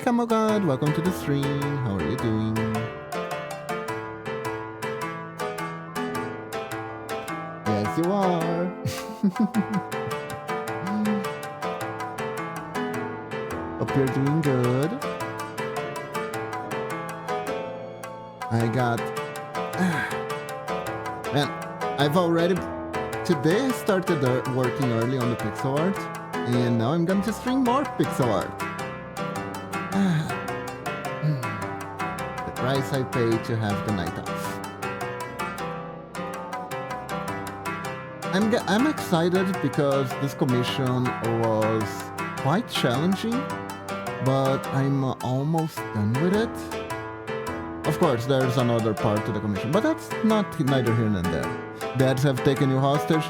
Hi Kamogod, welcome to the stream. How are you doing? Yes, you are. Hope you're doing good. I got... Man, I've already... Today I started working early on the pixel art, and now I'm going to stream more pixel art. The price I pay to have the night off. I'm excited because this commission was quite challenging, but I'm almost done with it. Of course, there's another part to the commission, but that's neither here nor there. Dads have taken you hostage.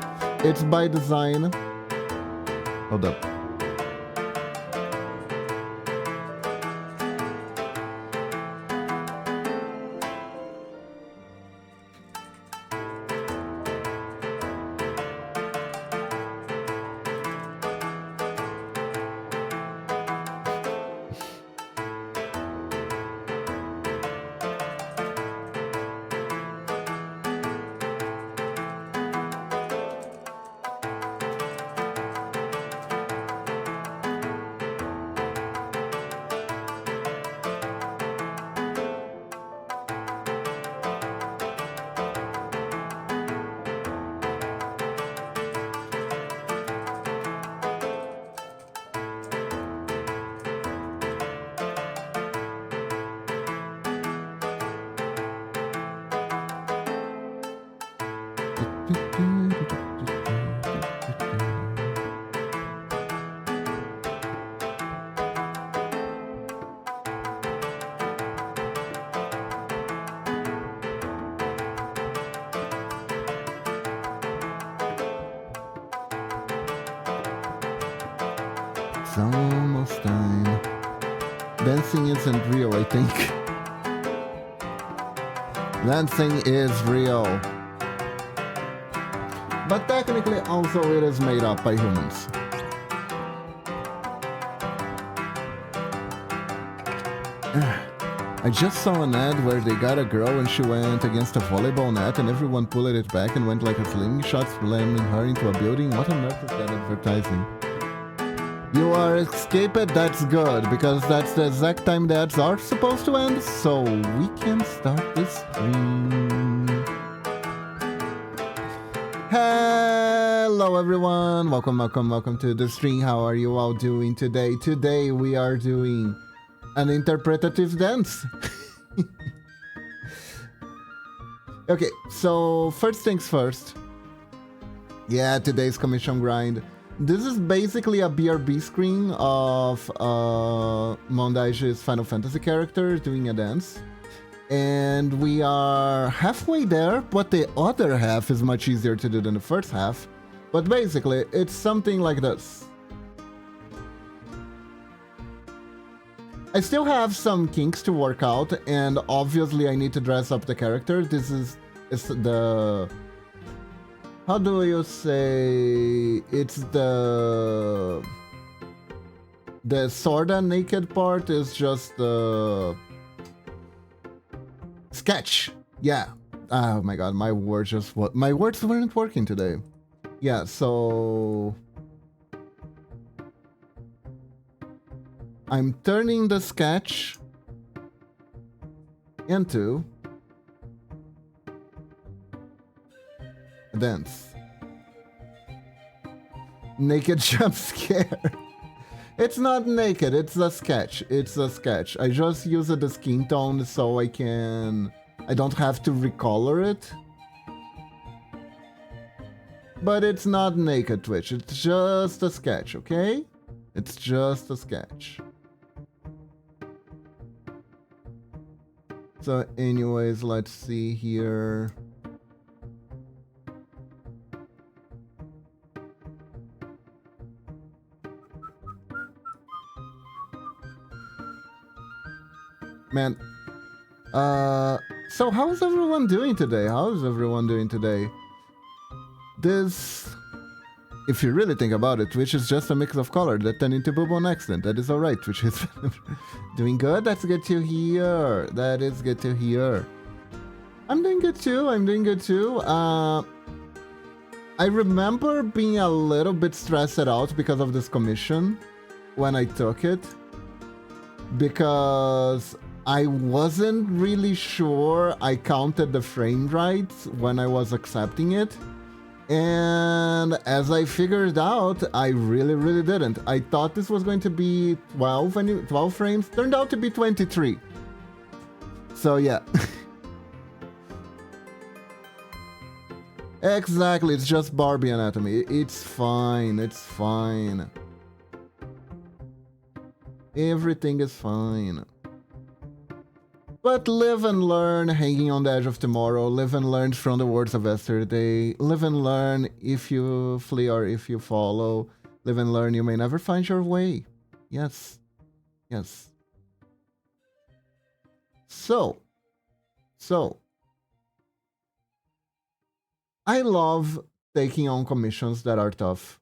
It's by design. Hold up. It's almost time. Dancing isn't real, I think. Dancing is real. But technically also it is made up by humans. I just saw an ad where they got a girl and she went against a volleyball net and everyone pulled it back and went like a slingshot, slamming her into a building. What on earth is that advertising? You are escaped, that's good, because that's the exact time the ads are supposed to end, so we can start this stream. Hello everyone, welcome to the stream. How are you all doing today? Today we are doing an interpretative dance. Okay, so first things first. Yeah, today's commission grind. This is basically a BRB screen of Mondage's Final Fantasy character doing a dance. And we are halfway there, but the other half is much easier to do than the first half. But basically, it's something like this. I still have some kinks to work out, and obviously I need to dress up the character. This is the... How do you say? It's the sorta naked part is just the sketch. Yeah. Oh my god, my words weren't working today. Yeah, so I'm turning the sketch into dance. Naked jump scare. It's not naked, it's a sketch. It's a sketch. I just use the skin tone so I don't have to recolor it. But it's not naked, Twitch. It's just a sketch, okay? It's just a sketch. So anyways, let's see here. Man, so how's everyone doing today? This If you really think about it, Twitch is just a mix of color that turned into boob on accident. That is alright, Twitch is doing good. That's good to hear. That is good to hear. I'm doing good too. I remember being a little bit stressed out because of this commission when I took it. Because I wasn't really sure I counted the frame right when I was accepting it. And as I figured out, I really didn't. I thought this was going to be 12 frames. Turned out to be 23. So yeah. Exactly, it's just Barbie anatomy. It's fine, it's fine. Everything is fine. But live and learn, hanging on the edge of tomorrow. Live and learn from the words of yesterday. Live and learn, if you flee or if you follow. Live and learn, you may never find your way. Yes. Yes. So. I love taking on commissions that are tough.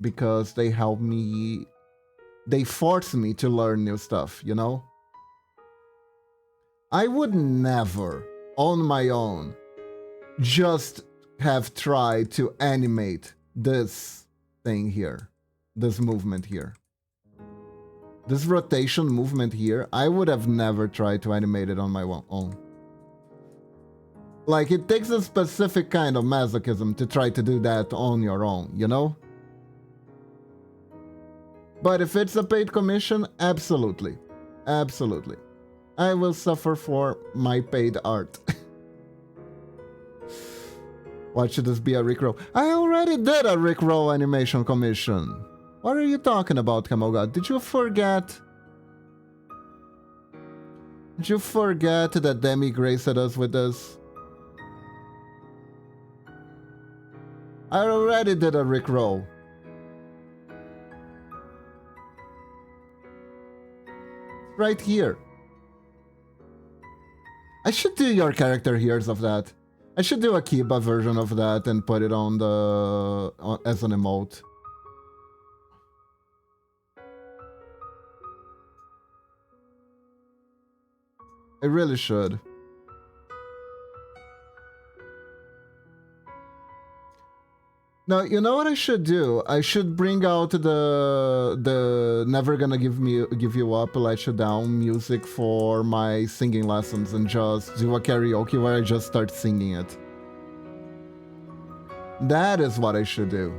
Because they help me... They force me to learn new stuff, you know? I would never, on my own, just have tried to animate this thing here. This movement here. This rotation movement here, I would have never tried to animate it on my own. Like, it takes a specific kind of masochism to try to do that on your own, you know? But if it's a paid commission, absolutely. Absolutely. I will suffer for my paid art. Why should this be a Rickroll? I already did a Rickroll animation commission. What are you talking about, Kamogod? Did you forget? Did you forget that Demi graced us with this? I already did a Rickroll. Right here. I should do your character hears of that. I should do a Kiba version of that and put it on the as an emote. I really should. Now, you know what I should do? I should bring out the Never Gonna Give You Up, Let You Down music for my singing lessons and just do a karaoke where I just start singing it. That is what I should do.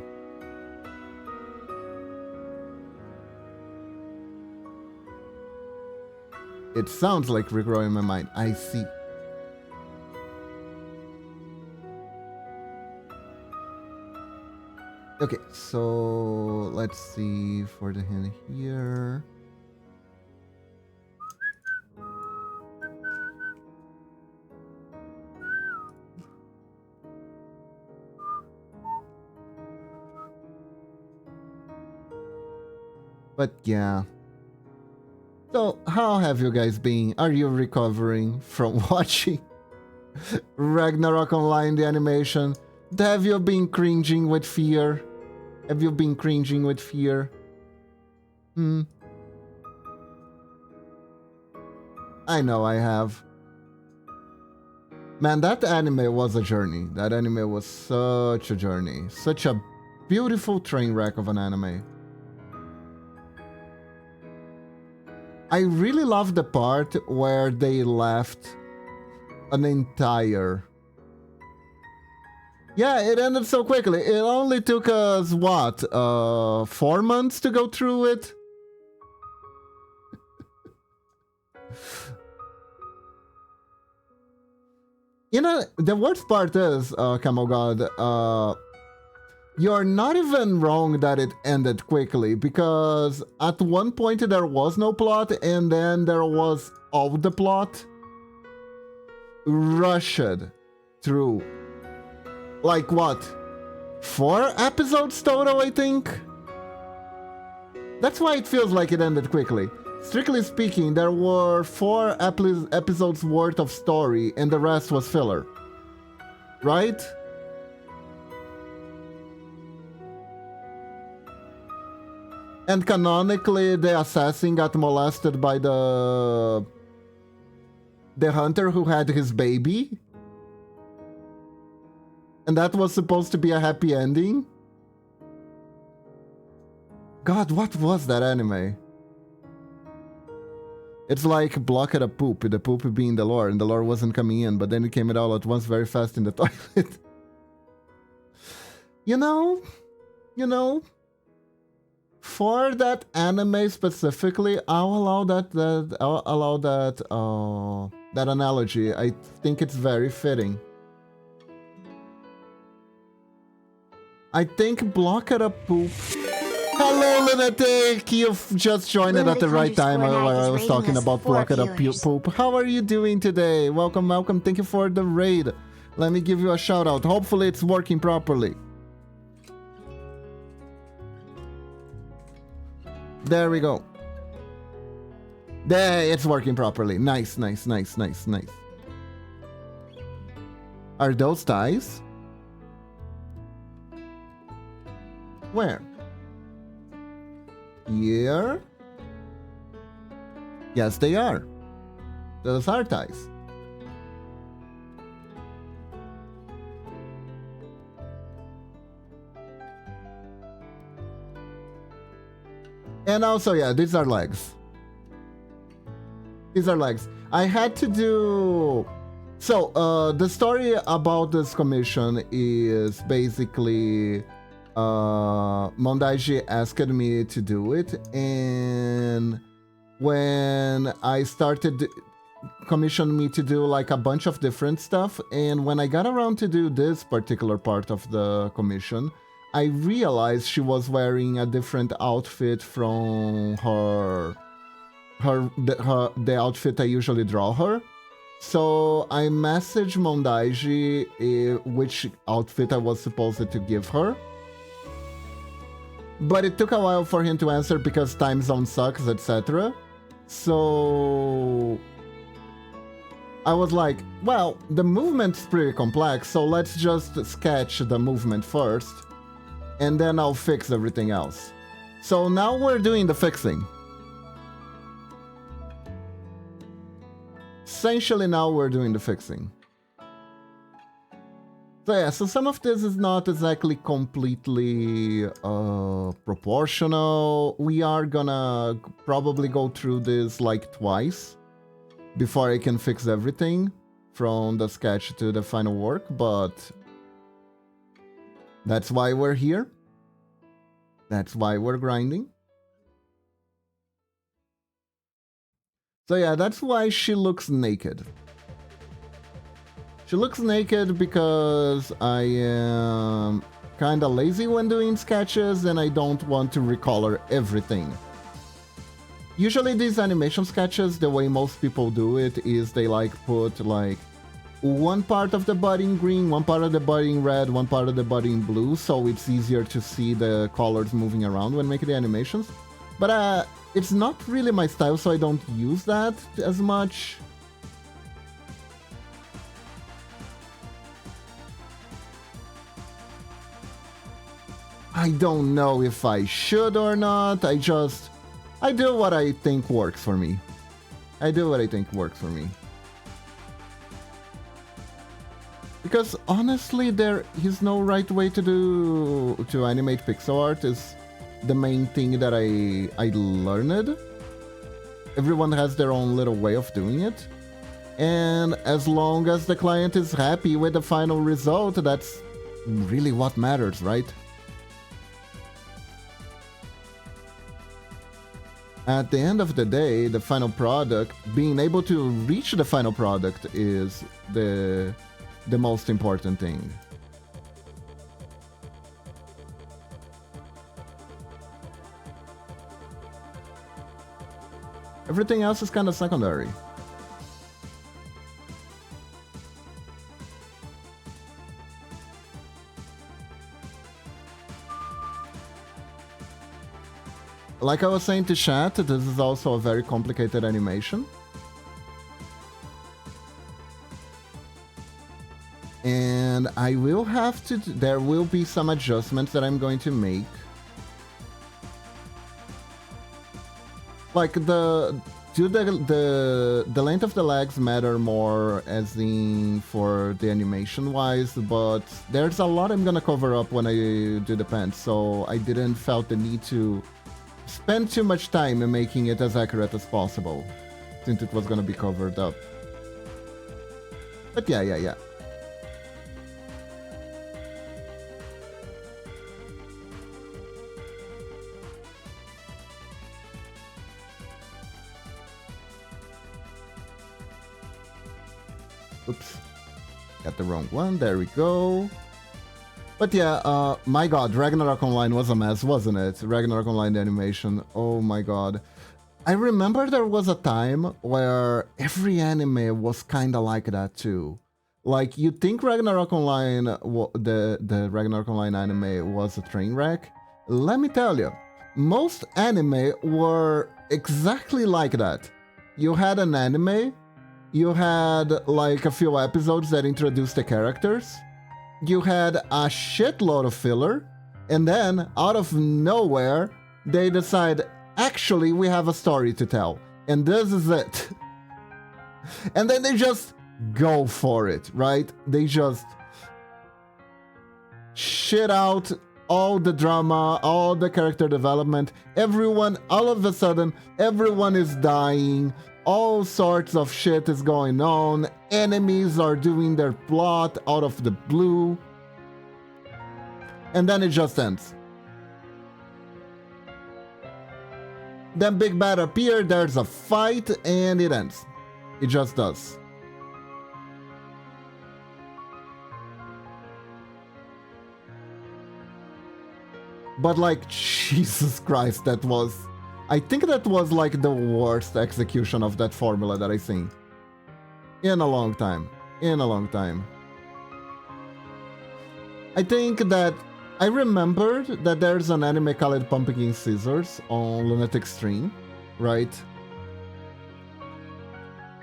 It sounds like Rickroll in my mind. I see. Okay, so let's see for the hand here. But yeah. So, how have you guys been? Are you recovering from watching Ragnarok Online, the animation? Have you been cringing with fear? Have you been cringing with fear? I know I have. Man, that anime was a journey. That anime was such a journey. Such a beautiful train wreck of an anime. I really love the part where they left an entire... Yeah, it ended so quickly. It only took us, what, 4 months to go through it? You know, the worst part is, Camogod, you're not even wrong that it ended quickly, because at one point there was no plot, and then there was all the plot rushed through. Like what? 4 episodes total, I think? That's why it feels like it ended quickly. Strictly speaking, there were 4 episodes worth of story and the rest was filler. Right? And canonically, the assassin got molested by the hunter who had his baby. And that was supposed to be a happy ending. God, what was that anime? It's like block at a poop, the poop being the lore, and the lore wasn't coming in, but then it came out all at once very fast in the toilet. You know, for that anime specifically, I'll allow that analogy. I think it's very fitting. I think block at a poop. Hello, Lunatic! You've just joined it at the right time while I was talking about block at a poop. How are you doing today? Welcome, welcome. Thank you for the raid. Let me give you a shout out. Hopefully it's working properly. There we go. There, it's working properly. Nice, nice, nice, nice, nice. Are those ties? Where? Here? Yes, they are. Those are ties. And also, yeah, these are legs. These are legs. I had to do... So, the story about this commission is basically... Mondaiji asked me to do it, and when I started, commissioned me to do like a bunch of different stuff, and when I got around to do this particular part of the commission, I realized she was wearing a different outfit from the outfit I usually draw her. So I messaged Mondaiji which outfit I was supposed to give her. But it took a while for him to answer because time zone sucks, etc. So I was like, well, the movement's pretty complex, so let's just sketch the movement first, and then I'll fix everything else. So now we're doing the fixing. Essentially now we're doing the fixing. So yeah, so some of this is not exactly completely proportional. We are gonna probably go through this like twice before I can fix everything from the sketch to the final work, but that's why we're here. That's why we're grinding. So yeah, that's why she looks naked. She looks naked because I am kinda lazy when doing sketches and I don't want to recolor everything. Usually these animation sketches, the way most people do it is they like put like one part of the body in green, one part of the body in red, one part of the body in blue, so it's easier to see the colors moving around when making the animations. But it's not really my style, so I don't use that as much. I don't know if I should or not. I do what I think works for me. I do what I think works for me. Because honestly, there is no right way to animate pixel art is the main thing that I learned. Everyone has their own little way of doing it. And as long as the client is happy with the final result, that's really what matters, right? At the end of the day, the final product, being able to reach the final product is the most important thing. Everything else is kind of secondary. Like I was saying to chat, this is also a very complicated animation. And I will have to, there will be some adjustments that I'm going to make. like the length of the legs matter more as in for the animation wise, but there's a lot I'm gonna cover up when I do the pants, so I didn't felt the need to spend too much time in making it as accurate as possible, since it was gonna be covered up. But yeah. Oops, got the wrong one. There we go. But yeah, my god, Ragnarok Online was a mess, wasn't it? Ragnarok Online animation, oh my god. I remember there was a time where every anime was kinda like that too. Like, you'd think Ragnarok Online, the Ragnarok Online anime was a train wreck. Let me tell you, most anime were exactly like that. You had an anime, you had like a few episodes that introduced the characters, you had a shitload of filler, and then, out of nowhere, they decide, actually, we have a story to tell, and this is it. And then they just go for it, right? They just shit out all the drama, all the character development, everyone, all of a sudden, everyone is dying, all sorts of shit is going on, enemies are doing their plot out of the blue, and then it just ends. Then Big Bad appears, there's a fight, and it ends. It just does. But like, Jesus Christ, that was... I think that was like the worst execution of that formula that I've seen. In a long time. In a long time. I think that... I remembered that there's an anime called Pumpkin Scissors on Lunatic Stream, right?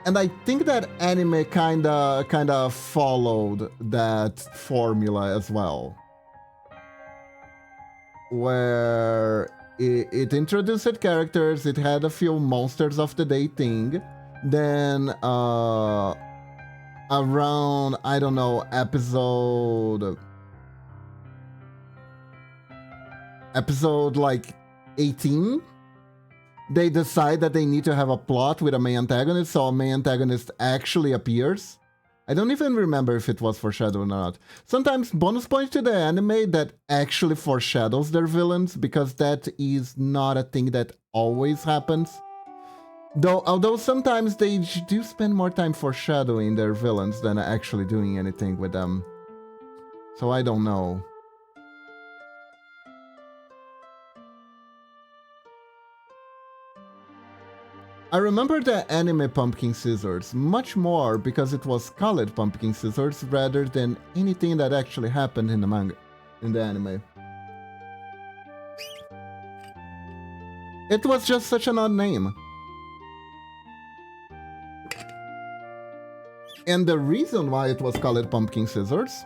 And I think that anime kinda followed that formula as well. Where it introduced characters, it had a few monsters of the day thing, then around, I don't know, episode like 18, they decide that they need to have a plot with a main antagonist, so a main antagonist actually appears. I don't even remember if it was foreshadowing or not. Sometimes bonus points to the anime that actually foreshadows their villains, because that is not a thing that always happens. Although sometimes they do spend more time foreshadowing their villains than actually doing anything with them. So I don't know. I remember the anime Pumpkin Scissors much more because it was called Pumpkin Scissors rather than anything that actually happened in the manga, in the anime. It was just such an odd name. And the reason why it was called Pumpkin Scissors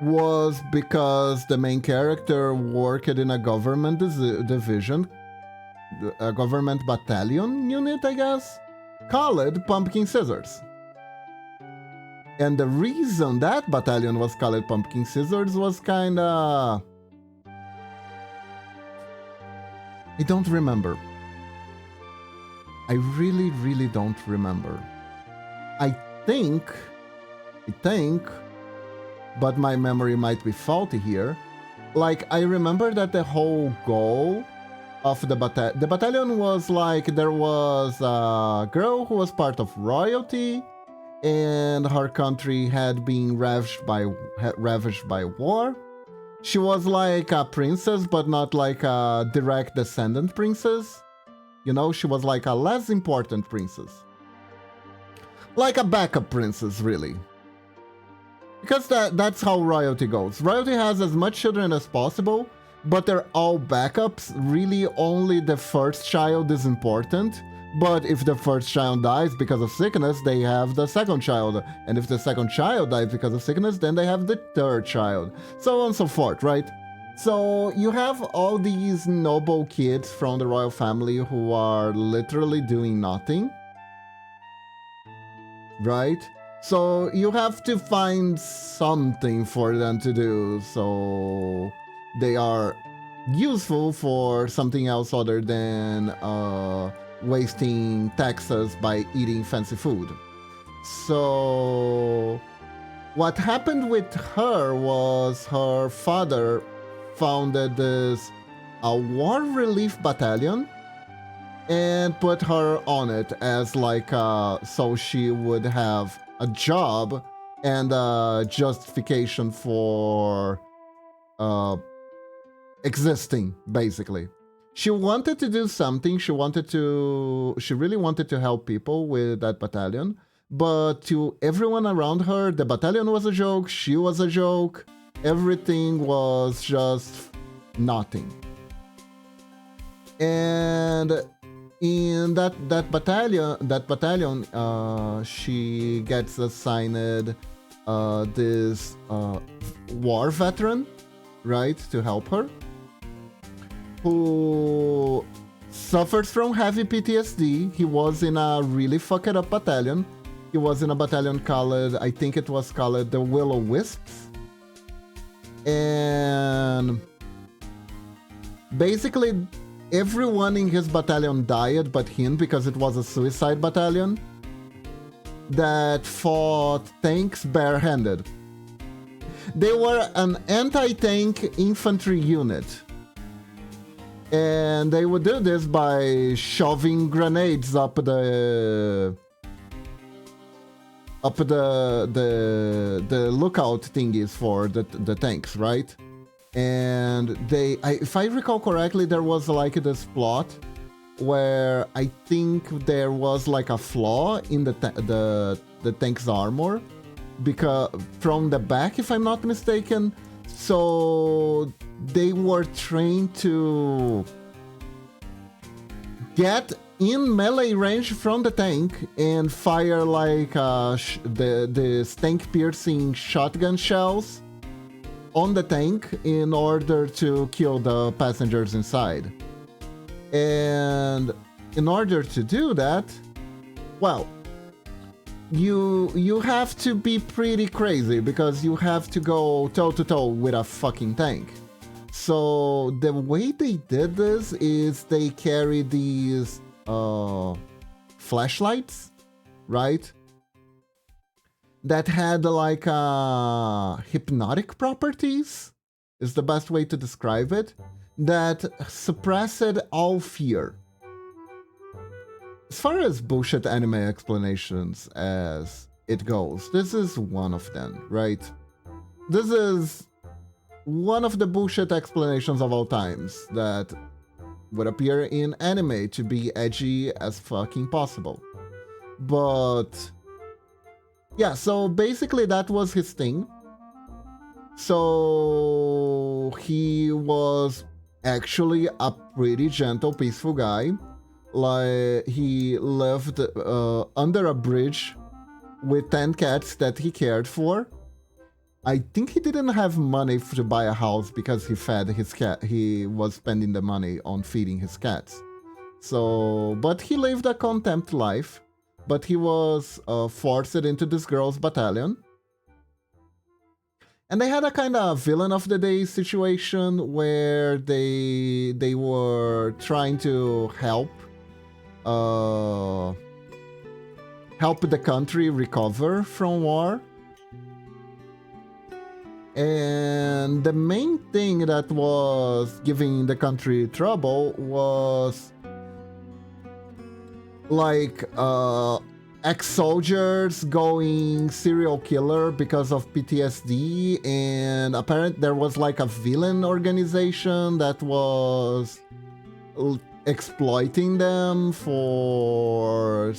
was because the main character worked in a government division, a government battalion unit, I guess, called Pumpkin Scissors. And the reason that battalion was called Pumpkin Scissors was kinda... I don't remember. I really don't remember. I think, but my memory might be faulty here. Like, I remember that the whole goal of the battalion was like, there was a girl who was part of royalty, and her country had been ravaged by war. She was like a princess, but not like a direct descendant princess. You know, she was like a less important princess. Like a backup princess, really. Because that's how royalty goes. Royalty has as much children as possible, but they're all backups. Really, only the first child is important. But if the first child dies because of sickness, they have the second child. And if the second child dies because of sickness, then they have the third child. So on and so forth, right? So you have all these noble kids from the royal family who are literally doing nothing, right? So you have to find something for them to do, so they are useful for something else other than wasting taxes by eating fancy food. So what happened with her was her father founded this a war relief battalion and put her on it as like so she would have a job and a justification for existing, basically. She wanted to do something. She really wanted to help people with that battalion, but to everyone around her, the battalion was a joke, she was a joke, everything was just nothing. And in that battalion, she gets assigned this war veteran, right, to help her, who suffers from heavy PTSD. He was in a really fucked up battalion. He was in a battalion called, I think it was called the Willow Wisps. And basically everyone in his battalion died but him, because it was a suicide battalion that fought tanks barehanded. They were an anti-tank infantry unit. And they would do this by shoving grenades up the lookout thingies for the tanks, right? And if I recall correctly, there was like this plot where I think there was like a flaw in the tank's armor, because from the back, if I'm not mistaken. So they were trained to get in melee range from the tank and fire like the tank piercing shotgun shells on the tank in order to kill the passengers inside. And in order to do that, well, you have to be pretty crazy, because you have to go toe-to-toe with a fucking tank. So the way they did this is they carry these flashlights, right? That had like hypnotic properties, is the best way to describe it, that suppressed all fear. As far as bullshit anime explanations as it goes, this is one of them, right? This is one of the bullshit explanations of all times that would appear in anime to be edgy as fucking possible. But yeah, so basically that was his thing. So he was actually a pretty gentle, peaceful guy. Like, he lived under a bridge with 10 cats that he cared for. I think he didn't have money to buy a house because he fed his cat. He was spending the money on feeding his cats. So, but he lived a contempt life. But he was forced into this girl's battalion. And they had a kind of villain of the day situation where they were trying to help the country recover from war. And the main thing that was giving the country trouble was like ex-soldiers going serial killer because of PTSD, and apparently there was like a villain organization that was exploiting them for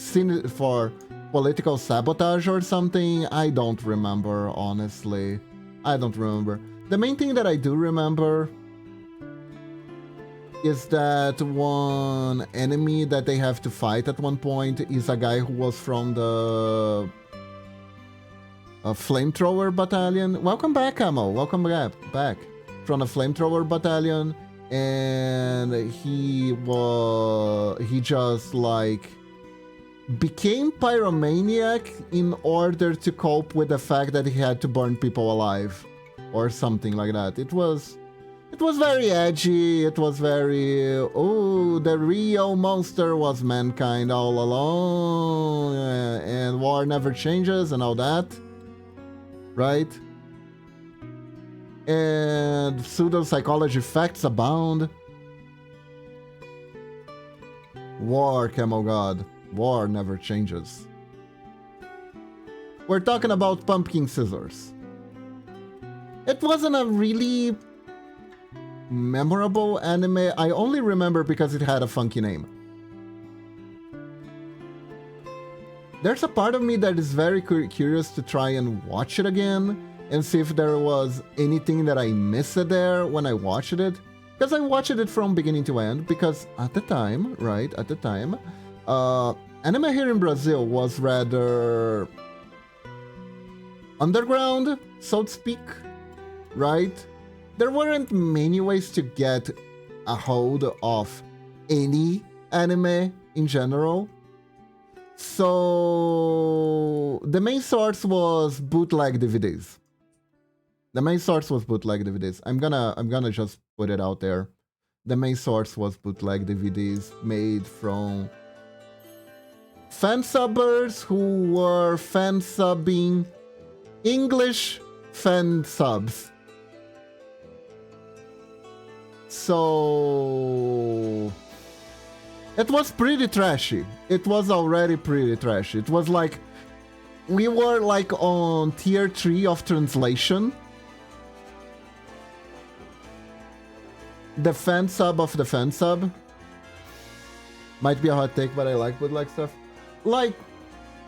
political sabotage or something. I don't remember, honestly. I don't remember. The main thing that I do remember is that one enemy that they have to fight at one point is a guy who was from the flamethrower battalion. Welcome back, Ammo. Welcome back. from a flamethrower battalion, and he just like became pyromaniac in order to cope with the fact that he had to burn people alive or something like that. It was very edgy. It was very, oh, the real monster was mankind all along, and war never changes and all that, right? And pseudo-psychology facts abound. War, Camel God. War never changes. We're talking about pumpkin scissors. It wasn't a really memorable anime. I only remember because it had a funky name. There's a part of me that is very curious to try and watch it again and see if there was anything that I missed there when I watched it. Because I watched it from beginning to end, because at the time, right, anime here in Brazil was rather underground, so to speak, right? There weren't many ways to get a hold of any anime in general. So the main source was bootleg DVDs. I'm gonna just put it out there. The main source was bootleg DVDs made from fansubbers who were fansubbing English fansubs. So it was pretty trashy. It was already pretty trashy. It was like we were like on tier 3 of translation. The fansub of the fansub. Might be a hot take, but I like bootleg stuff. Like,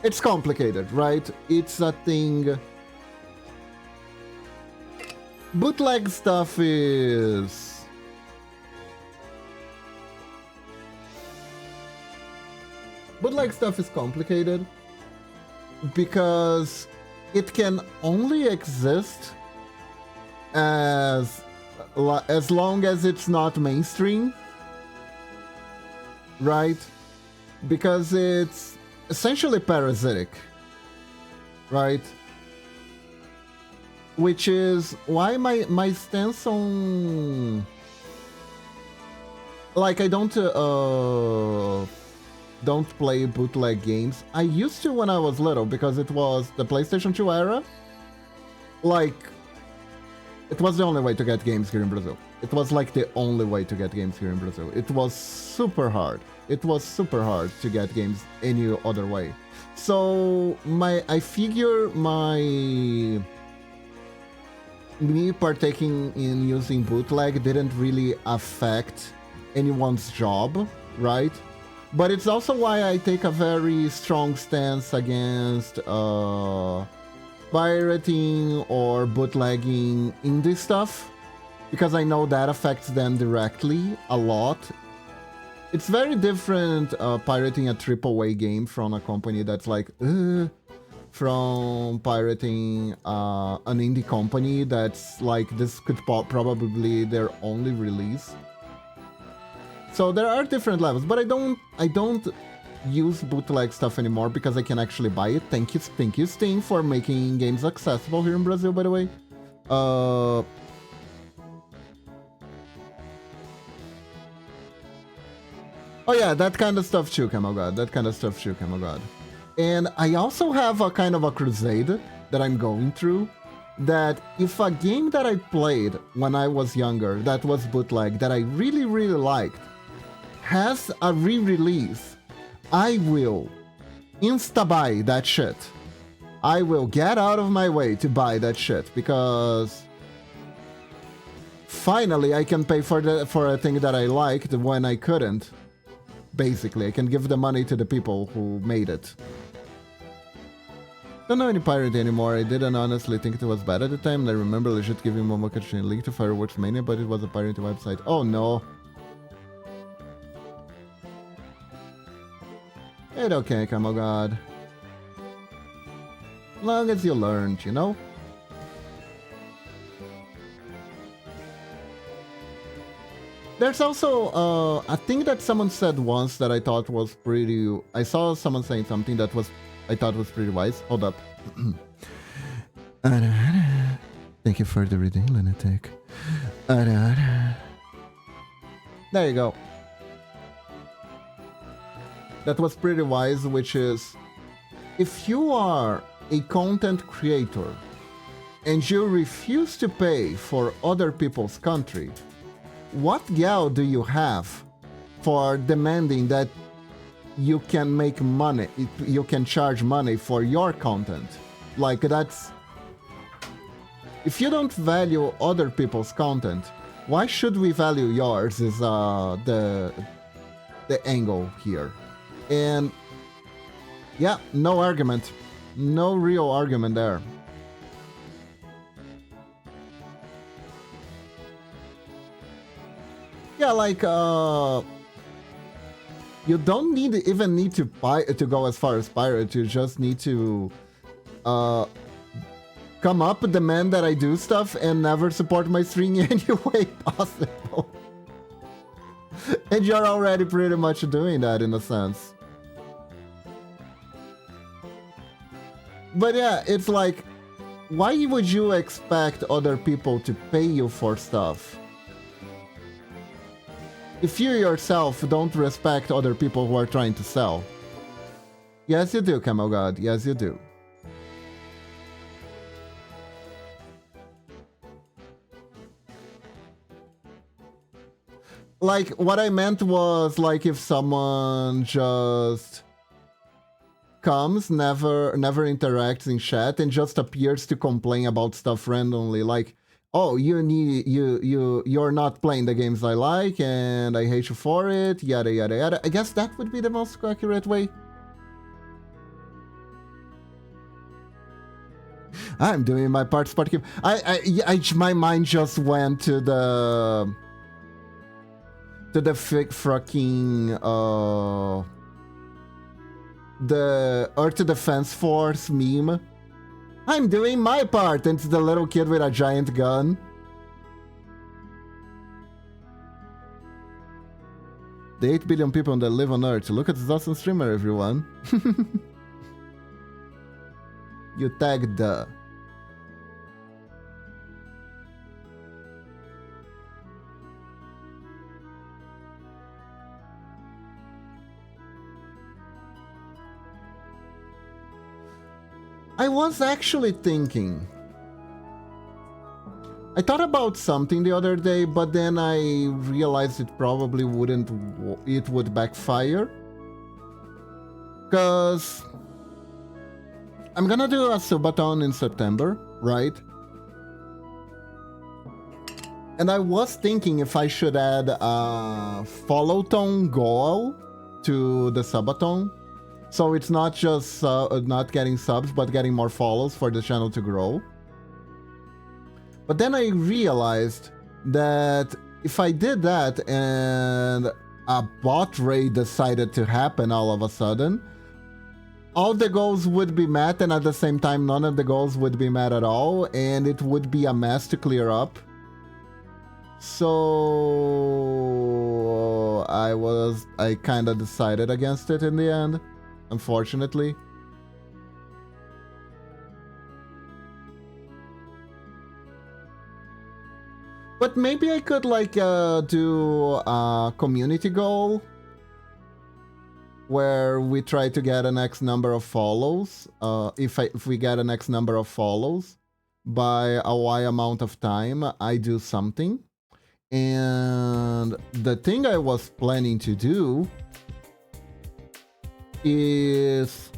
it's complicated, right? It's a thing. Bootleg stuff is... Bootleg stuff is complicated because it can only exist as long as it's not mainstream, right? Because it's essentially parasitic, right? Which is why my stance on, like, I don't play bootleg games. I used to when I was little because it was the PlayStation 2 era. Like, it was the only way to get games here in Brazil. It was like the only way to get games here in Brazil. It was super hard. It was super hard to get games any other way. So I figure me partaking in using bootleg didn't really affect anyone's job, right? But it's also why I take a very strong stance against pirating or bootlegging indie stuff, because I know that affects them directly a lot. It's very different pirating a AAA game from a company that's like, from pirating an indie company that's like, this could probably their only release. So there are different levels, but I don't use bootleg stuff anymore because I can actually buy it. Thank you Steam for making games accessible here in Brazil, by the way. Oh yeah, that kind of stuff too, Camel God. And I also have a kind of a crusade that I'm going through, that if a game that I played when I was younger that was bootleg that I really, really liked has a re-release, I will insta-buy that shit. I will get out of my way to buy that shit, because finally I can pay for a thing that I liked when I couldn't. Basically, I can give the money to the people who made it. Don't know any pirate anymore. I didn't honestly think it was bad at the time. I remember legit giving Momokachi a link to Fireworks Mania, but it was a pirate website. Oh no. It's okay, Camel God. Long as you learned, you know? There's also a thing that someone said once that I thought was pretty... I saw someone saying something that was I thought was pretty wise. Hold up. Thank you for the reading, Lunatic. There you go. That was pretty wise, which is... If you are a content creator and you refuse to pay for other people's country, what gal do you have for demanding that you can make money, you can charge money for your content? Like, that's... If you don't value other people's content, why should we value yours is the angle here. And yeah, no argument. No real argument there. Yeah, like, you don't even need to go as far as pirate. You just need to come up, demand that I do stuff, and never support my stream in any way possible. And you're already pretty much doing that in a sense. But yeah, it's like, why would you expect other people to pay you for stuff if you yourself don't respect other people who are trying to sell? Yes, you do, Camel God. Yes, you do. Like, what I meant was, like, if someone just comes, never interacts in chat, and just appears to complain about stuff randomly, like, oh, you're not playing the games I like, and I hate you for it, yada yada yada. I guess that would be the most accurate way. I'm doing my part, Sparky. My mind just went to the fucking the Earth Defense Force meme. I'm doing my part, and it's the little kid with a giant gun. The 8 billion people that live on Earth. Look at this awesome streamer, everyone. You tagged the... I was actually thinking. I thought about something the other day, but then I realized it probably wouldn't. It would backfire. Because I'm gonna do a subathon in September, right? And I was thinking if I should add a follow-ton goal to the subathon. So it's not just not getting subs, but getting more follows for the channel to grow. But then I realized that if I did that and a bot raid decided to happen all of a sudden, all the goals would be met, and at the same time none of the goals would be met at all, and it would be a mess to clear up. So I kind of decided against it in the end. Unfortunately. But maybe I could like do a community goal where we try to get an X number of follows. If we get an X number of follows by a Y amount of time, I do something. And the thing I was planning to do is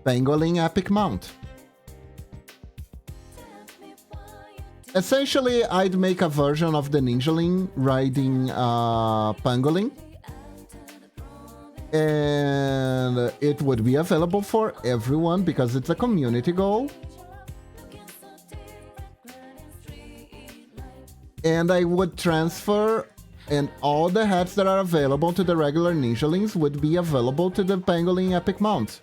Pangolin Epic Mount. Essentially, I'd make a version of the Ninjaling riding Pangolin, and it would be available for everyone because it's a community goal. And I would transfer, and all the hats that are available to the regular Ninjalings would be available to the Pangolin Epic Mount.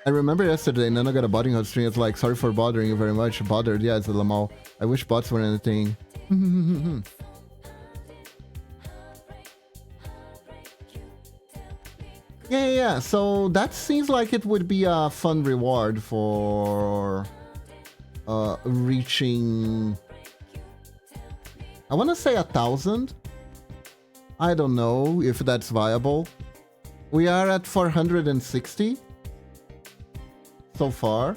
I remember yesterday, Nana got a botting hot stream. It's like, sorry for bothering you very much. Bothered, yeah, it's a Lamal. I wish bots were anything. Yeah. So that seems like it would be a fun reward for reaching. I want to say 1,000. I don't know if that's viable. We are at 460 so far.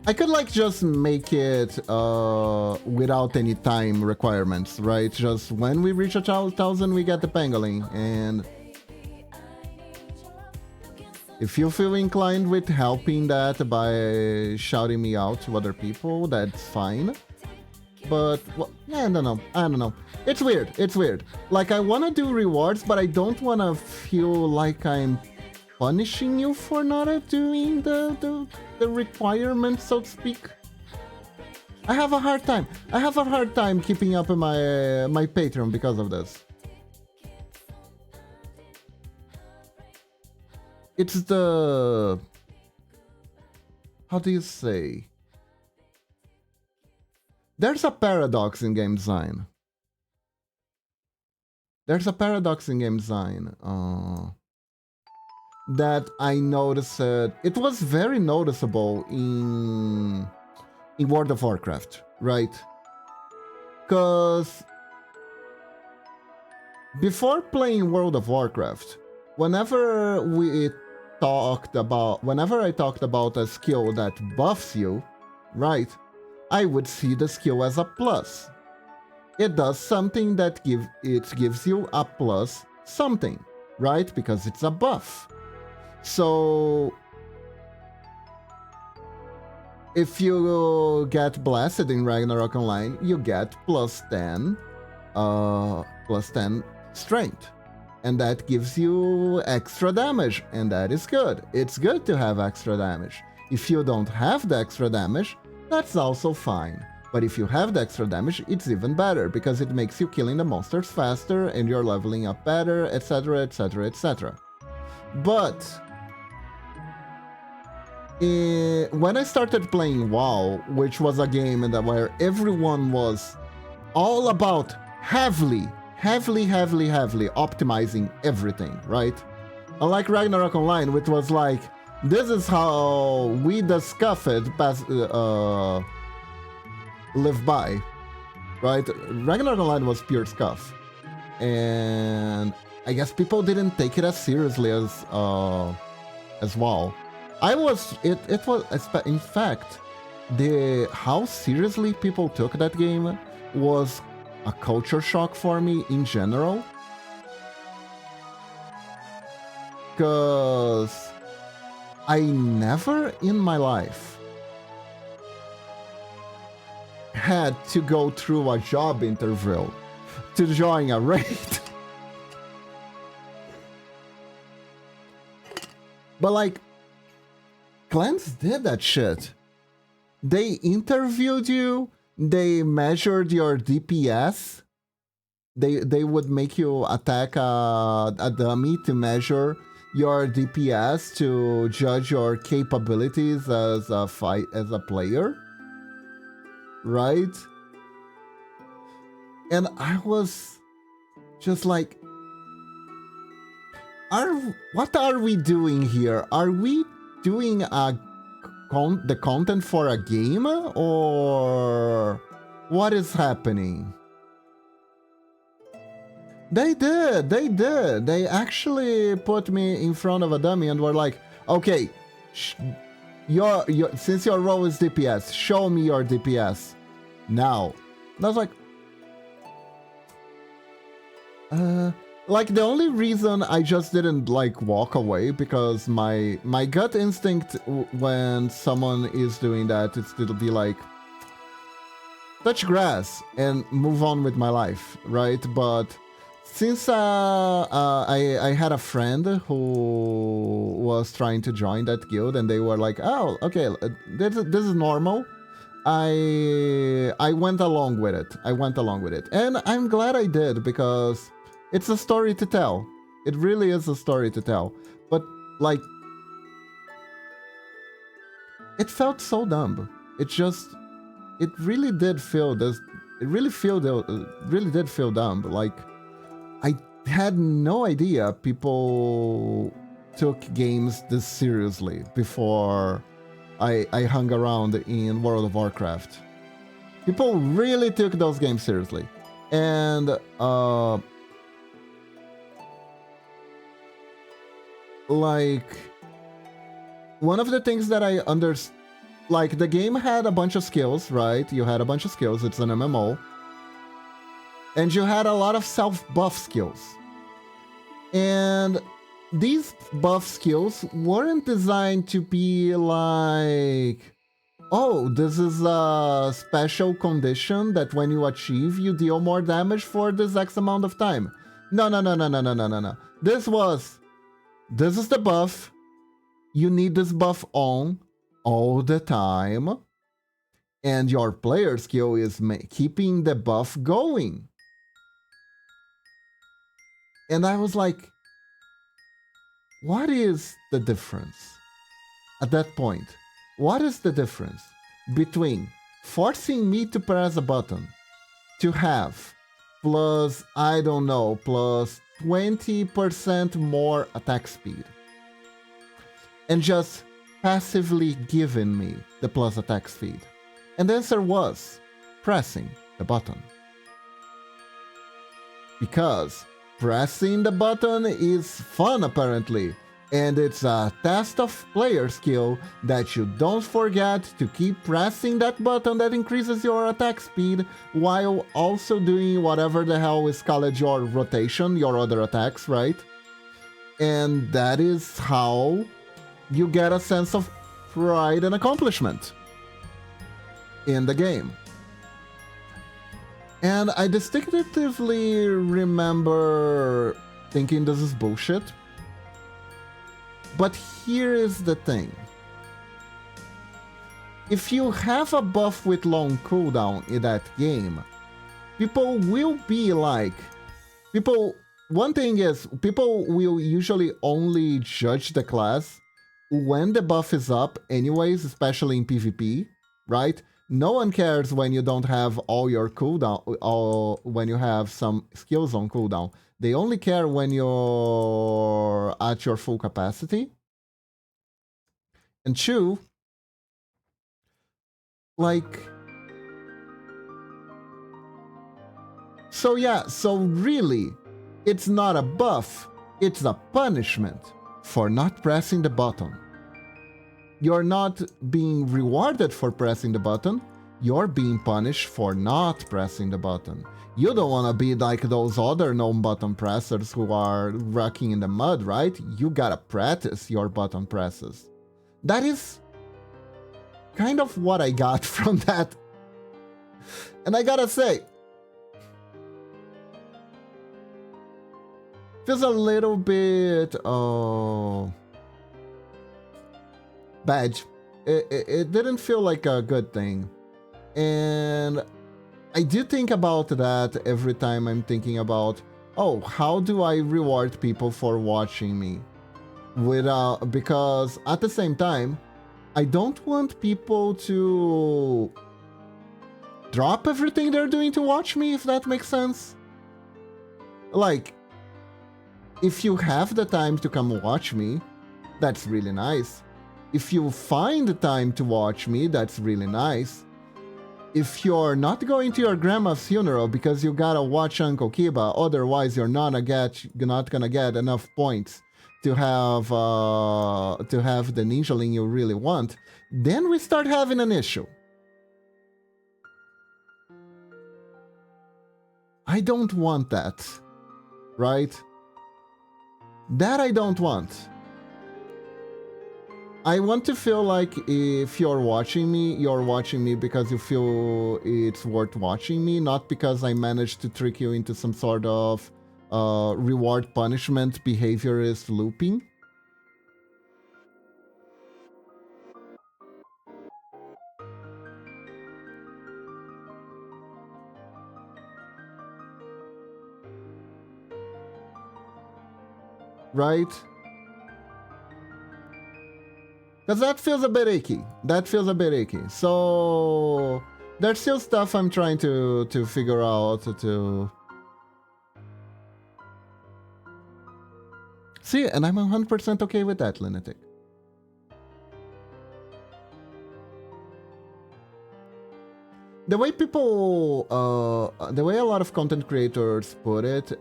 I could like just make it without any time requirements, right? Just when we reach 1,000, we get the pangolin. And if you feel inclined with helping that by shouting me out to other people, that's fine. But, well, yeah, I don't know. It's weird. Like, I want to do rewards, but I don't want to feel like I'm punishing you for not doing the requirements, so to speak. I have a hard time keeping up my my Patreon because of this. It's the... How do you say? There's a paradox in game design. That I noticed. It was very noticeable in World of Warcraft, right? Because before playing World of Warcraft, whenever I talked about a skill that buffs you, right? I would see the skill as a plus. It does something that gives you a plus something, right? Because it's a buff. So if you get blasted in Ragnarok Online, you get plus 10 strength. And that gives you extra damage, and that is good. It's good to have extra damage. If you don't have the extra damage, that's also fine. But if you have the extra damage, it's even better, because it makes you killing the monsters faster, and you're leveling up better, etc, etc, etc. But when I started playing WoW, which was a game where everyone was all about heavily optimizing everything, right? Unlike Ragnarok Online, which was like, this is how we the Scuffed live by, right? Ragnarok Online was pure scuff, and I guess people didn't take it as seriously as WoW. It was, in fact, how seriously people took that game was a culture shock for me in general. Because I never in my life had to go through a job interview to join a raid. But like, clans did that shit. They interviewed you, they measured your DPS. They would make you attack a dummy to measure your DPS to judge your capabilities as a player, right? And I was just like, what are we doing here? Are we doing the content for a game, or what is happening? They did. They actually put me in front of a dummy and were like, okay, since your role is DPS, show me your DPS now. And I was like, the only reason I just didn't like walk away, because my gut instinct when someone is doing that is to be like, touch grass and move on with my life, right? But since I had a friend who was trying to join that guild, and they were like, oh, okay, this is normal, I went along with it. And I'm glad I did, because it's a story to tell. It really is a story to tell. But, like, it felt so dumb. It just, it really did feel this, really did feel dumb. Like, I had no idea people took games this seriously before I hung around in World of Warcraft. People really took those games seriously. And, like, one of the things that I understood, like, the game had a bunch of skills, right? You had a bunch of skills, it's an MMO. And you had a lot of self-buff skills. And these buff skills weren't designed to be like, oh, this is a special condition that when you achieve, you deal more damage for this X amount of time. No, no, no, no, no, no, no, no, no. This is the buff. You need this buff on all the time. And your player skill is keeping the buff going. And I was like, what is the difference at that point? What is the difference between forcing me to press a button to have plus, I don't know, plus 20% more attack speed and just passively giving me the plus attack speed? And the answer was pressing the button. Because pressing the button is fun, apparently, and it's a test of player skill that you don't forget to keep pressing that button that increases your attack speed while also doing whatever the hell is called your rotation, your other attacks, right? And that is how you get a sense of pride and accomplishment in the game. And I distinctively remember thinking this is bullshit. But here is the thing. If you have a buff with long cooldown in that game, people will be like... One thing is, people will usually only judge the class when the buff is up anyways, especially in PvP, right? No one cares when you don't have all your cooldown, or when you have some skills on cooldown. They only care when you're at your full capacity. And two, like... So yeah, so really, it's not a buff, it's a punishment for not pressing the button. You're not being rewarded for pressing the button, you're being punished for not pressing the button. You don't want to be like those other non-button pressers who are rocking in the mud, right? You gotta practice your button presses. That is kind of what I got from that. And I gotta say, feels a little bit bad. It didn't feel like a good thing. And I do think about that every time I'm thinking about, oh, how do I reward people for watching me? Because at the same time, I don't want people to drop everything they're doing to watch me, if that makes sense. Like, if you have the time to come watch me, that's really nice. If you find the time to watch me, that's really nice. If you're not going to your grandma's funeral because you gotta watch Uncle Kiba, otherwise you're not gonna get enough points to have the ninjaling you really want, then we start having an issue. I don't want that, right? That I don't want. I want to feel like if you're watching me because you feel it's worth watching me, not because I managed to trick you into some sort of reward punishment behaviorist looping. right? Because that feels a bit icky. That feels a bit icky. So there's still stuff I'm trying to figure out to see, and I'm 100% okay with that, Lunatic. The way people, the way a lot of content creators put it,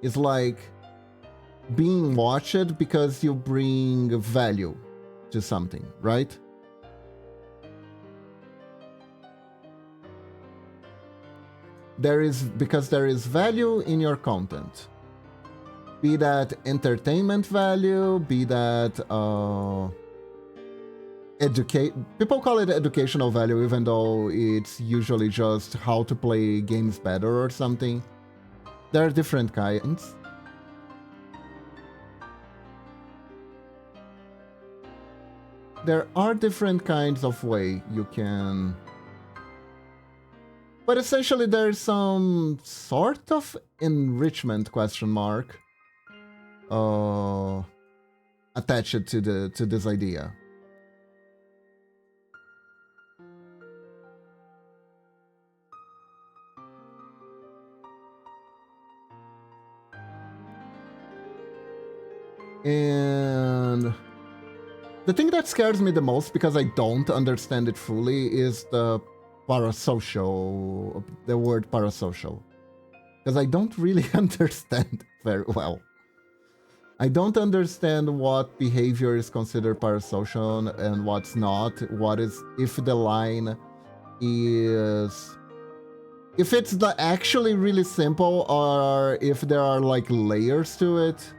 is like being watched because you bring value to something, right? Because there is value in your content. Be that entertainment value, be that people call it educational value, even though it's usually just how to play games better or something. There are different kinds. There are different kinds of way you can... But essentially there's some sort of enrichment question mark attached to this idea. And the thing that scares me the most, because I don't understand it fully, is the parasocial, the word parasocial. Because I don't really understand very well. I don't understand what behavior is considered parasocial and what's not. What is, if the line is... If it's actually really simple, or if there are like layers to it.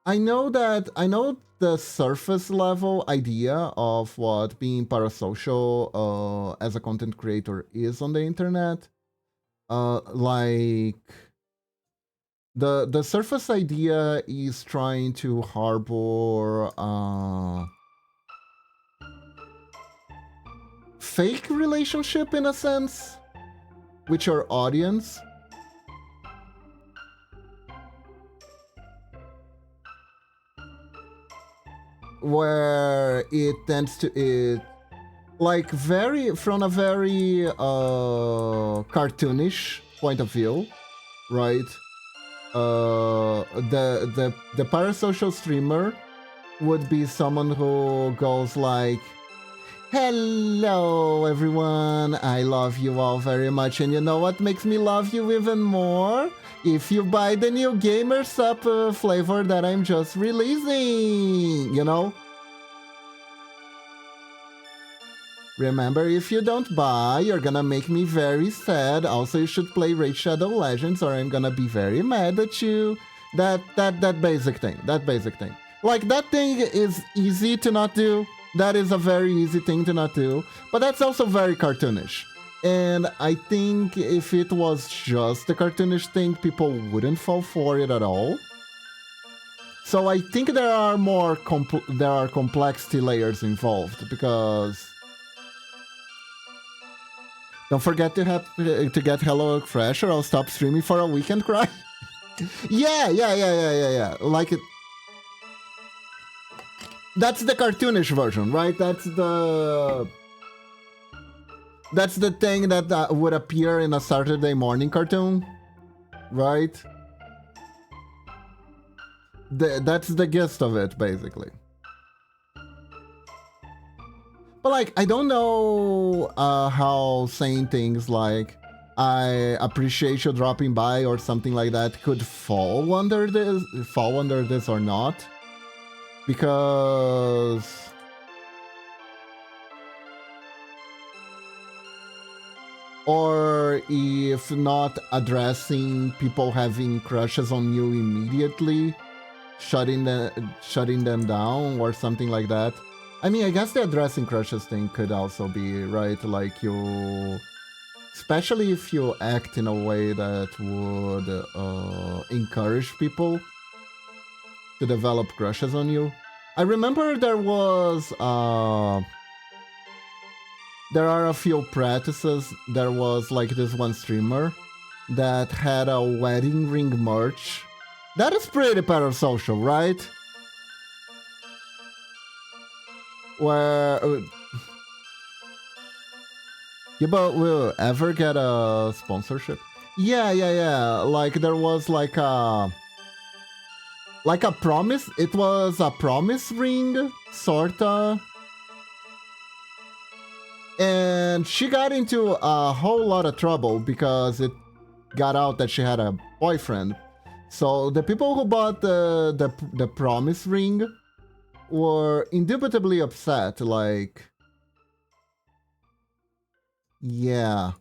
I know the surface level idea of what being parasocial as a content creator is on the internet. Like the surface idea is trying to harbor fake relationship in a sense with your audience. Where it tends to like from a very cartoonish point of view, right? The parasocial streamer would be someone who goes like, "Hello everyone, I love you all very much, and you know what makes me love you even more? If you buy the new Gamer Sup flavor that I'm just releasing, you know? Remember, if you don't buy, you're gonna make me very sad. Also, you should play Raid Shadow Legends or I'm gonna be very mad at you." That basic thing. Like, that thing is easy to not do. That is a very easy thing to not do. But that's also very cartoonish. And I think if it was just a cartoonish thing, people wouldn't fall for it at all. So I think there are complexity layers involved, because don't forget to get Hello Fresh or I'll stop streaming for a weekend, cry. Yeah. Like it. That's the cartoonish version, right? That's the thing that would appear in a Saturday morning cartoon, right? That's the gist of it, basically. But like, I don't know how saying things like, "I appreciate you dropping by" or something like that could fall under this or not. Because or if not addressing people having crushes on you immediately, shutting them down or something like that. I mean, I guess the addressing crushes thing could also be, right? Like, you... Especially if you act in a way that would encourage people to develop crushes on you. I remember there was there are a few practices. There was like this one streamer that had a wedding ring merch. That is pretty parasocial, right? Where you but will ever get a sponsorship? Yeah. Like there was like a promise. It was a promise ring, sorta. And she got into a whole lot of trouble because it got out that she had a boyfriend. So the people who bought the promise ring were indubitably upset. Like, yeah.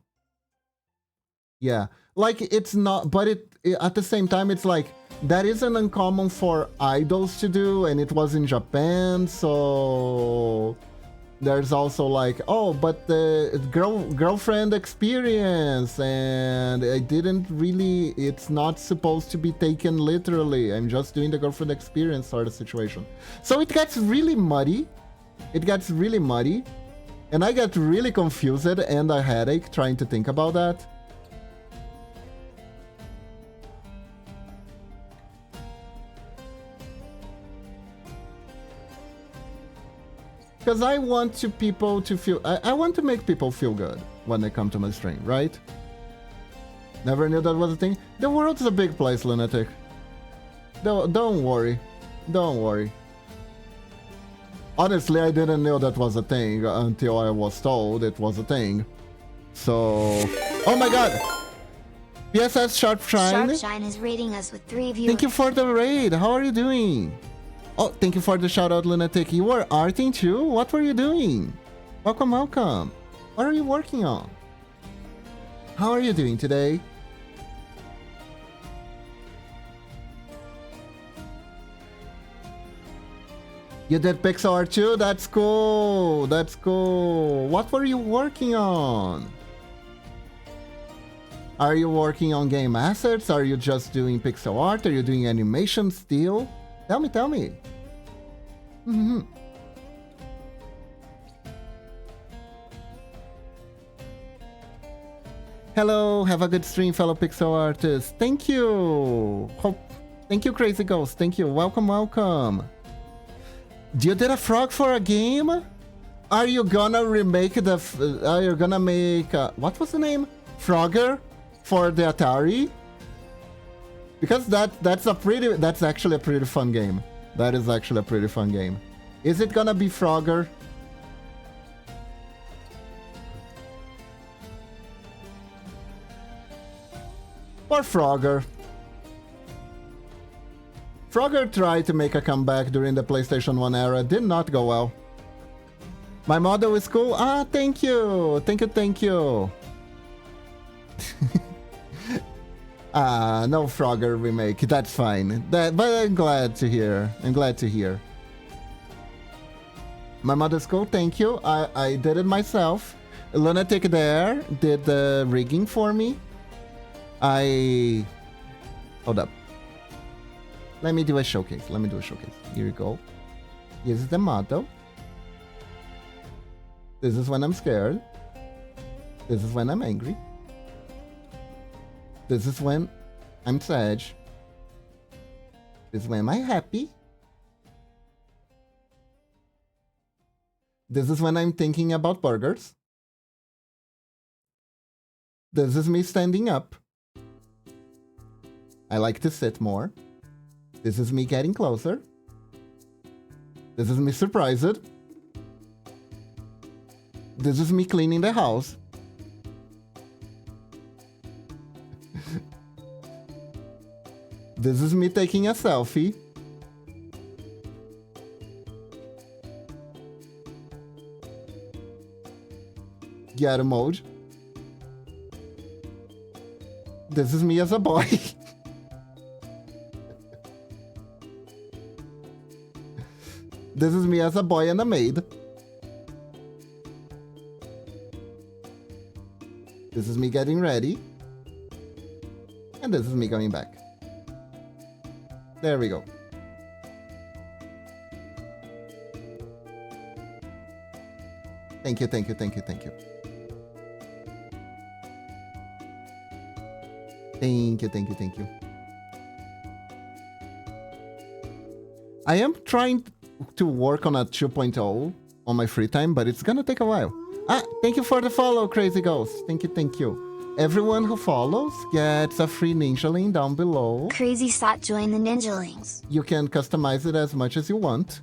Like it's not, but it at the same time it's like that isn't uncommon for idols to do, and it was in Japan, so there's also like, oh, but the girlfriend experience, and I didn't really, it's not supposed to be taken literally. I'm just doing the girlfriend experience sort of situation. So it gets really muddy. And I get really confused and a headache trying to think about that. Because I want people to feel... I want to make people feel good when they come to my stream, right? Never knew that was a thing. The world's a big place, Lunatic. Don't worry. Don't worry. Honestly, I didn't know that was a thing until I was told it was a thing. So... Oh my god! PSS Sharpshine. Sharpshine is rating us with 3 viewers. Thank you for the raid. How are you doing? Oh, thank you for the shout out, Lunatic. You were arting too? What were you doing? Welcome. What are you working on? How are you doing today? You did pixel art too? That's cool. What were you working on? Are you working on game assets? Are you just doing pixel art? Are you doing animation still? Tell me. Hello, have a good stream, fellow pixel artists. Thank you. Thank you, Crazy Ghost. Thank you. Welcome. You did a frog for a game? Are you gonna remake the... are you gonna make... what was the name? Frogger for the Atari? Because that's actually a pretty fun game. That is actually a pretty fun game. Is it gonna be Frogger? Or Frogger? Frogger tried to make a comeback during the PlayStation 1 era. Did not go well. My model is cool. Ah, thank you. Thank you. No Frogger remake. That's fine. But I'm glad to hear. My mother's cool. Thank you. I did it myself. Lunatic there did the rigging for me. Hold up. Let me do a showcase. Here you go. This is the model. This is when I'm scared. This is when I'm angry. This is when I'm sad. This is when I'm happy. This is when I'm thinking about burgers. This is me standing up. I like to sit more. This is me getting closer. This is me surprised. This is me cleaning the house. This is me taking a selfie. Get mode. This is me as a boy. This is me as a boy and a maid. This is me getting ready. And this is me going back. There we go. Thank you, thank you, thank you, thank you. Thank you, thank you, thank you. I am trying to work on a 2.0 on my free time, but it's gonna take a while. Ah, thank you for the follow, Crazy Ghost. Thank you, thank you. Everyone who follows gets a free ninja link down below. Crazy Sot joined the Ninjalings. You can customize it as much as you want.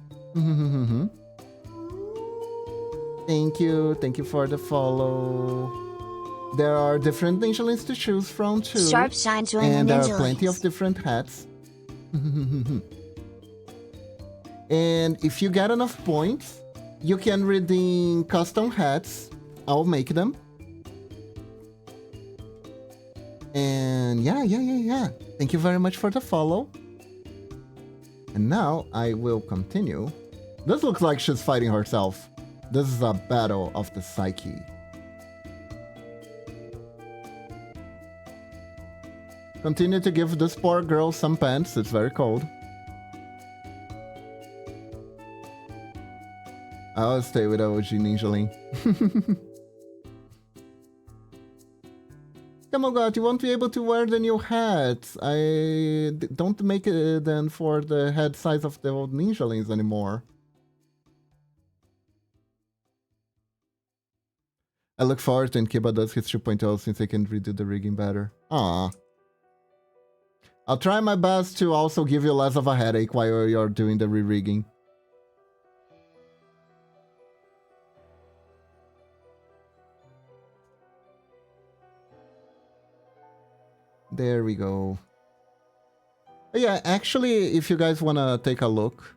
Thank you for the follow. There are different ninja links to choose from too. Sharp Shine joined the Ninjalings. And there are plenty of different hats. And if you get enough points, you can redeem custom hats. I'll make them. And yeah. Thank you very much for the follow. And now I will continue. This looks like she's fighting herself. This is a battle of the psyche. Continue to give this poor girl some pants. It's very cold. I'll stay with OG Ninjaling. Come on, God, you won't be able to wear the new hats. Don't make it then for the head size of the old Ninjalings anymore. I look forward to when Kiba does his 2.0 since I can redo the rigging better. Aww. I'll try my best to also give you less of a headache while you're doing the re-rigging. There we go. Yeah, actually, if you guys want to take a look.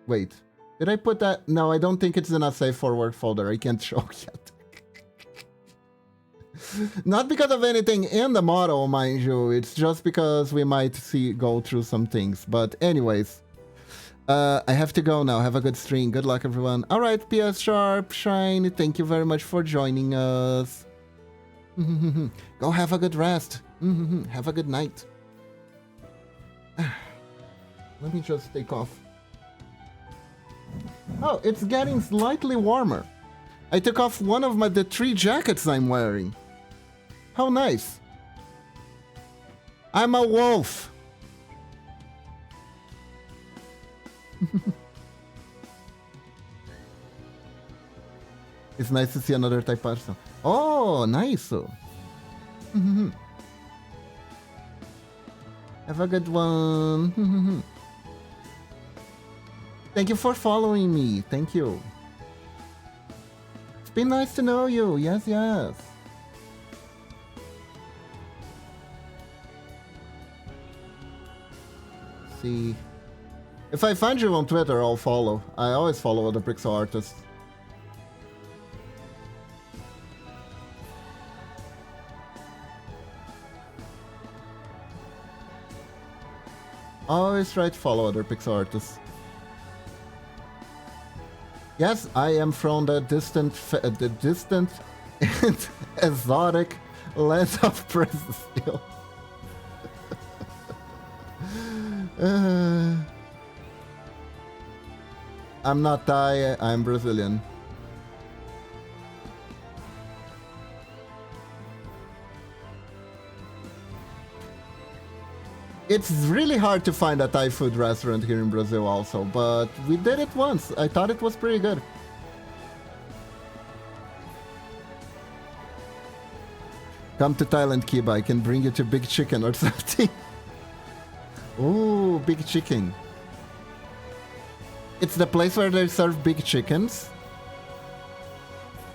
Wait, did I put that? No, I don't think it's in a save forward folder. I can't show yet. Not because of anything in the model, mind you. It's just because we might go through some things. But anyways, I have to go now. Have a good stream. Good luck, everyone. All right, PS Sharp Shine. Thank you very much for joining us. Go have a good rest. Have a good night. Let me just take off. Oh, it's getting slightly warmer. I took off one of the 3 jackets I'm wearing. How nice. I'm a wolf. It's nice to see another type person. Oh, nice. Have a good one. Thank you for following me. Thank you. It's been nice to know you. Yes. See. If I find you on Twitter, I'll follow. I always follow other pixel artists. Always try to follow other pixel artists. Yes, I am from the distant and exotic land of Brazil. I'm not Thai, I'm Brazilian. It's really hard to find a Thai food restaurant here in Brazil also, but we did it once. I thought it was pretty good. Come to Thailand, Kiba. I can bring you to Big Chicken or something. Ooh, Big Chicken. It's the place where they serve big chickens.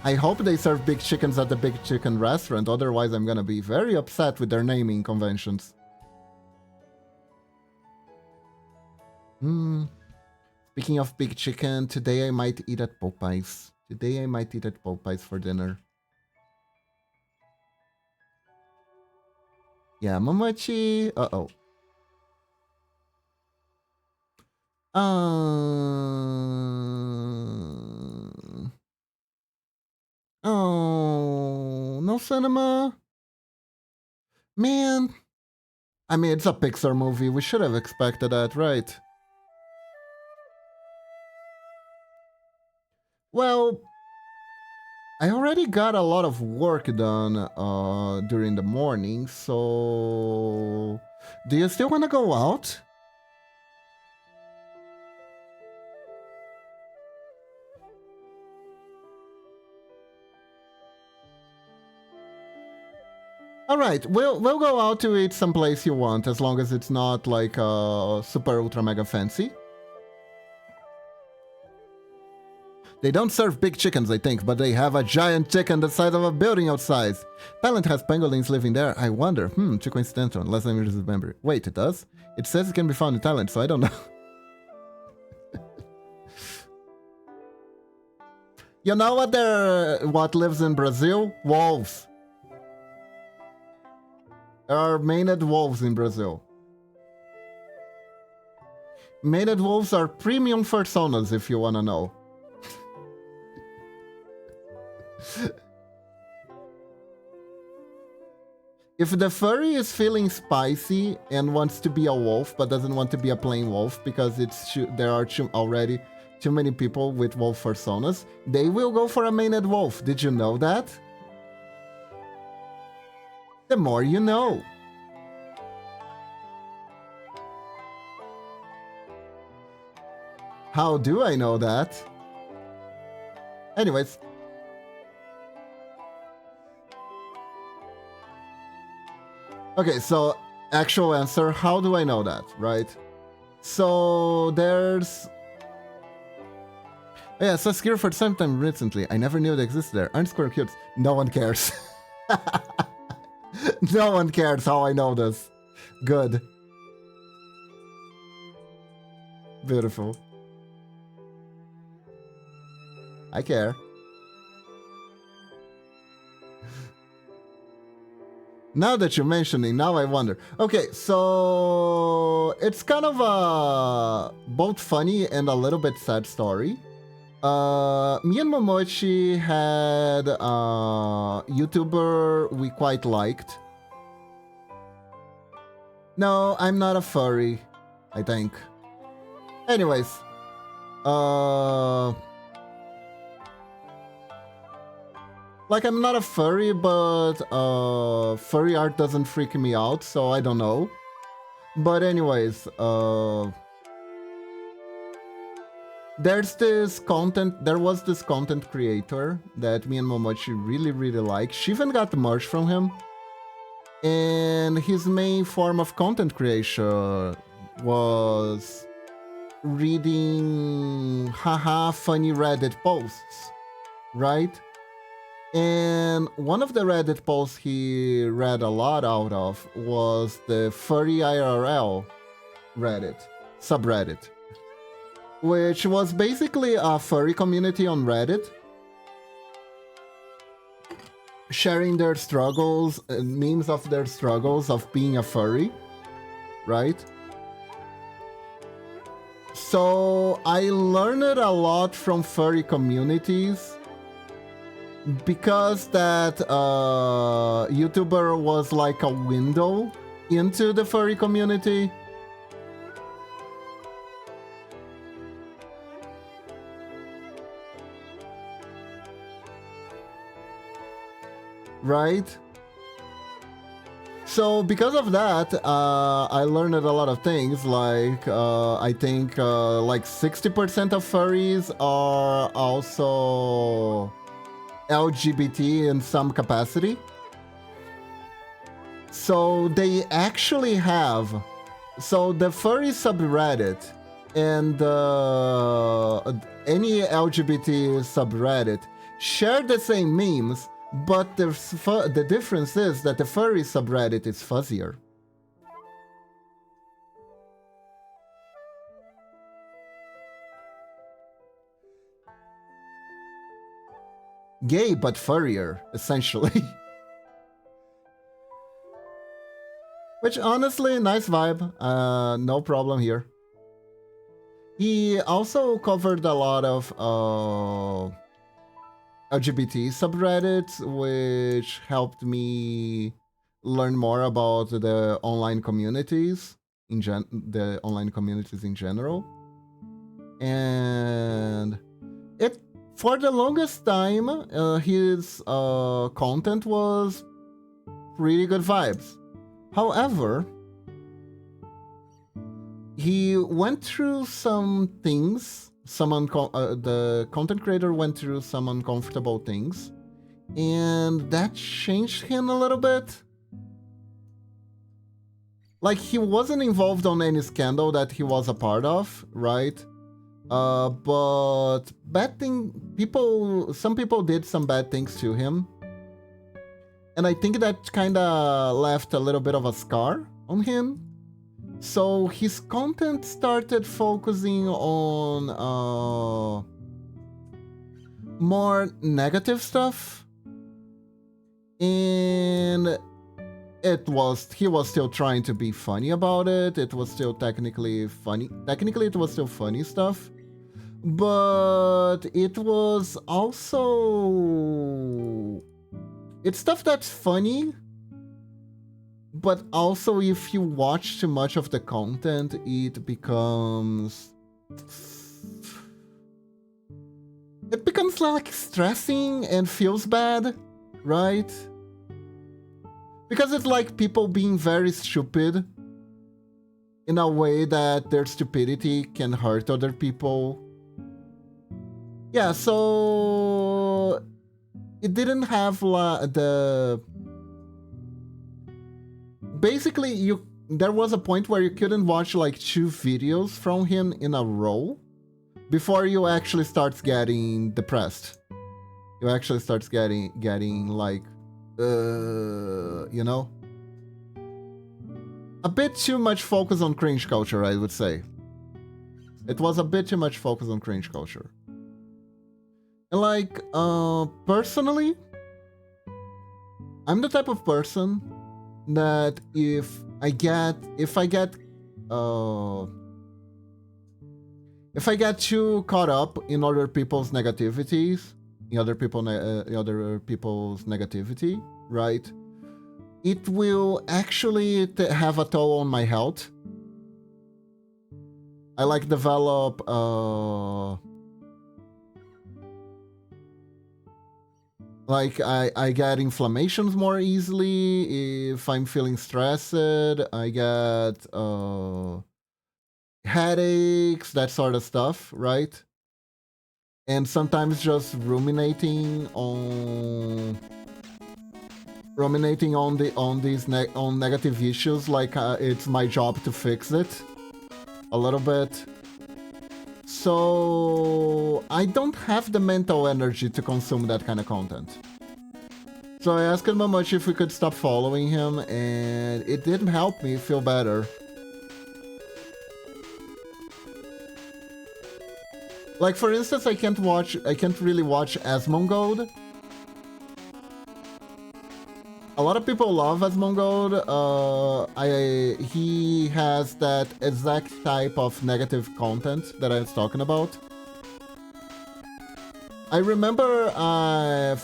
I hope they serve big chickens at the Big Chicken restaurant, otherwise I'm gonna be very upset with their naming conventions. Speaking of big chicken, today I might eat at Popeyes. For dinner. Yeah, Momochi. Uh-oh. Oh, no cinema? Man. I mean, it's a Pixar movie. We should have expected that, right? Well, I already got a lot of work done during the morning, so do you still want to go out? All right, we'll go out to eat someplace you want, as long as it's not like super ultra mega fancy. They don't serve big chickens, I think, but they have a giant chicken the size of a building outside. Thailand has pangolins living there. I wonder. Too coincidental, unless I remember. Wait, it does? It says it can be found in Thailand, so I don't know. You know what lives in Brazil? Wolves. There are maned wolves in Brazil. Maned wolves are premium personas, if you want to know. If the furry is feeling spicy and wants to be a wolf but doesn't want to be a plain wolf because there are already too many people with wolf personas, they will go for a maned wolf. Did you know that? The more you know. How do I know that? Anyways. Okay, so actual answer, how do I know that, right? So there's... Yeah, so Skir for some time recently. I never knew they existed there. Aren't square cute? No one cares. No one cares how I know this. Good. Beautiful. I care. Now that you're mentioning, now I wonder. Okay, so it's kind of a both funny and a little bit sad story. Me and Momochi had a YouTuber we quite liked. No, I'm not a furry, I think. Anyways, like, I'm not a furry, but furry art doesn't freak me out, so I don't know. But anyways, there was this content creator that me and Momochi really like. She even got merch from him. And his main form of content creation was reading haha funny Reddit posts, right? And one of the Reddit posts he read a lot out of was the Furry IRL Reddit, subreddit, which was basically a furry community on Reddit, sharing their struggles, memes of their struggles of being a furry, right? So I learned a lot from furry communities, because that YouTuber was like a window into the furry community. Right? So because of that, I learned a lot of things, like I think like 60% of furries are also LGBT in some capacity. So they actually have... So the furry subreddit and any LGBT subreddit share the same memes, but the difference is that the furry subreddit is fuzzier. Gay, but furrier, essentially. Which, honestly, nice vibe. No problem here. He also covered a lot of LGBT subreddits, which helped me learn more about the online communities in general. And For the longest time, his content was pretty good vibes. However, he went through some things. The content creator went through some uncomfortable things, and that changed him a little bit. Like, he wasn't involved on any scandal that he was a part of, right? But some people did some bad things to him. And I think that kind of left a little bit of a scar on him. So his content started focusing on more negative stuff. And he was still trying to be funny about it. It was still technically funny. Technically, it was still funny stuff. But it was also... It's stuff that's funny, but also if you watch too much of the content, it becomes like stressing and feels bad, right? Because it's like people being very stupid in a way that their stupidity can hurt other people. Yeah, so it didn't have basically there was a point where you couldn't watch like 2 videos from him in a row before you actually starts getting depressed. You actually starts getting like you know, a bit too much focus on cringe culture, I would say. It was a bit too much focus on cringe culture. And like, personally, I'm the type of person that if I get too caught up in other people's negativities, in other people's negativity, right? It will actually have a toll on my health. I like develop like I get inflammations more easily if I'm feeling stressed. I get headaches, that sort of stuff, right? And sometimes just ruminating on these negative issues, like it's my job to fix it a little bit. So I don't have the mental energy to consume that kind of content. So I asked Mamuchi if we could stop following him, and it didn't help me feel better. Like, for instance, I can't really watch Asmongold. A lot of people love Asmongold. He has that exact type of negative content that I was talking about. I remember I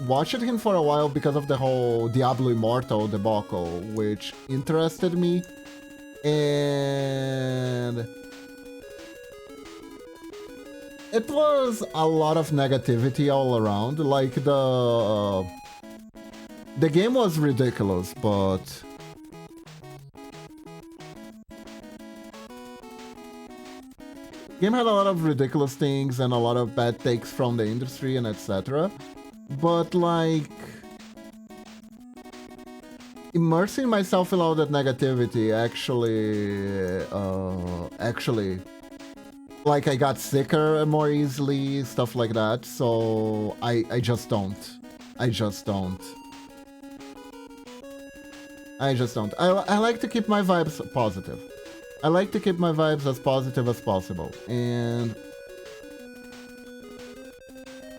watched him for a while because of the whole Diablo Immortal debacle, which interested me. And it was a lot of negativity all around. Like, the game was ridiculous, but the game had a lot of ridiculous things and a lot of bad takes from the industry and etc. But like, immersing myself in all that negativity actually, like, I got sicker more easily, stuff like that. So I just don't. I like to keep my vibes positive. I like to keep my vibes as positive as possible. And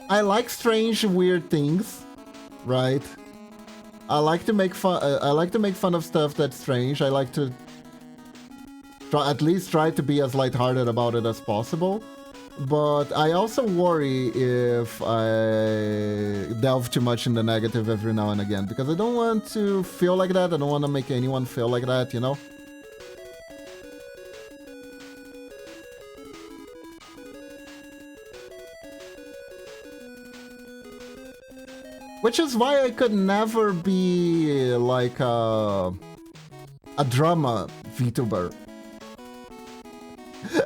I like strange, weird things, right? I like to make fun of stuff that's strange. I like to at least try to be as lighthearted about it as possible. But I also worry if I delve too much in the negative every now and again, because I don't want to feel like that. I don't want to make anyone feel like that, you know? Which is why I could never be like a drama VTuber.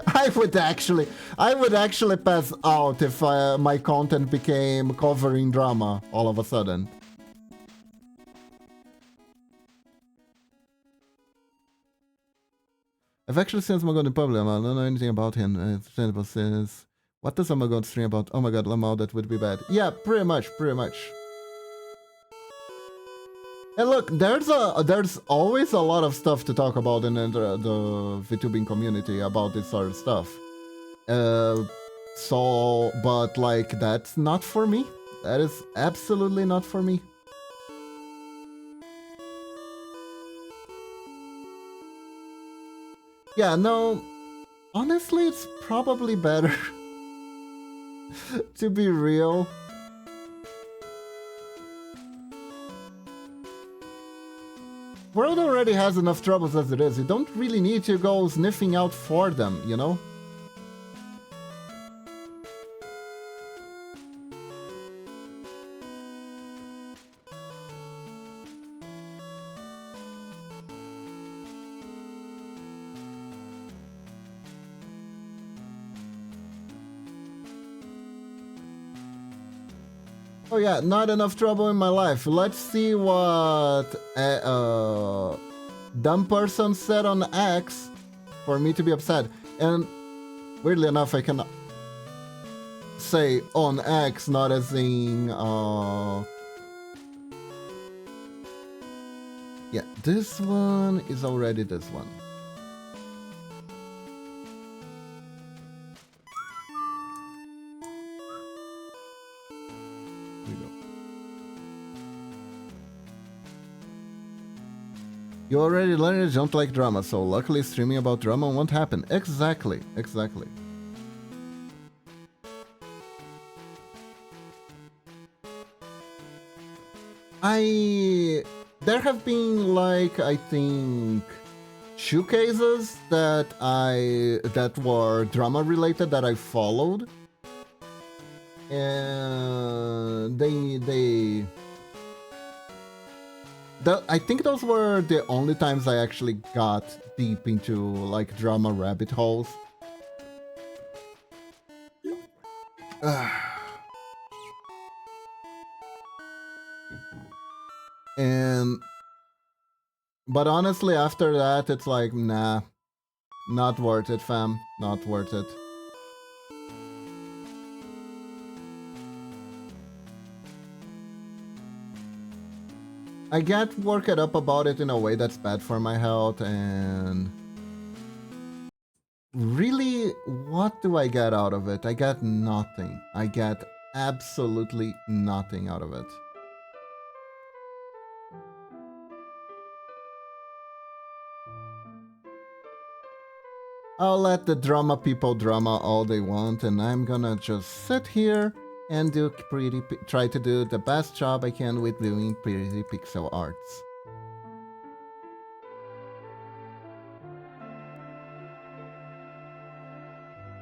I would actually pass out if my content became covering drama all of a sudden. I've actually seen Smagon in public. I don't know anything about him. Says, what does Smagon stream about? Oh my god, Lamau, that would be bad. Yeah, pretty much. And look, there's always a lot of stuff to talk about in the VTubing community about this sort of stuff. But like, that's not for me. That is absolutely not for me. Yeah, no, honestly, it's probably better to be real. World already has enough troubles as it is. You don't really need to go sniffing out for them, you know? Oh yeah, not enough trouble in my life. Let's see what dumb person said on X for me to be upset. And weirdly enough, I can say on X, not as in yeah, this one is already this one. You already learned you don't like drama, so luckily streaming about drama won't happen. Exactly. There have been like, I think, showcases that were drama related that I followed. And I think those were the only times I actually got deep into like drama rabbit holes. But honestly, after that, it's like, nah, not worth it, fam, not worth it. I get worked up about it in a way that's bad for my health, and really, what do I get out of it? I get nothing. I get absolutely nothing out of it. I'll let the drama people drama all they want, and I'm gonna just sit here and try to do the best job I can with doing pretty pixel arts.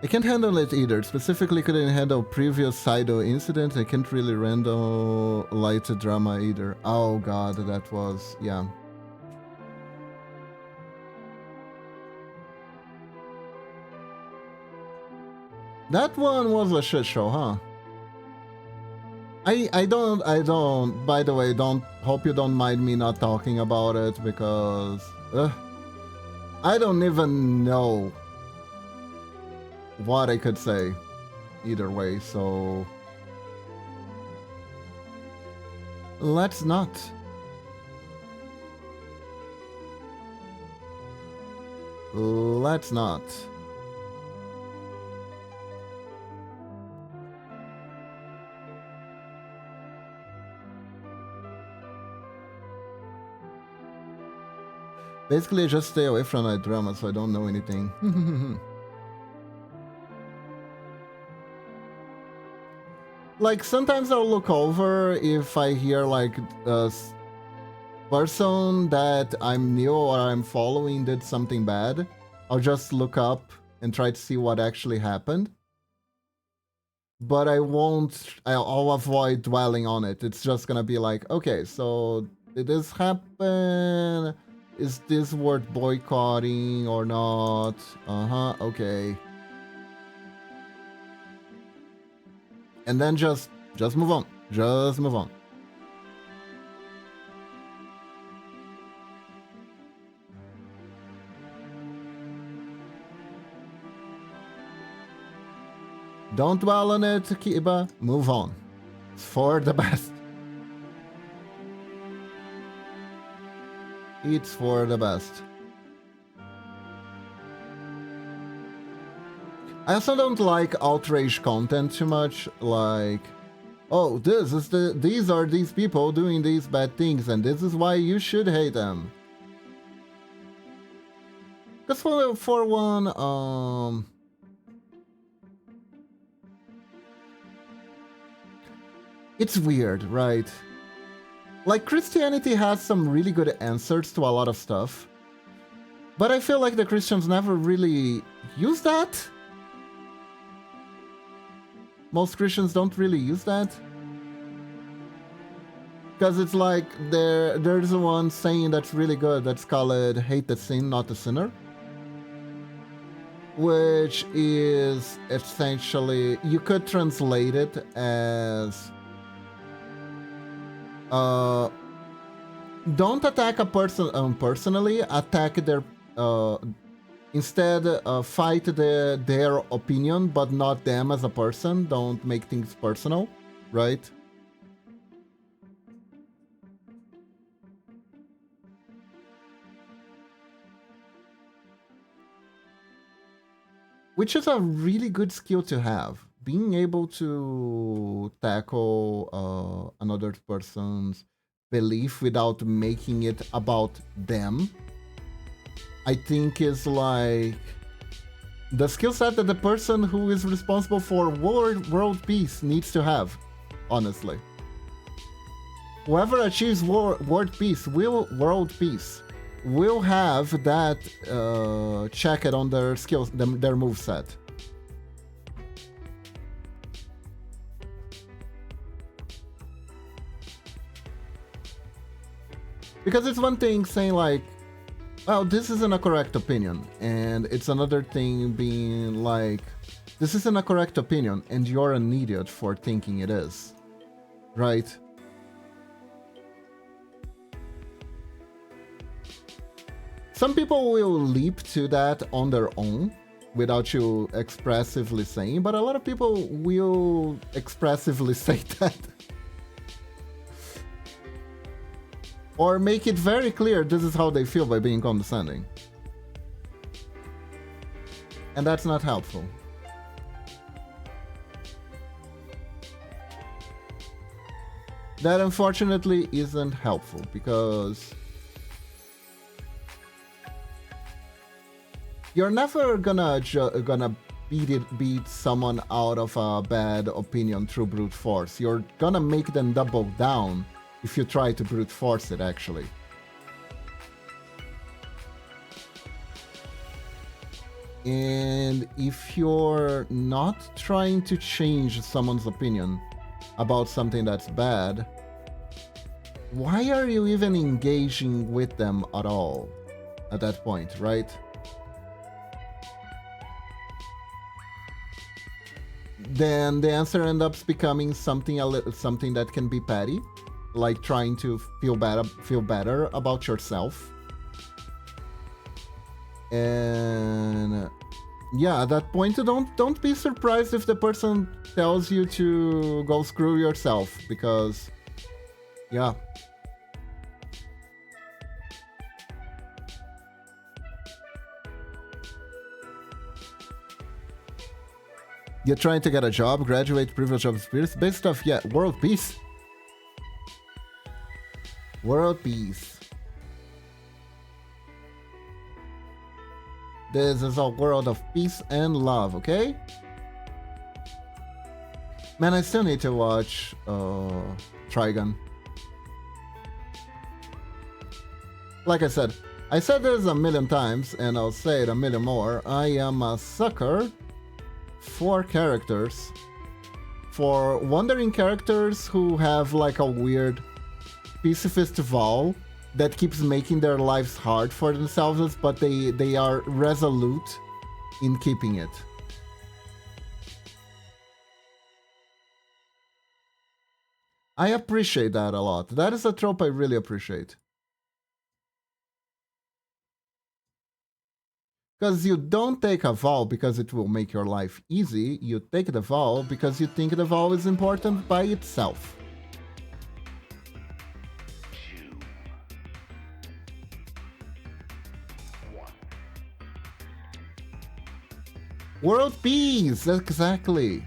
I can't handle it either. Specifically, couldn't handle previous Sido incidents. I can't really handle light drama either. Oh god, that was, yeah. That one was a shit show, huh? I don't, by the way, hope you don't mind me not talking about it, because I don't even know what I could say either way, so let's not. Let's not. Basically, I just stay away from that drama, so I don't know anything. Like, sometimes I'll look over if I hear, like, a person that I'm new or I'm following did something bad. I'll just look up and try to see what actually happened. but I'll avoid dwelling on it. It's just gonna be like, okay, so did this happen? Is this worth boycotting or not? Okay. And then just move on. Just move on. Don't dwell on it, Kiba. Move on. It's for the best. It's for the best. I also don't like outrage content too much, like, oh, these are these people doing these bad things, and this is why you should hate them. Because for one, it's weird, right? Like, Christianity has some really good answers to a lot of stuff, but I feel like the Christians never really use that. Most Christians don't really use that. Because it's like, there's one saying that's really good that's called hate the sin, not the sinner. Which is essentially, you could translate it as, don't attack a person personally, attack their, instead fight their opinion, but not them as a person. Don't make things personal, right? Which is a really good skill to have. Being able to tackle another person's belief without making it about them, I think is like the skill set that the person who is responsible for world peace needs to have, honestly. Whoever achieves world peace will have that checked on their skills, their moveset. Because it's one thing saying like, well, this isn't a correct opinion, and it's another thing being like, this isn't a correct opinion, and you're an idiot for thinking it is, right? Some people will leap to that on their own without you expressively saying, but a lot of people will expressively say that. Or make it very clear this is how they feel by being condescending. And that's not helpful. That unfortunately isn't helpful because you're never gonna beat someone out of a bad opinion through brute force. You're gonna make them double down if you try to brute force it, actually. And if you're not trying to change someone's opinion about something that's bad, why are you even engaging with them at all at that point, right? Then the answer ends up becoming something that can be petty, like trying to feel better about yourself. And yeah, at that point, don't be surprised if the person tells you to go screw yourself, because yeah. You're trying to get a job, graduate, privilege of spirits, base stuff, yeah, world peace. World peace. This is a world of peace and love, okay? Man, I still need to watch Trigun. Like I said this a million times, and I'll say it a million more. I am a sucker for characters for wandering characters who have like a weird pacifist vow that keeps making their lives hard for themselves, but they are resolute in keeping it. I appreciate that a lot. That is a trope I really appreciate. Because you don't take a vow because it will make your life easy. You take the vow because you think the vow is important by itself. World peace, exactly.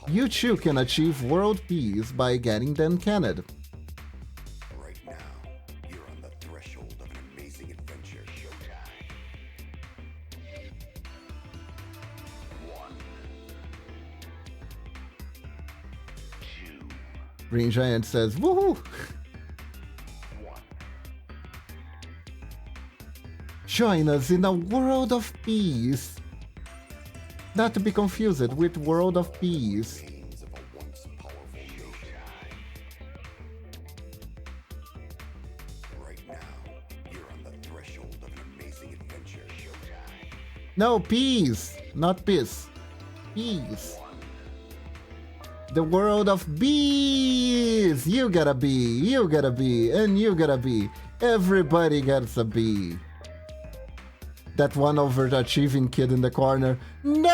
You too can achieve world peace by getting them canned. Right now, you're on the threshold of an amazing adventure. Showtime. 1, 2. Green Giant says, woohoo! 1. Join us in a world of peace. Not to be confused with World of Peace. Remains of a once powerful showtime. Right now, you're on the threshold of an amazing adventure. Showtime. No, peace, not peace. Peace. The world of bees. You gotta be, and you gotta be. Everybody gets a bee. That one overachieving kid in the corner. No!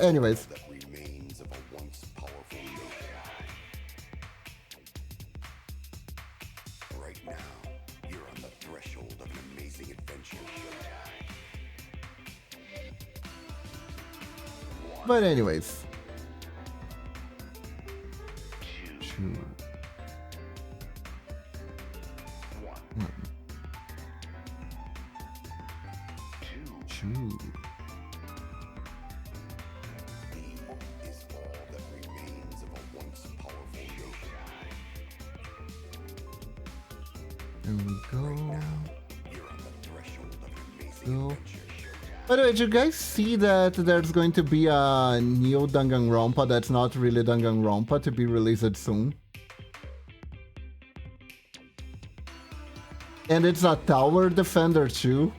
Anyways. That remains of a once powerful showtime. Right now, you're on the threshold of an amazing adventure. Showtime. But anyways. 2. 1. 2. Is all that remains of a once powerful showtime. There we go. You're on the threshold of an amazing Go. adventure. Showtime. By the way, did you guys see that there's going to be a new Danganronpa that's not really Danganronpa to be released soon? And it's a tower defender too.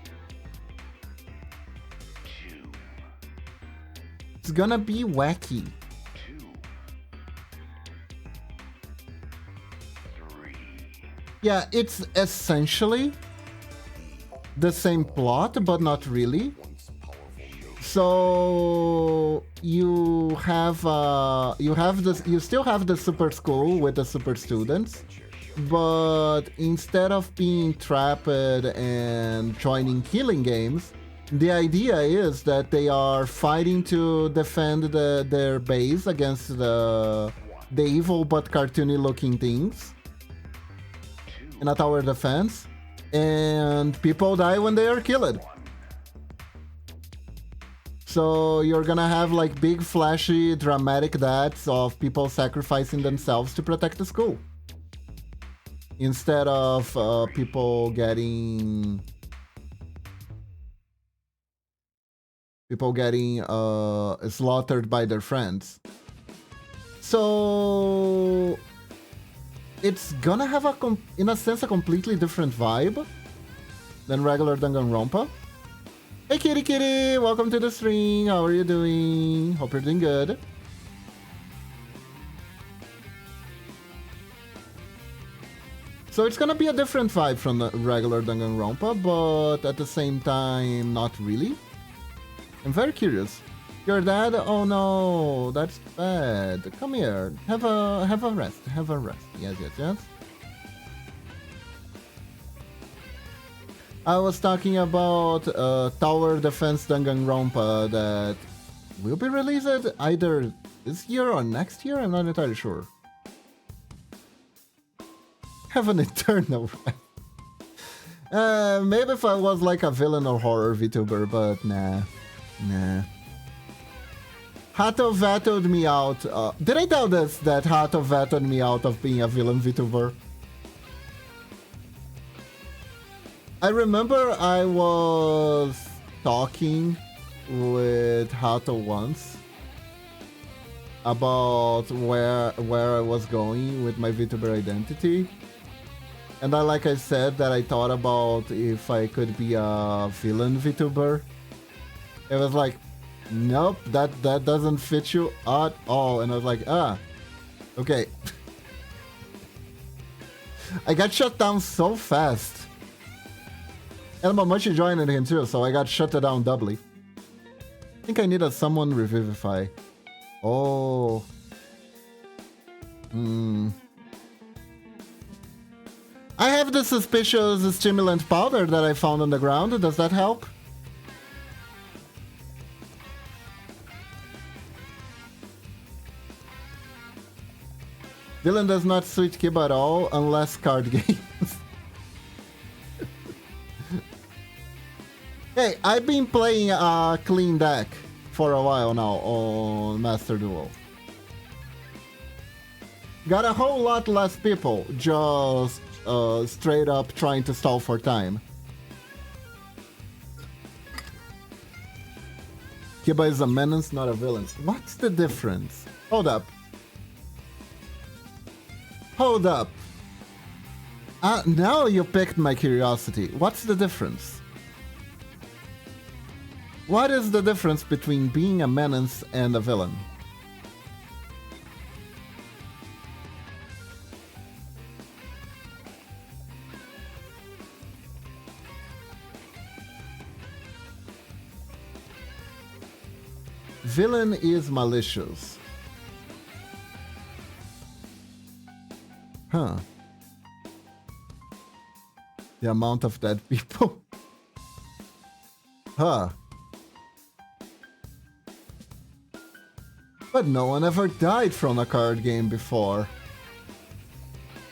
It's gonna be wacky. 2, 3. Yeah, it's essentially the same plot, but not really. Once powerful showtime. So you still have the super school with the super students, but instead of being trapped and joining killing games, the idea is that they are fighting to defend their base against the evil but cartoony looking things in a tower defense, and people die when they are killed. So you're gonna have like big flashy dramatic deaths of people sacrificing themselves to protect the school, instead of people getting slaughtered by their friends. So it's gonna have in a sense a completely different vibe than regular Danganronpa. Hey kitty kitty, welcome to the stream. How are you doing? Hope you're doing good. So it's gonna be a different vibe from the regular Danganronpa, but at the same time, not really. I'm very curious. Your dad? Oh no, that's bad. Come here. Have a rest. Have a rest. Yes. I was talking about Tower Defense Danganronpa that will be released either this year or next year. I'm not entirely sure. Have an eternal rest. Maybe if I was like a villain or horror VTuber, but nah. Hato vetoed me out. Did I tell this that Hato vetoed me out of being a villain VTuber? I remember I was talking with Hato once about where I was going with my VTuber identity. And like I said, that I thought about if I could be a villain VTuber. It was like, nope, that doesn't fit you at all. And I was like, okay. I got shut down so fast. And Mamachi joined him too, so I got shut down doubly. I think I need someone revivify. Oh. I have the suspicious stimulant powder that I found on the ground. Does that help? Villain does not suit Kiba at all, unless card games. Hey, I've been playing a clean deck for a while now on Master Duel. Got a whole lot less people just straight up trying to stall for time. Kiba is a menace, not a villain. What's the difference? Hold up. Hold up. Now you piqued my curiosity. What's the difference? What is the difference between being a menace and a villain? Villain is malicious. Huh. The amount of dead people. Huh. But no one ever died from a card game before.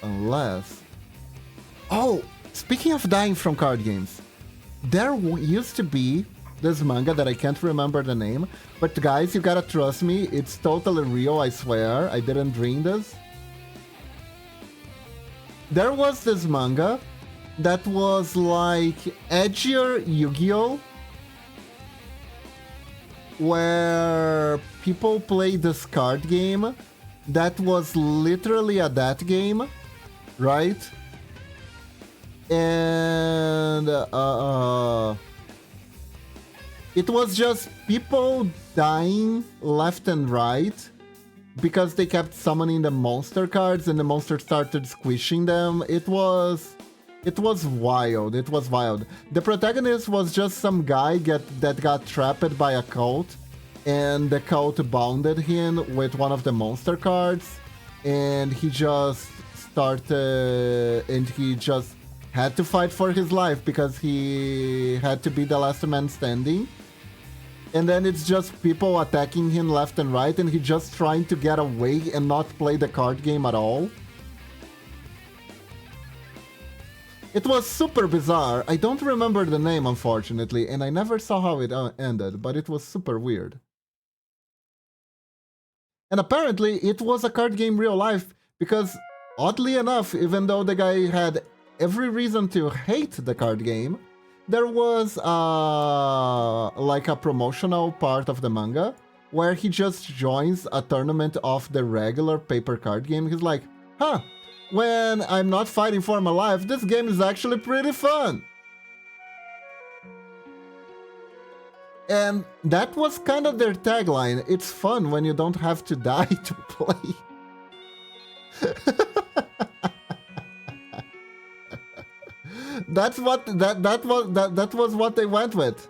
Unless... Oh! Speaking of dying from card games. There used to be this manga that I can't remember the name. But guys, you gotta trust me. It's totally real, I swear. I didn't dream this. There was this manga that was like edgier Yu-Gi-Oh! Where people play this card game that was literally a that game, right? And it was just people dying left and right because they kept summoning the monster cards and the monsters started squishing them. It was wild. It was wild. The protagonist was just some guy that got trapped by a cult, and the cult bounded him with one of the monster cards, and he just had to fight for his life because he had to be the last man standing. And then it's just people attacking him left and right, and he just trying to get away and not play the card game at all. It was super bizarre. I don't remember the name, unfortunately, and I never saw how it ended, but it was super weird. And apparently, it was a card game real life, because oddly enough, even though the guy had every reason to hate the card game, there was like a promotional part of the manga where he just joins a tournament of the regular paper card game. He's like, huh, when I'm not fighting for my life, this game is actually pretty fun. And that was kind of their tagline. It's fun when you don't have to die to play. That was what they went with.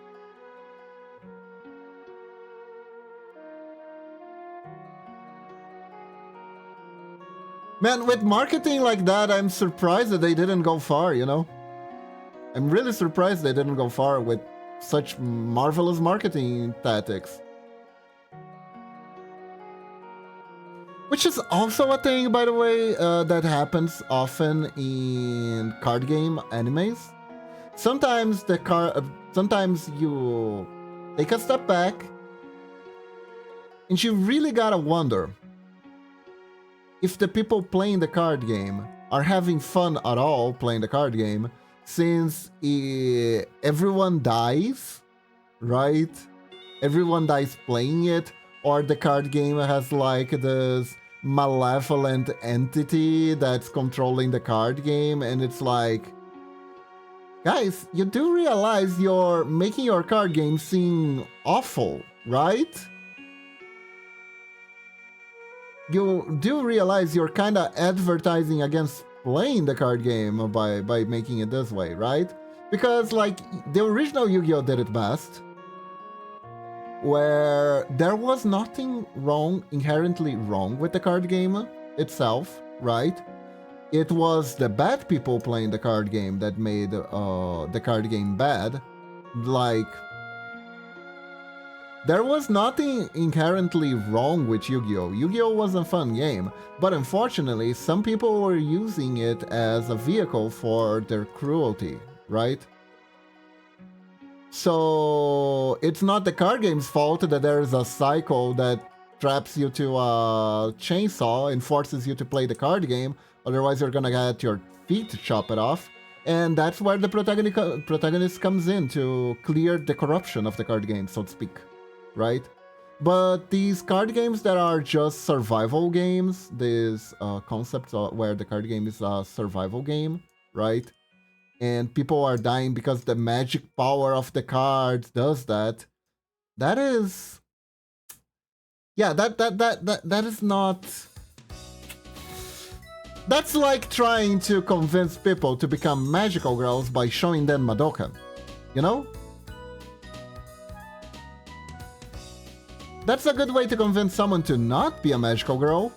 Man, with marketing like that, I'm surprised that they didn't go far, you know? I'm really surprised they didn't go far with such marvelous marketing tactics. Which is also a thing, by the way, that happens often in card game animes. Sometimes sometimes you take a step back, and you really gotta wonder if the people playing the card game are having fun at all playing the card game, since everyone dies, right? Everyone dies playing it, or the card game has like this malevolent entity that's controlling the card game, and it's like, guys, you do realize you're making your card game seem awful, right? You do realize you're kind of advertising against playing the card game by making it this way, right? Because like the original Yu-Gi-Oh did it best, where there was nothing inherently wrong with the card game itself, right? It was the bad people playing the card game that made the card game bad. Like, there was nothing inherently wrong with Yu-Gi-Oh! Yu-Gi-Oh! Was a fun game, but unfortunately, some people were using it as a vehicle for their cruelty, right? So, it's not the card game's fault that there's a cycle that traps you to a chainsaw and forces you to play the card game, otherwise you're gonna get your feet chopped off. And that's where the protagonist comes in to clear the corruption of the card game, so to speak, right? But these card games that are just survival games, these concepts where the card game is a survival game, right? And people are dying because the magic power of the cards does that. That is, yeah, that is not. That's like trying to convince people to become magical girls by showing them Madoka, you know? That's a good way to convince someone to not be a magical girl.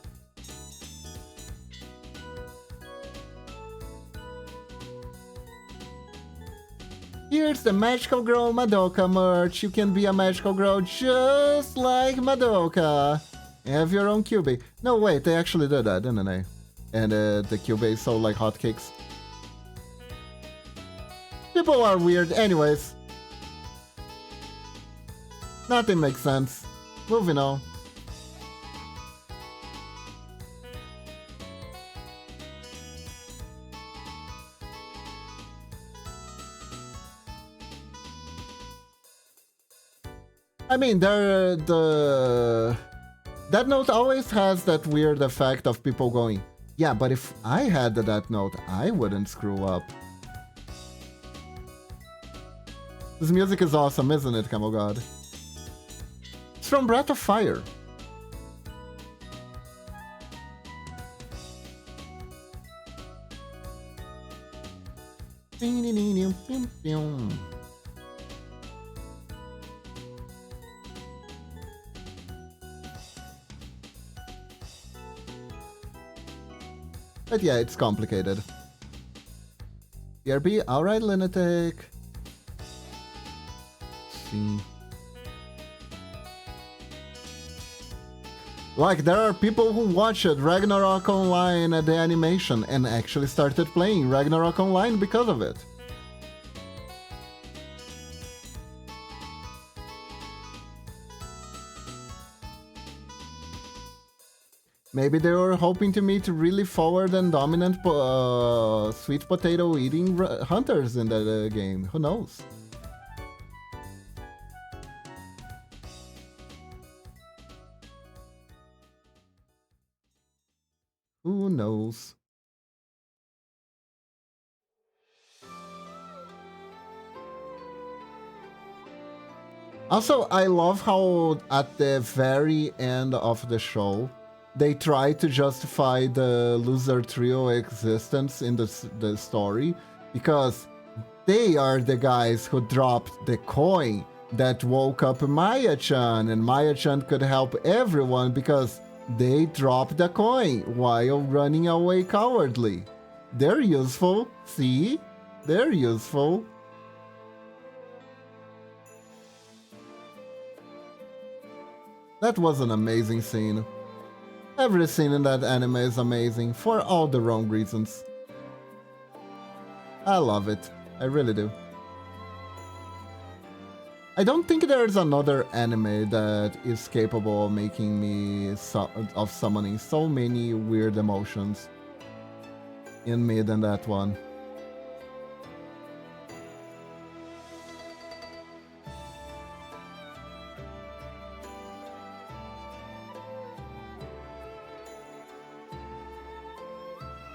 Here's the Magical Girl Madoka merch. You can be a magical girl just like Madoka. Have your own Kyubey. No, wait, they actually did that, didn't they? And the Kyubey sold like hotcakes. People are weird. Anyways. Nothing makes sense. Moving on. I mean, that note always has that weird effect of people going, yeah, but if I had that note, I wouldn't screw up. This music is awesome, isn't it, Camel God? It's from Breath of Fire. But yeah, it's complicated. BRB, alright, Lunatic. See. Like, there are people who watched Ragnarok Online at the animation and actually started playing Ragnarok Online because of it. Maybe they were hoping to meet really forward and dominant sweet potato eating hunters in the game. Who knows? Who knows? Also, I love how at the very end of the show, they try to justify the loser trio existence in the story because they are the guys who dropped the coin that woke up Maya-chan, and Maya-chan could help everyone because they dropped the coin while running away cowardly. They're useful, see? They're useful. That was an amazing scene. Every scene in that anime is amazing, for all the wrong reasons. I love it. I really do. I don't think there's another anime that is capable of making me of summoning so many weird emotions in me than that one.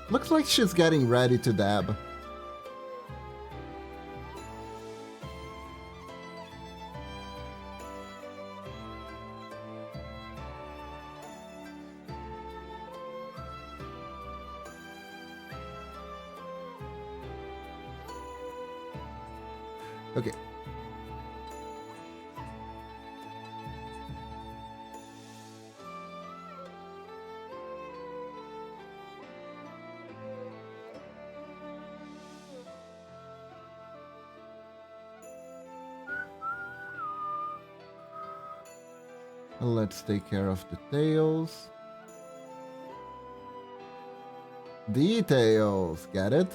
Looks like she's getting ready to dab. Okay. Let's take care of the tails. Details, get it?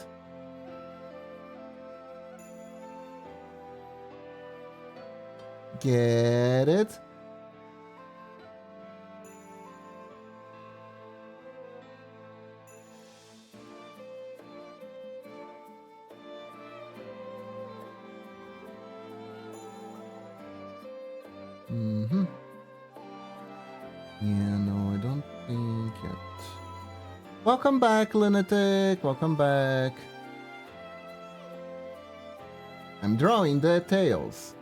Get it? Mm-hmm. Yeah, no, I don't think yet. Welcome back, Lunatic. Welcome back. I'm drawing the tails.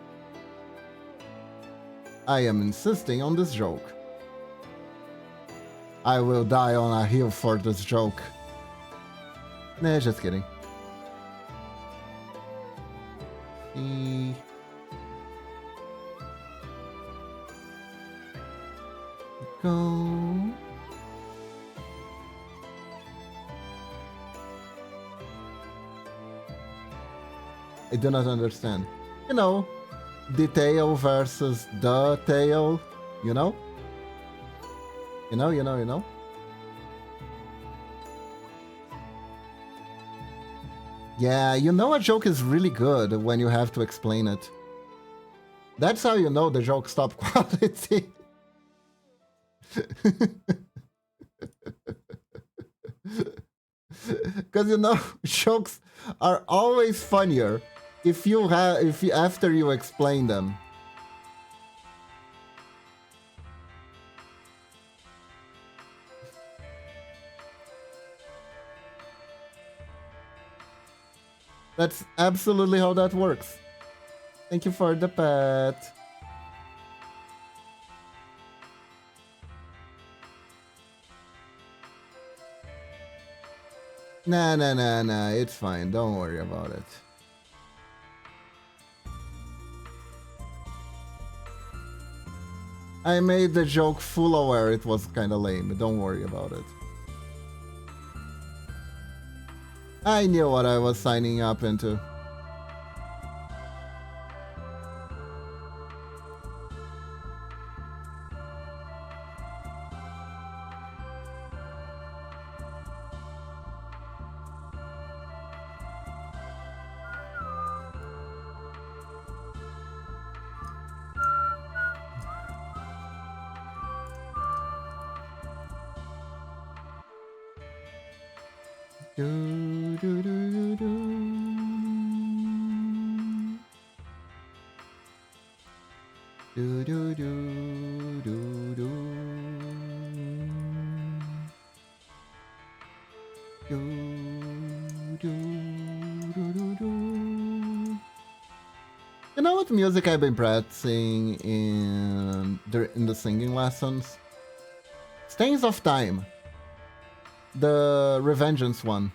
I am insisting on this joke. I will die on a hill for this joke. Nah, just kidding. See. Go. I do not understand. You know, the tail versus the tail, you know? You know? Yeah, you know a joke is really good when you have to explain it. That's how you know the joke stopped quality. Because you know, jokes are always funnier if you after you explain them. That's absolutely how that works. Thank you for the pet. Nah, it's fine. Don't worry about it. I made the joke full aware it was kinda lame. Don't worry about it. I knew what I was signing up into. You know what music I've been practicing in the singing lessons? Stains of Time. The Revengeance one.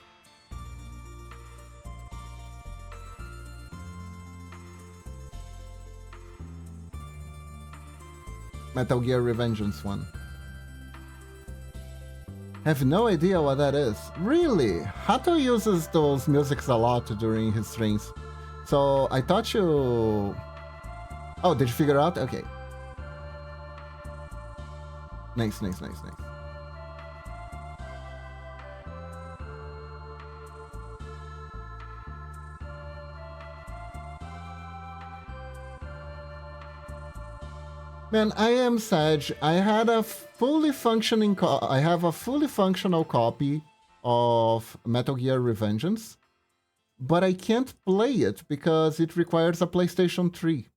Metal Gear Revengeance one. Have no idea what that is. Really? Hato uses those musics a lot during his streams. So I thought you... Oh, did you figure out? Okay. Nice. Man, I am sad. I had a fully functioning I have a fully functional copy of Metal Gear Revengeance, but I can't play it because it requires a PlayStation 3.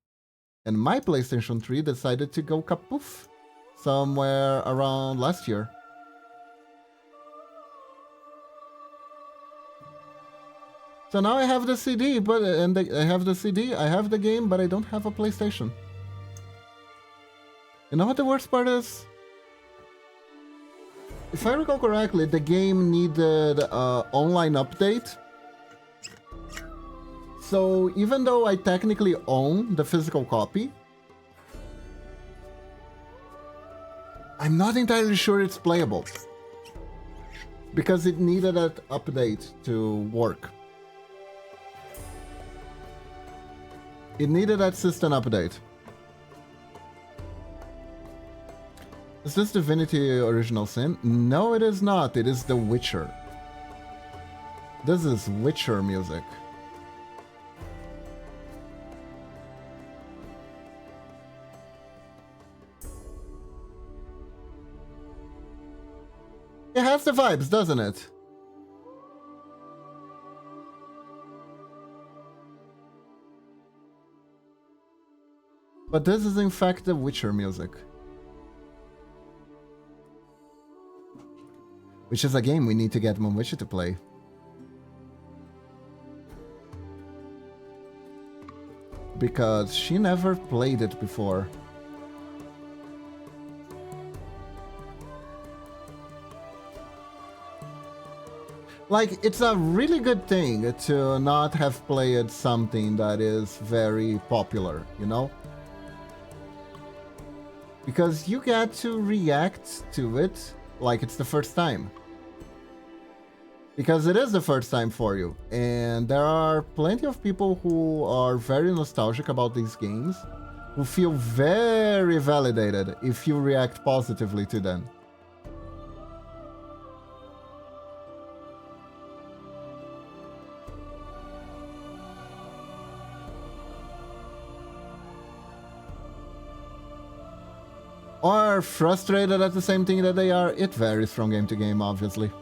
And my PlayStation 3 decided to go kapoof somewhere around last year. So now I have the CD, but I have the CD, I have the game, but I don't have a PlayStation. You know what the worst part is? If I recall correctly, the game needed online update. So even though I technically own the physical copy, I'm not entirely sure it's playable. Because it needed an update to work. It needed that system update. Is this Divinity Original Sin? No, it is not. It is The Witcher. This is Witcher music. It has the vibes, doesn't it? But this is in fact the Witcher music. Which is a game we need to get Momwichi to play. Because she never played it before. Like, it's a really good thing to not have played something that is very popular, you know? Because you get to react to it like it's the first time. Because it is the first time for you. And there are plenty of people who are very nostalgic about these games, who feel very validated if you react positively to them. Or frustrated at the same thing that they are. It varies from game to game, obviously.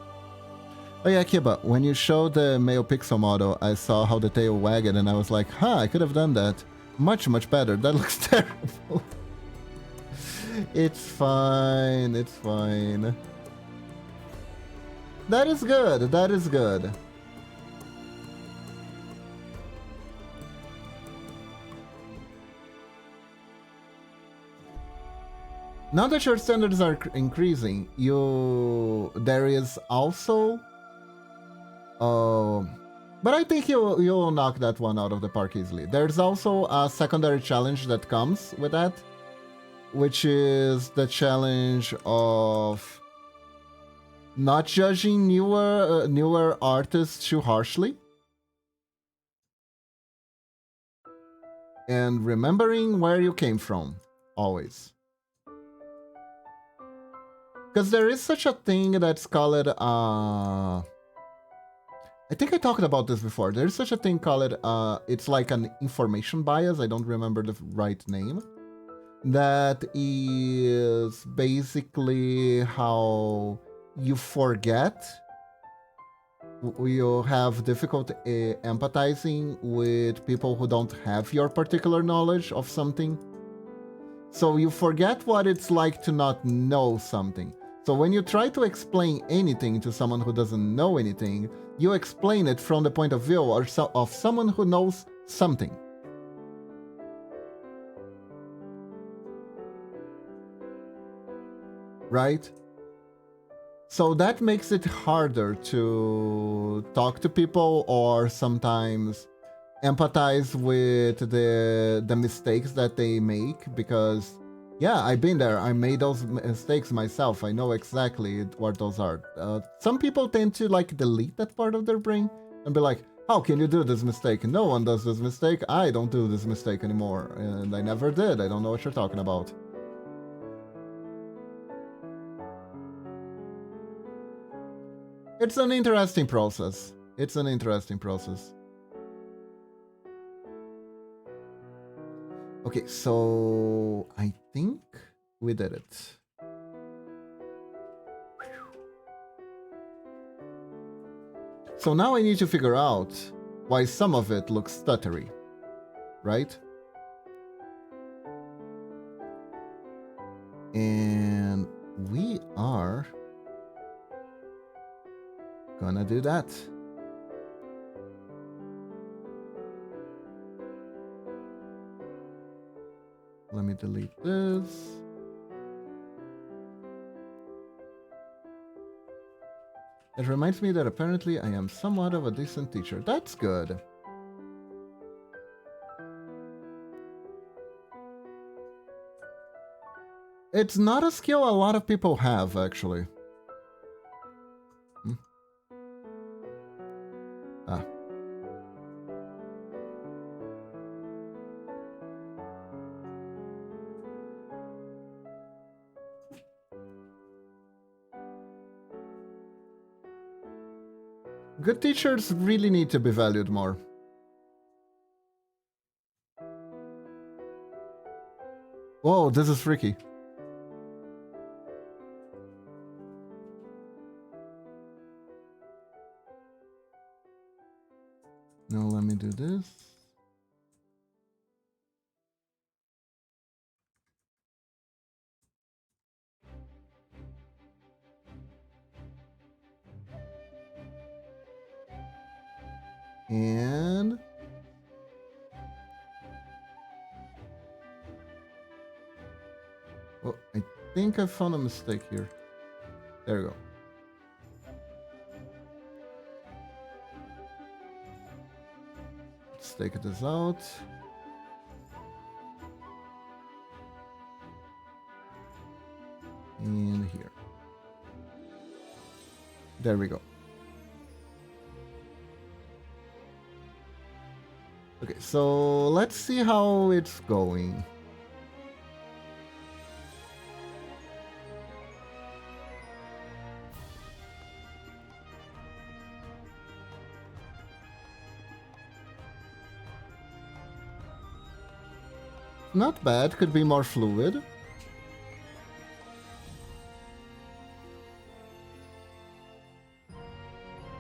Oh yeah, Kiba, when you showed the male pixel model, I saw how the tail wagged and I was like, huh, I could have done that. Much, much better. That looks terrible. It's fine, it's fine. That is good, that is good. Now that your standards are increasing, there is also... but I think you'll knock that one out of the park easily. There's also a secondary challenge that comes with that, which is the challenge of not judging newer artists too harshly. And remembering where you came from, always. Because there is such a thing that's called, I think I talked about this before. There's such a thing called, it's like an information bias. I don't remember the right name. That is basically how you forget. You have difficulty empathizing with people who don't have your particular knowledge of something. So you forget what it's like to not know something. So when you try to explain anything to someone who doesn't know anything, you explain it from the point of view of someone who knows something. Right? So that makes it harder to talk to people or sometimes empathize with the mistakes that they make because, yeah, I've been there. I made those mistakes myself. I know exactly what those are. Some people tend to like delete that part of their brain and be like, how can you do this mistake? No one does this mistake. I don't do this mistake anymore. And I never did. I don't know what you're talking about. It's an interesting process. It's an interesting process. Okay, so I think we did it. So now I need to figure out why some of it looks stuttery, right? And we are gonna do that. let me delete this. It reminds me that apparently I am somewhat of a decent teacher. That's good. It's not a skill a lot of people have, actually. Ah. Good teachers really need to be valued more. Whoa, this is freaky. Now let me do this. And oh, I think I found a mistake here. There we go. Let's take this out. And here. There we go. Okay, so let's see how it's going. Not bad, could be more fluid.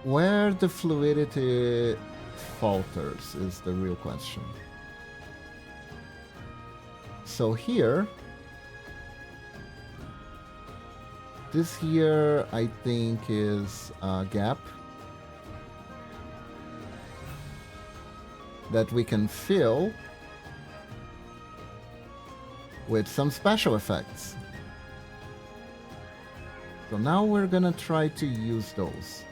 Where the fluidity falters is the real question. So here, this here I think is a gap that we can fill with some special effects. So now we're gonna try to use those.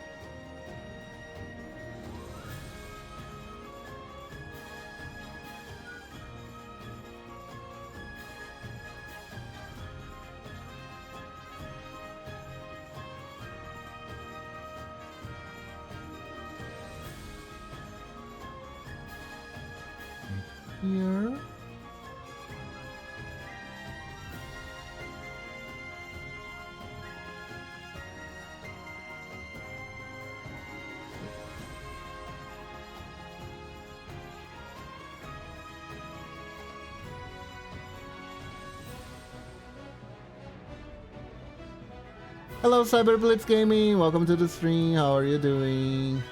Here. Hello Cyberblitz Gaming, welcome to the stream, how are you doing?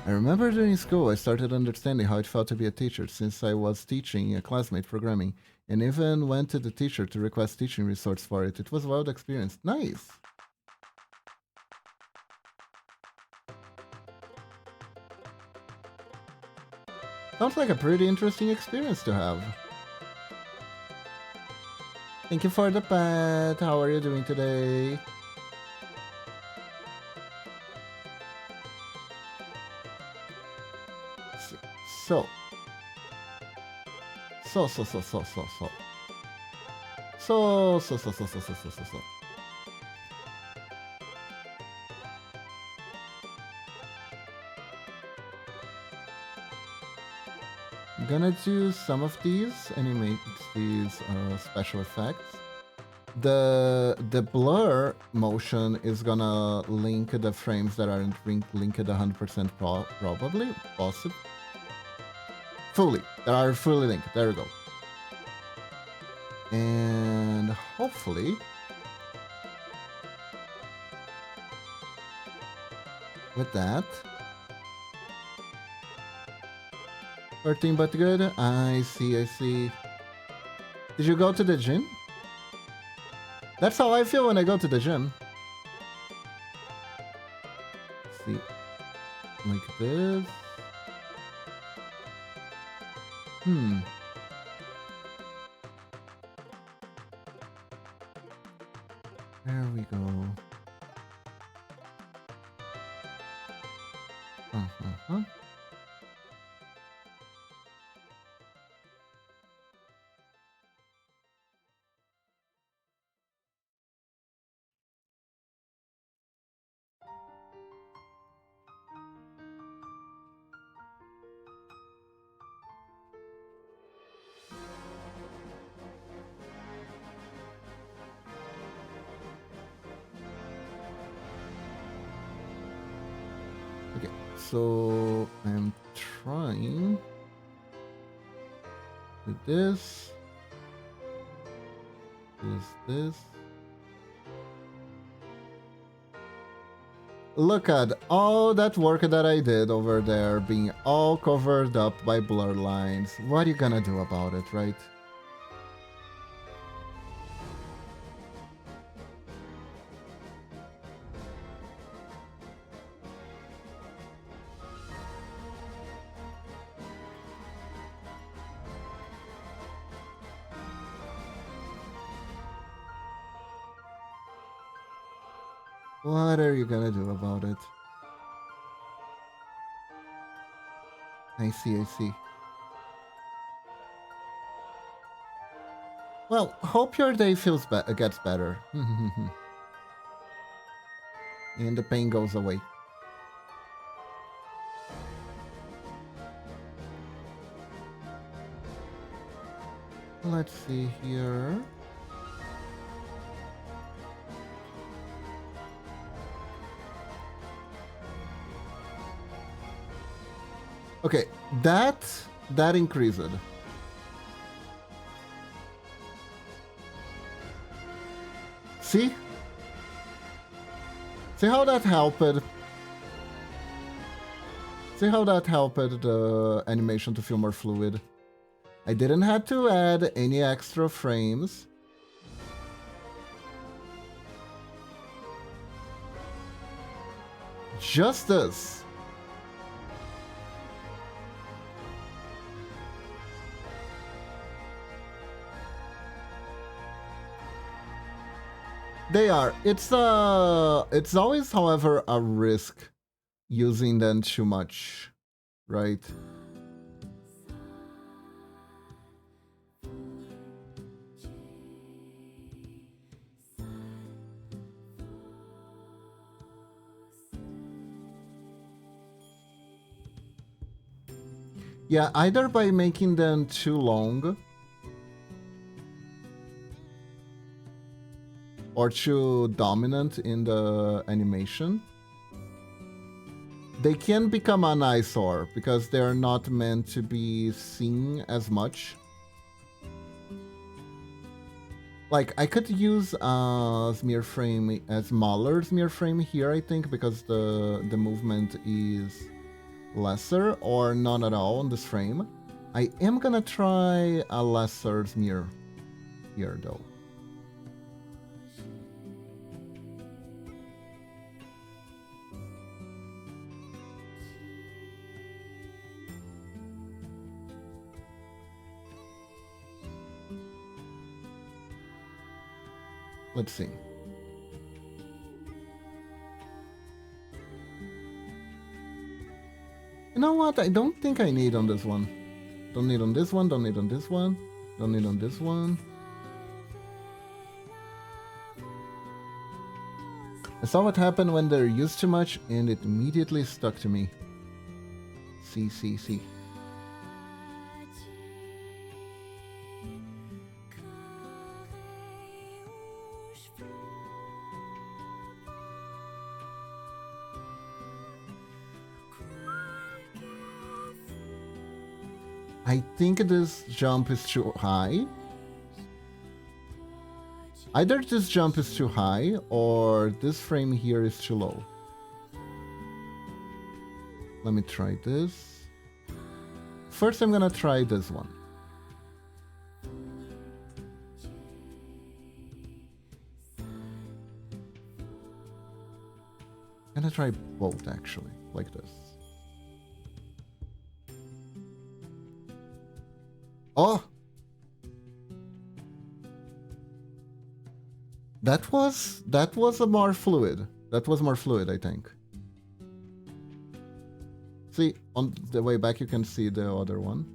I remember during school I started understanding how it felt to be a teacher since I was teaching a classmate programming and even went to the teacher to request teaching resource for it. It was a wild experience. Nice! Sounds like a pretty interesting experience to have. Thank you for the pet. How are you doing today? So. I'm gonna do some of these animate these special effects. The blur motion is gonna link the frames that aren't linked 100% probably, possible. Fully, that are fully linked. There we go. And hopefully with that 13 but good. I see. Did you go to the gym? That's how I feel when I go to the gym. Let's see, like this. Hmm. There we go. Uh-huh. Okay, so I'm trying with this. This. Look at all that work that I did over there being all covered up by blur lines. What are you gonna do about it, right? What are you gonna do about it? I see, I see. Well, hope your day gets better. And the pain goes away. Let's see here. Okay, that increased. See? See how that helped? See how that helped the animation to feel more fluid? I didn't have to add any extra frames. Just this. They are. It's always, however, a risk using them too much, right? Yeah, either by making them too long or too dominant in the animation. They can become an eyesore because they're not meant to be seen as much. Like, I could use a smear frame, a smaller smear frame here, I think, because the movement is lesser or none at all on this frame. I am gonna try a lesser smear here, though. Let's see. You know what? I don't think I need on this one. Don't need on this one, don't need on this one, don't need on this one. I saw what happened when they're used too much and it immediately stuck to me. See. I think this jump is too high. Either this jump is too high or this frame here is too low. Let me try this. First, I'm gonna try this one. I'm gonna try both, actually, like this. Oh! That was a more fluid. That was more fluid, I think. See, on the way back you can see the other one.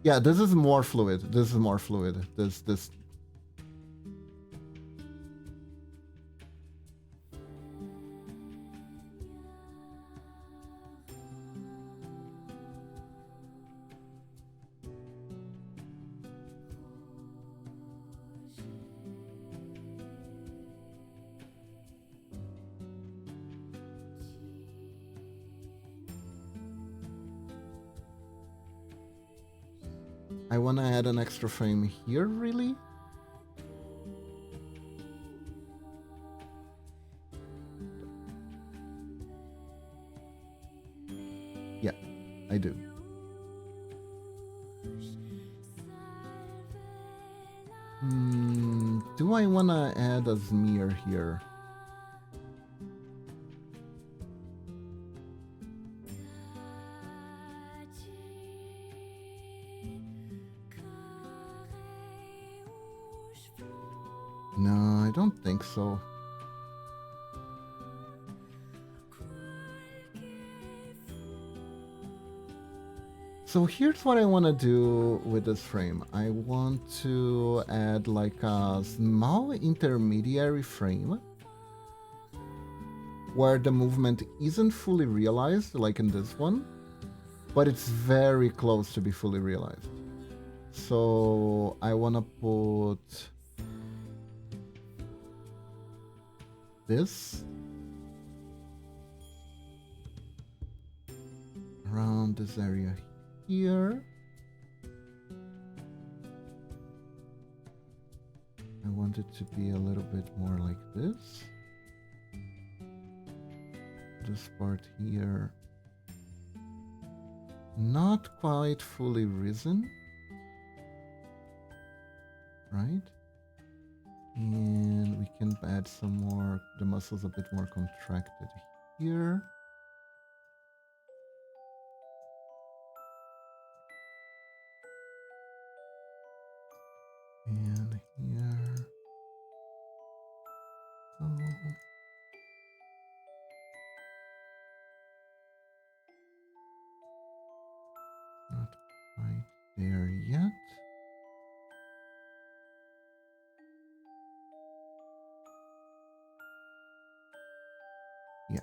Yeah, this is more fluid. This is more fluid. This. I want to add an extra frame here, really? Yeah, I do. Do I want to add a smear here? No, I don't think so. So here's what I want to do with this frame. I want to add like a small intermediary frame where the movement isn't fully realized, like in this one, but it's very close to be fully realized. So I want to put this around this area here. I want it to be a little bit more like this. This part here, not quite fully risen, right? And we can add some more, the muscles a bit more contracted here. And here. Oh. Not quite there yet. Yeah.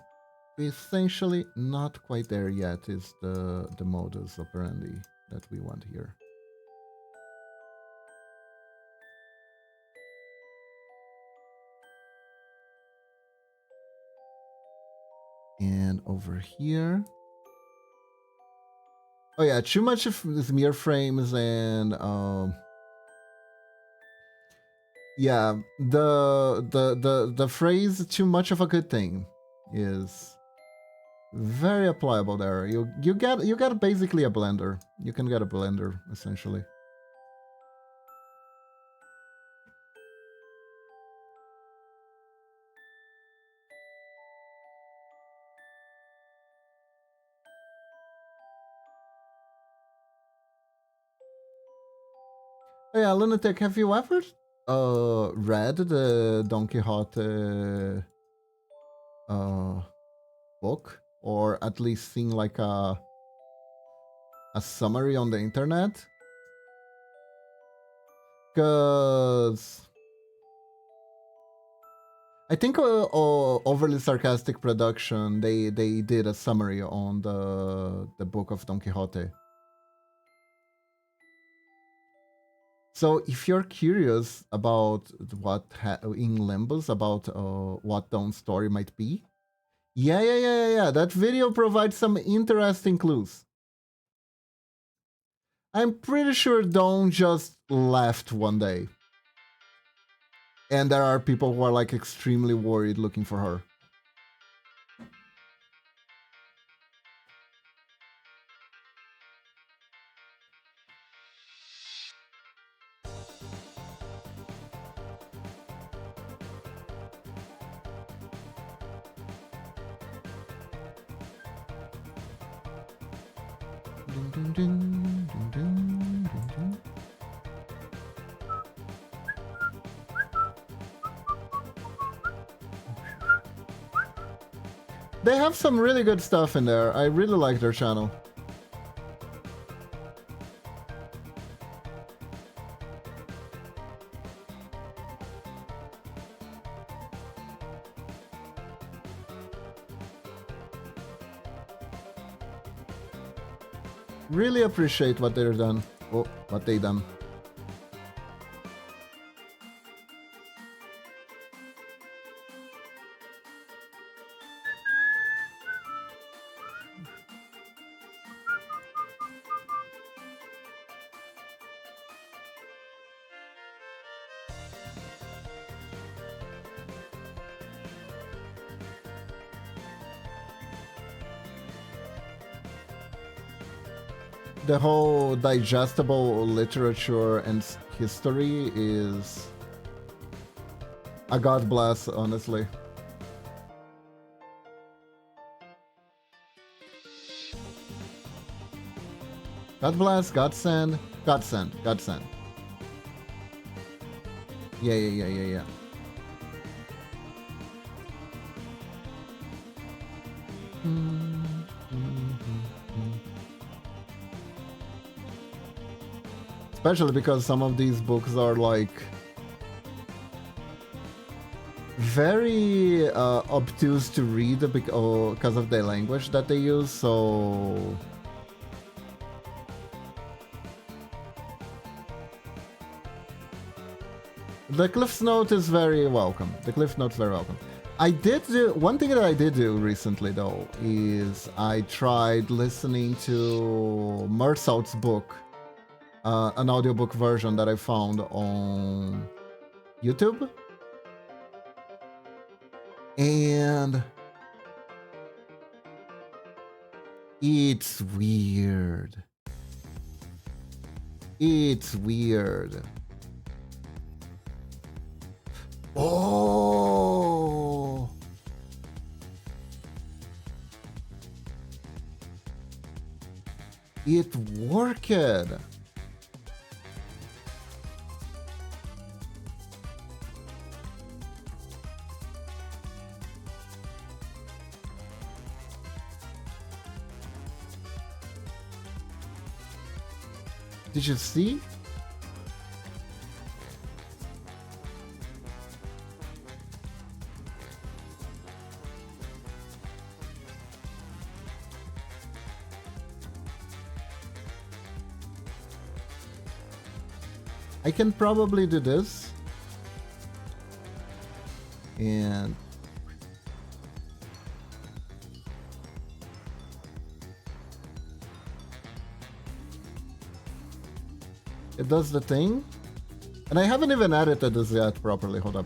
Essentially not quite there yet is the modus operandi that we want here. And over here. Oh yeah, too much of this mirror frames and yeah, the phrase "too much of a good thing" is very applicable there. You get basically a blender. You can get a blender essentially. Oh yeah, Lunatic, have you ever read the Don Quixote book, or at least seen like a summary on the internet? Because I think Overly Sarcastic Production, they did a summary on the book of Don Quixote. So if you're curious about what in Limbus about what Don's story might be, yeah, that video provides some interesting clues. I'm pretty sure Don just left one day. And there are people who are like extremely worried looking for her. Dun, dun, dun. They have some really good stuff in there. I really like their channel. Really appreciate what they're done. Oh, what they done. The whole digestible literature and history is a god bless, honestly. God bless, God send, God send, God send. Yeah. Especially because some of these books are like very obtuse to read because of the language that they use, so the Cliff's Note is very welcome. The Cliff Note's very welcome. I did do one thing that I did do recently though is I tried listening to Mersault's book. An audiobook version that I found on YouTube. And it's weird. It's weird. Oh! It worked. Did you see? I can probably do this. And it does the thing. And I haven't even edited this yet properly. Hold up.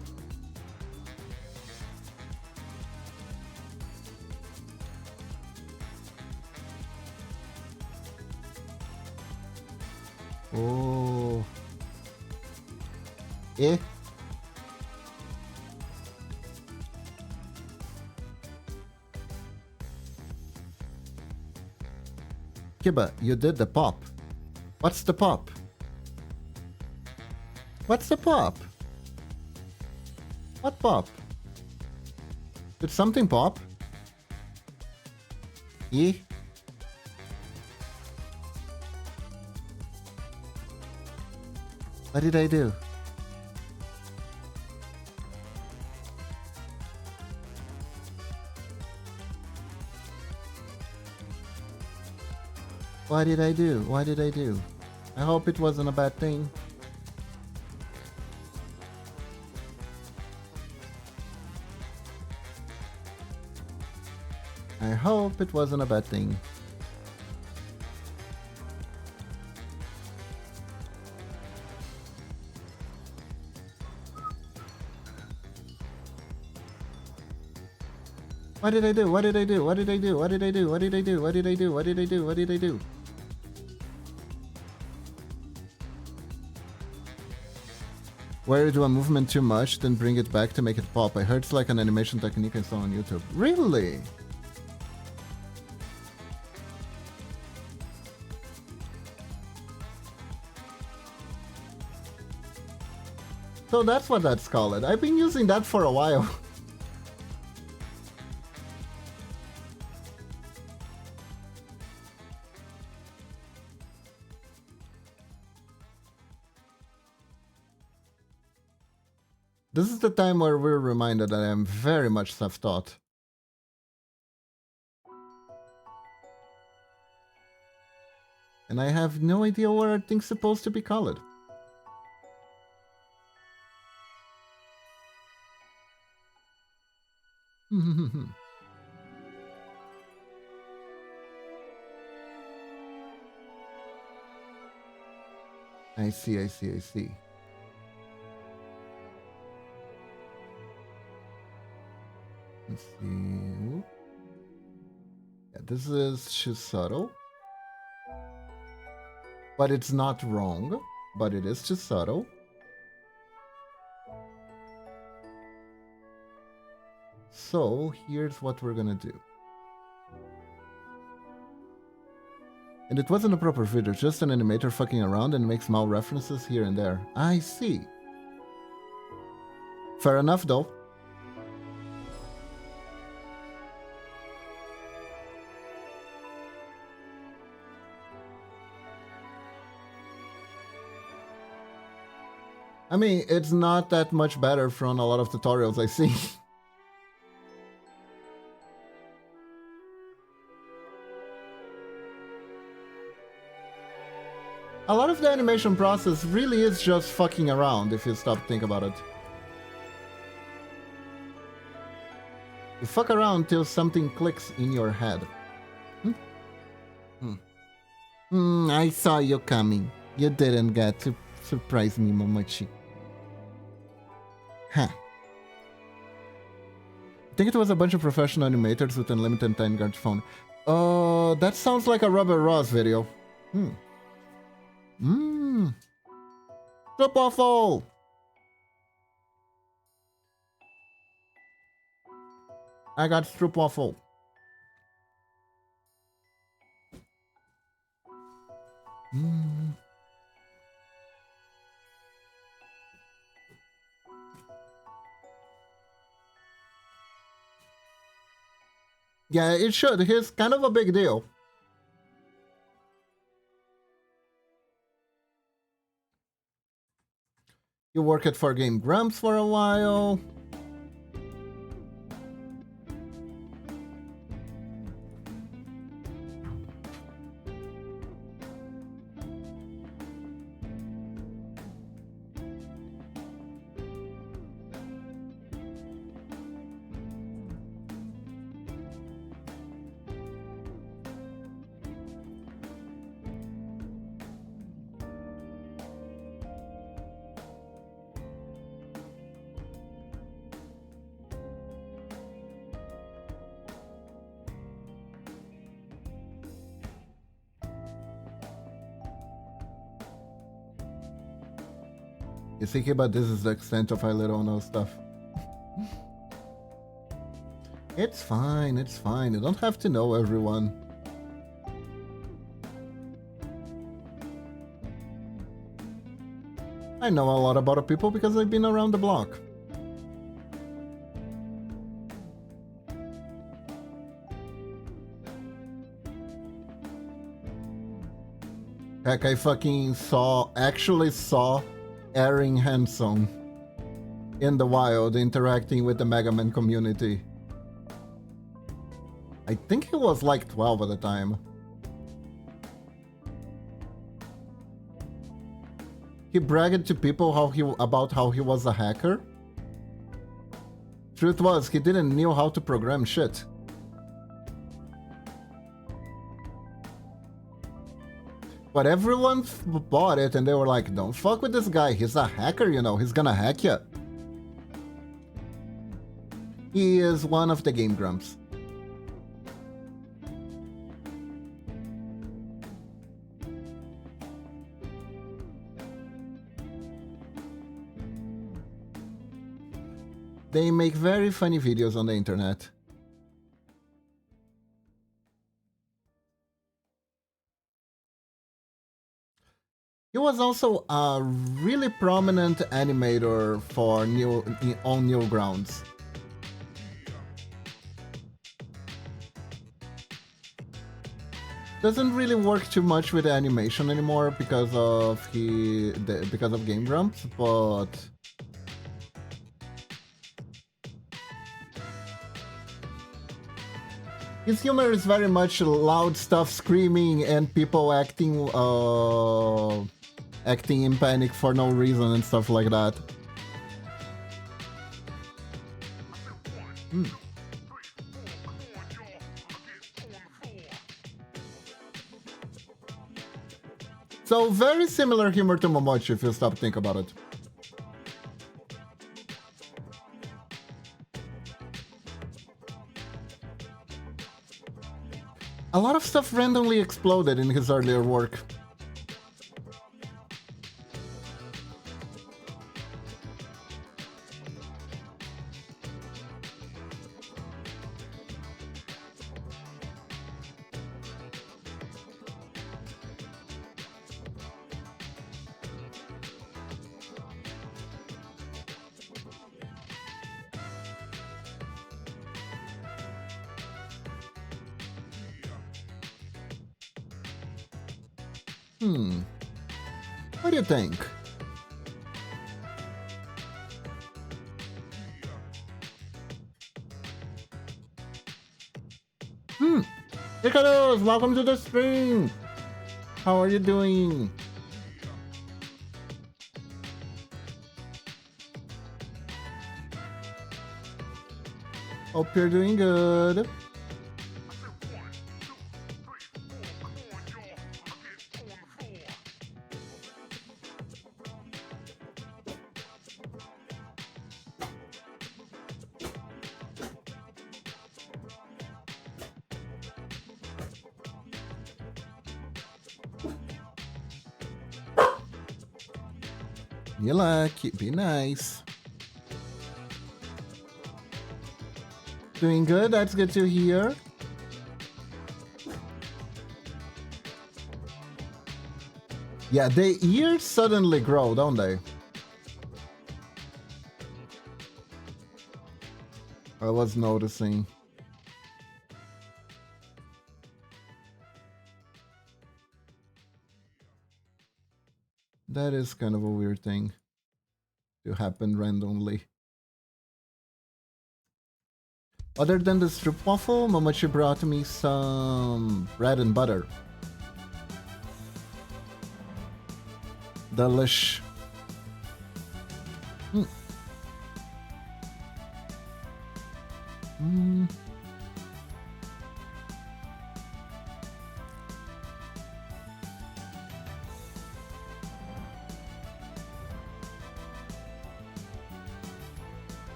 Oh. Eh? Kiba, you did the pop. What's the pop? What's the pop? What pop? Did something pop? Eh? What did I do? What did I do? What did I do? I hope it wasn't a bad thing. I hope it wasn't a bad thing. What did I do? What did I do? What did I do? What did I do? What did I do? What did I do? What did I do? What did I do? Where you do a movement too much, then bring it back to make it pop. I heard it's like an animation technique I saw on YouTube. Really? So that's what that's called. I've been using that for a while. This is the time where we're reminded that I am very much self-taught. And I have no idea what are things supposed to be colored. I see. Let's see. Yeah, this is Chisato. But it's not wrong. But it is Chisato. So, here's what we're gonna do. And it wasn't a proper video, just an animator fucking around and makes small references here and there. I see. Fair enough, though. I mean, it's not that much better from a lot of tutorials I see. A lot of the animation process really is just fucking around if you stop to think about it. You fuck around till something clicks in your head. I saw you coming. You didn't get to surprise me, Momochi. Huh. I think it was a bunch of professional animators with unlimited time guard phone. That sounds like a Robert Ross video. Strip waffle! I got strip waffle. Yeah, it should. He's kind of a big deal. You worked for Game Grumps for a while. You thinking about this is the extent of I little know stuff. It's fine, it's fine. You don't have to know everyone. I know a lot about people because I've been around the block. Heck, I fucking actually saw Erin Hanson in the wild interacting with the Mega Man community. I think he was like 12 at the time. He bragged to people about how he was a hacker. Truth was, he didn't know how to program shit. But everyone bought it and they were like, don't fuck with this guy, he's a hacker, you know, he's gonna hack you. He is one of the Game Grumps. They make very funny videos on the internet. He was also a really prominent animator for on Newgrounds. Doesn't really work too much with animation anymore because of Game Grumps, but His humor is very much loud stuff, screaming, and people acting in panic for no reason and stuff like that. So very similar humor to Momochi if you stop to think about it. A lot of stuff randomly exploded in his earlier work. What do you think? Icarus, welcome to the stream! How are you doing? Hope you're doing good. You lucky, be nice. Doing good, that's good to hear. Yeah, the ears suddenly grow, don't they? I was noticing. That is kind of a weird thing to happen randomly. Other than the strip waffle, Momochi brought me some bread and butter. Delish.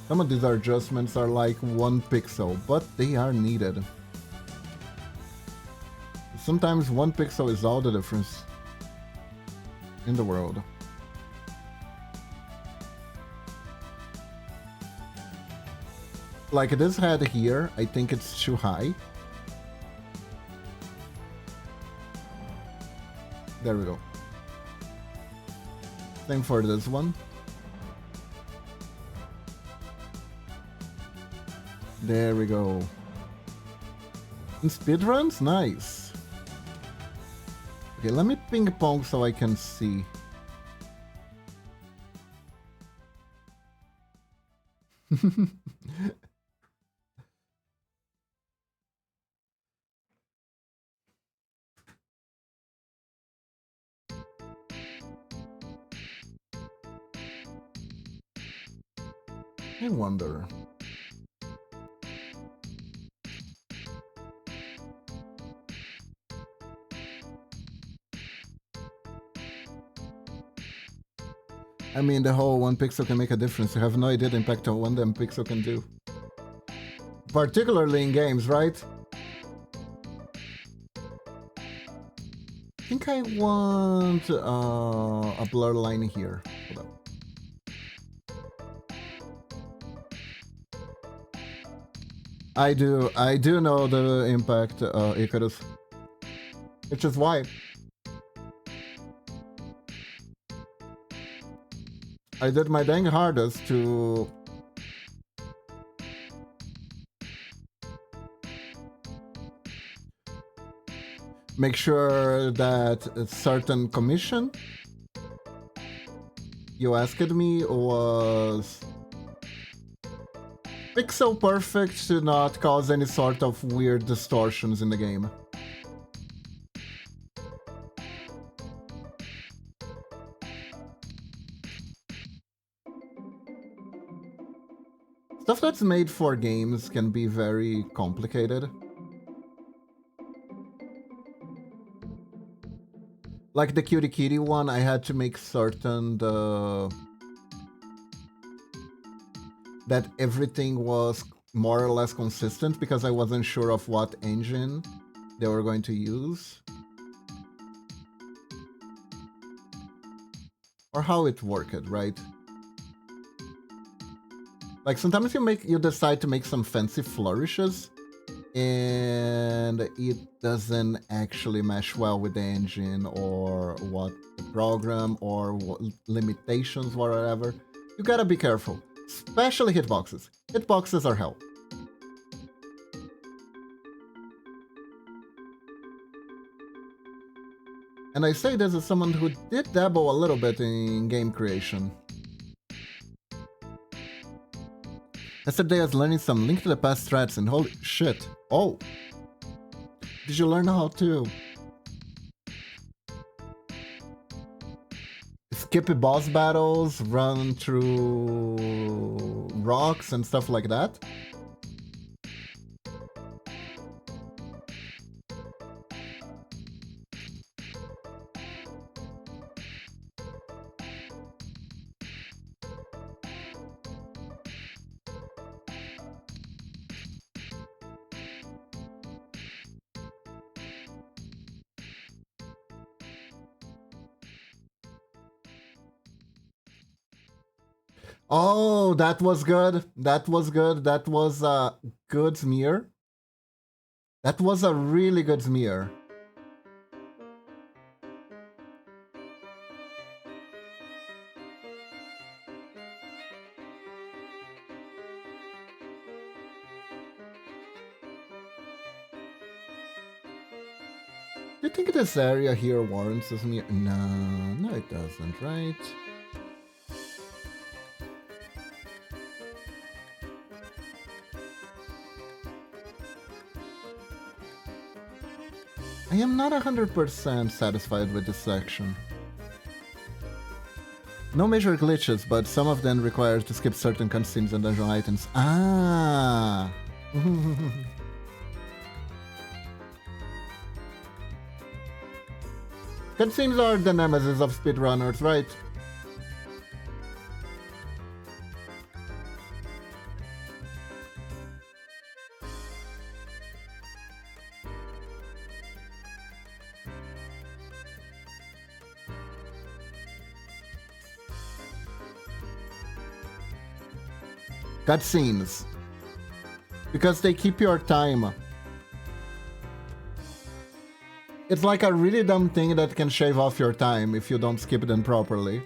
Some of these adjustments are like 1 pixel, but they are needed. Sometimes 1 pixel is all the difference in the world. Like this head here, I think it's too high. There we go. Same for this one. There we go. And speedruns? Nice. Okay, let me ping pong so I can see. I wonder. I mean, the whole 1 pixel can make a difference. You have no idea the impact of 1 damn pixel can do. Particularly in games, right? I think I want a blur line here. Hold up. I do know the impact, Icarus. Which is why I did my dang hardest to make sure that a certain commission you asked me was pixel perfect to not cause any sort of weird distortions in the game. Stuff that's made for games can be very complicated. Like the Cutie Kitty one, I had to make certain that everything was more or less consistent because I wasn't sure of what engine they were going to use. Or how it worked, right? Like sometimes you decide to make some fancy flourishes and it doesn't actually mesh well with the engine or what the program or what limitations or whatever. You gotta be careful, especially hitboxes. Hitboxes are hell. And I say this as someone who did dabble a little bit in game creation. Yesterday I was learning some Link to the Past strats and holy shit. Oh! Did you learn how to skip boss battles, run through rocks and stuff like that? Oh, that was good. That was good. That was a good smear. That was a really good smear. Do you think this area here warrants a smear? No, it doesn't, right? I am not 100% satisfied with this section. No major glitches, but some of them require to skip certain cutscenes and dungeon items. Ah! Cutscenes are the nemesis of speedrunners, right? Cutscenes. Because they keep your time. It's like a really dumb thing that can shave off your time if you don't skip them properly.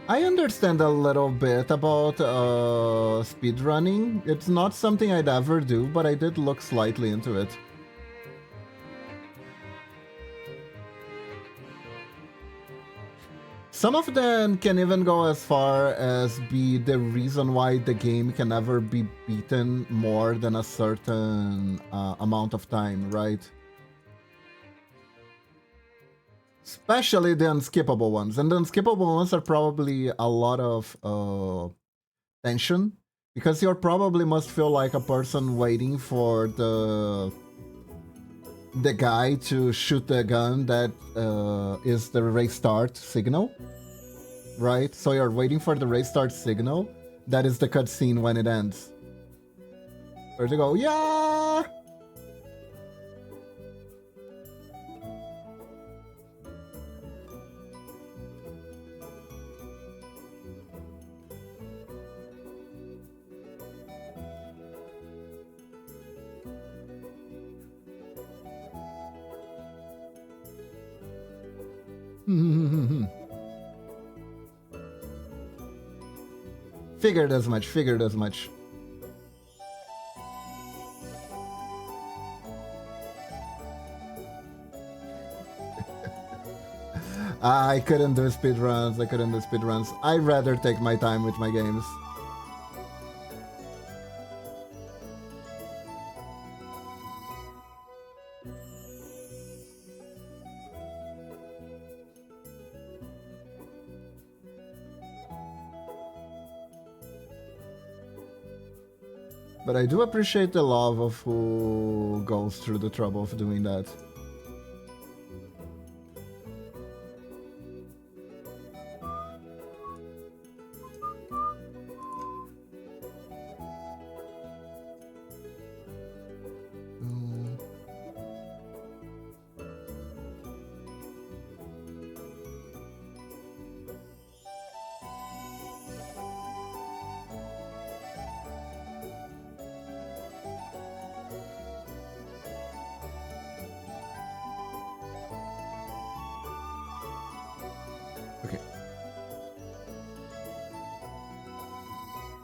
I understand a little bit about speedrunning. It's not something I'd ever do, but I did look slightly into it. Some of them can even go as far as be the reason why the game can never be beaten more than a certain amount of time, right? Especially the unskippable ones. And the unskippable ones are probably a lot of tension, because you probably must feel like a person waiting for the guy to shoot the gun that is the restart signal, right? So you're waiting for the restart signal. That is the cutscene when it ends. Where they go, yeah! Figured as much, figured as much. I couldn't do speedruns, I couldn't do speedruns. I'd rather take my time with my games. But I do appreciate the love of who goes through the trouble of doing that.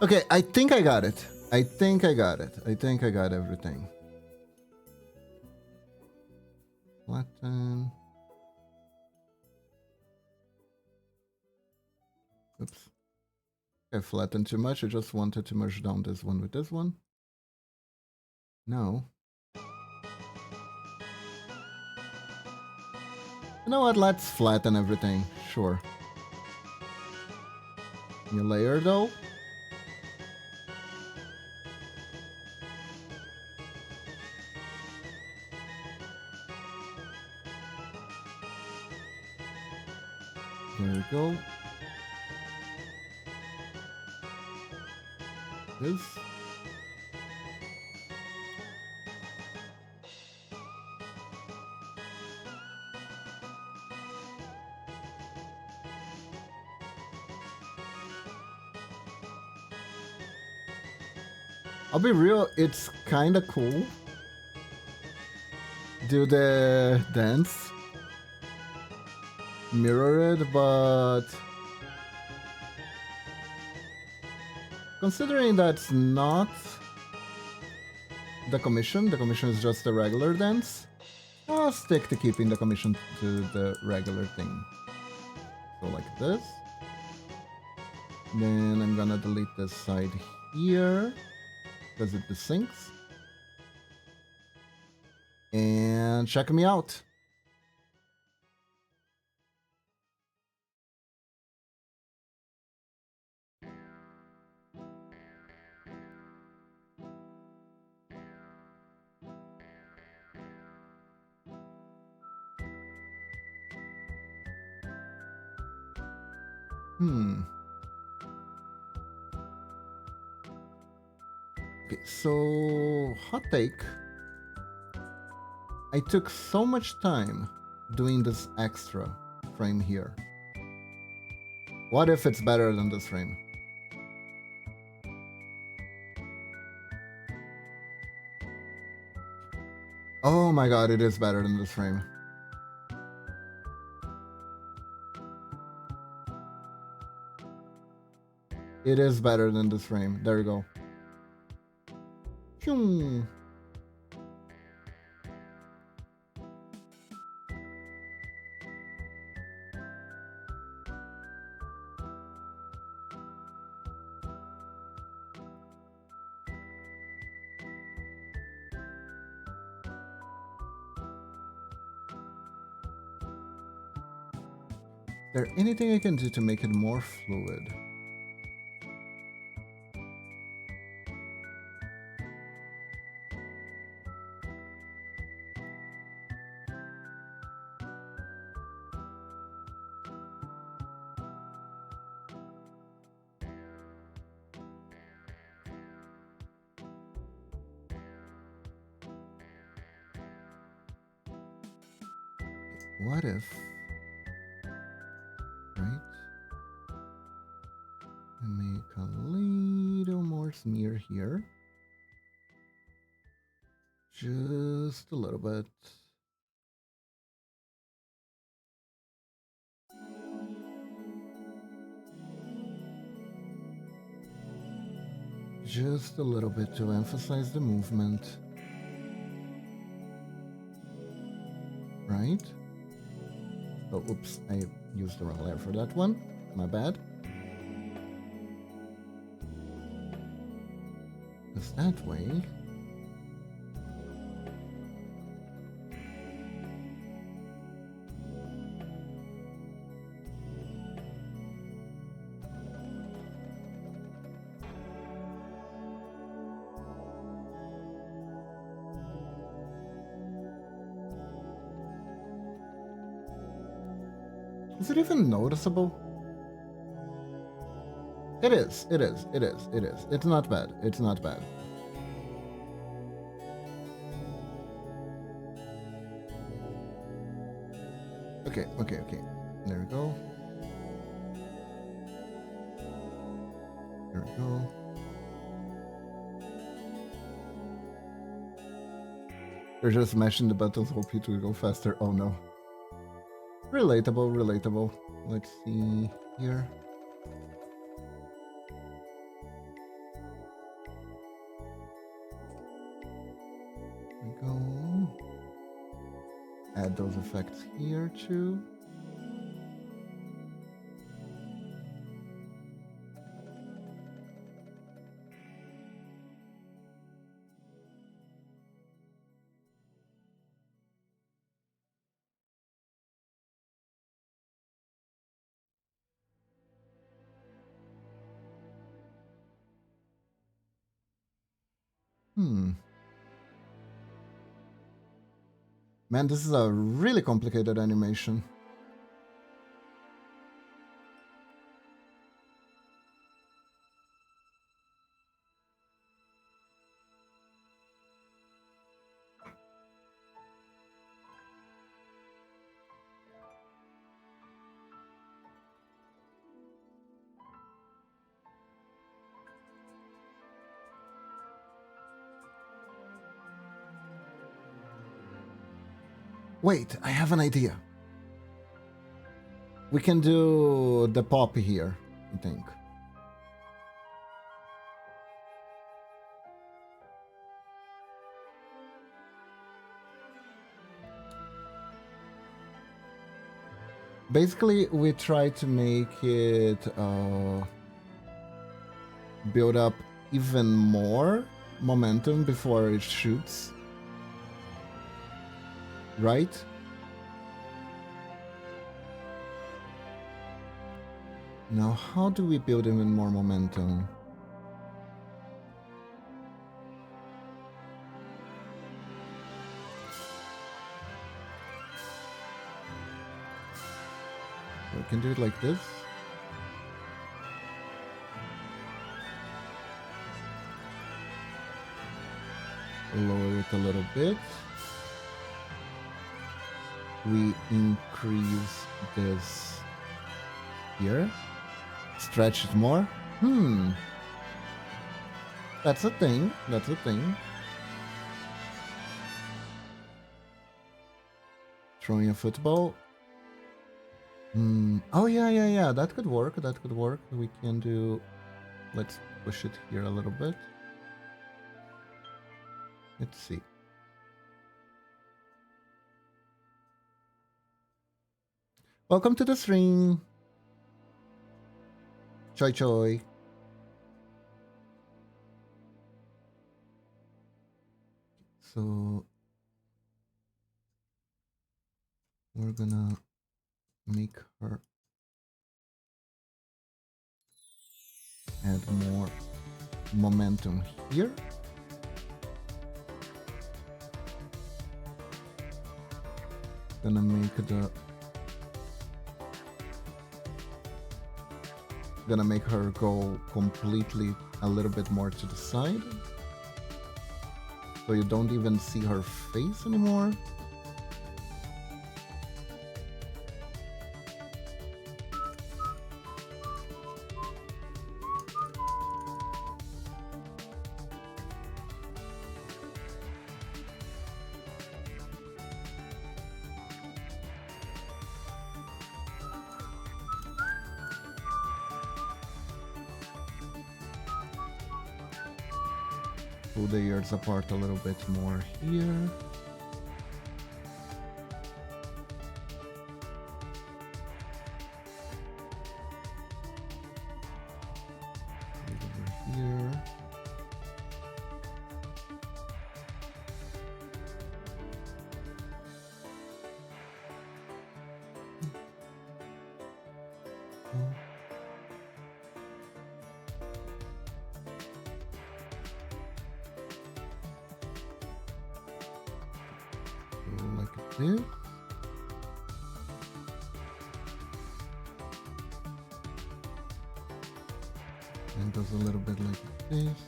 Okay, I think I got it. I think I got it. I think I got everything. Flatten. Oops. I flattened too much. I just wanted to merge down this one with this one. No. You know what? Let's flatten everything. Sure. New layer though. There we go. This. I'll be real, it's kinda cool. Do the dance. Mirror it, but considering that's not the commission is just a regular dance, I'll stick to keeping the commission to the regular thing. So like this. Then I'm gonna delete this side here because it desyncs. And check me out. Okay, so hot take. I took so much time doing this extra frame here. What if it's better than this frame? Oh my god, it is better than this frame. It is better than this frame. There you go. Phew. Is there anything I can do to make it more fluid? What if, right? I make a little more smear here. Just a little bit. just a little bit to emphasize the movement. Right? Oh, oops, I used the wrong layer for that one. My bad. Because that way... Is it even noticeable? It is, it is, it is, it is. It's not bad, it's not bad. Okay, okay, okay. There we go. There we go. They're just mashing the buttons, hope it will go faster. Oh no. Relatable, relatable. Let's see here. There we go. Add those effects here too. Man, this is a really complicated animation. Wait, I have an idea. We can do the pop here, I think. Basically, we try to make it build up even more momentum before it shoots. Right? Now, how do we build even more momentum? We can do it like this. Lower it a little bit. We increase this here. Stretch it more. That's a thing. That's a thing. Throwing a football. Oh, yeah. That could work. That could work. We can do... Let's push it here a little bit. Let's see. Welcome to the stream. Choi choi. So we're gonna make her add more momentum here. Gonna make the gonna make her go completely a little bit more to the side, so you don't even see her face anymore. pull the ears apart a little bit more here. Over here. Like this. And goes a little bit like this.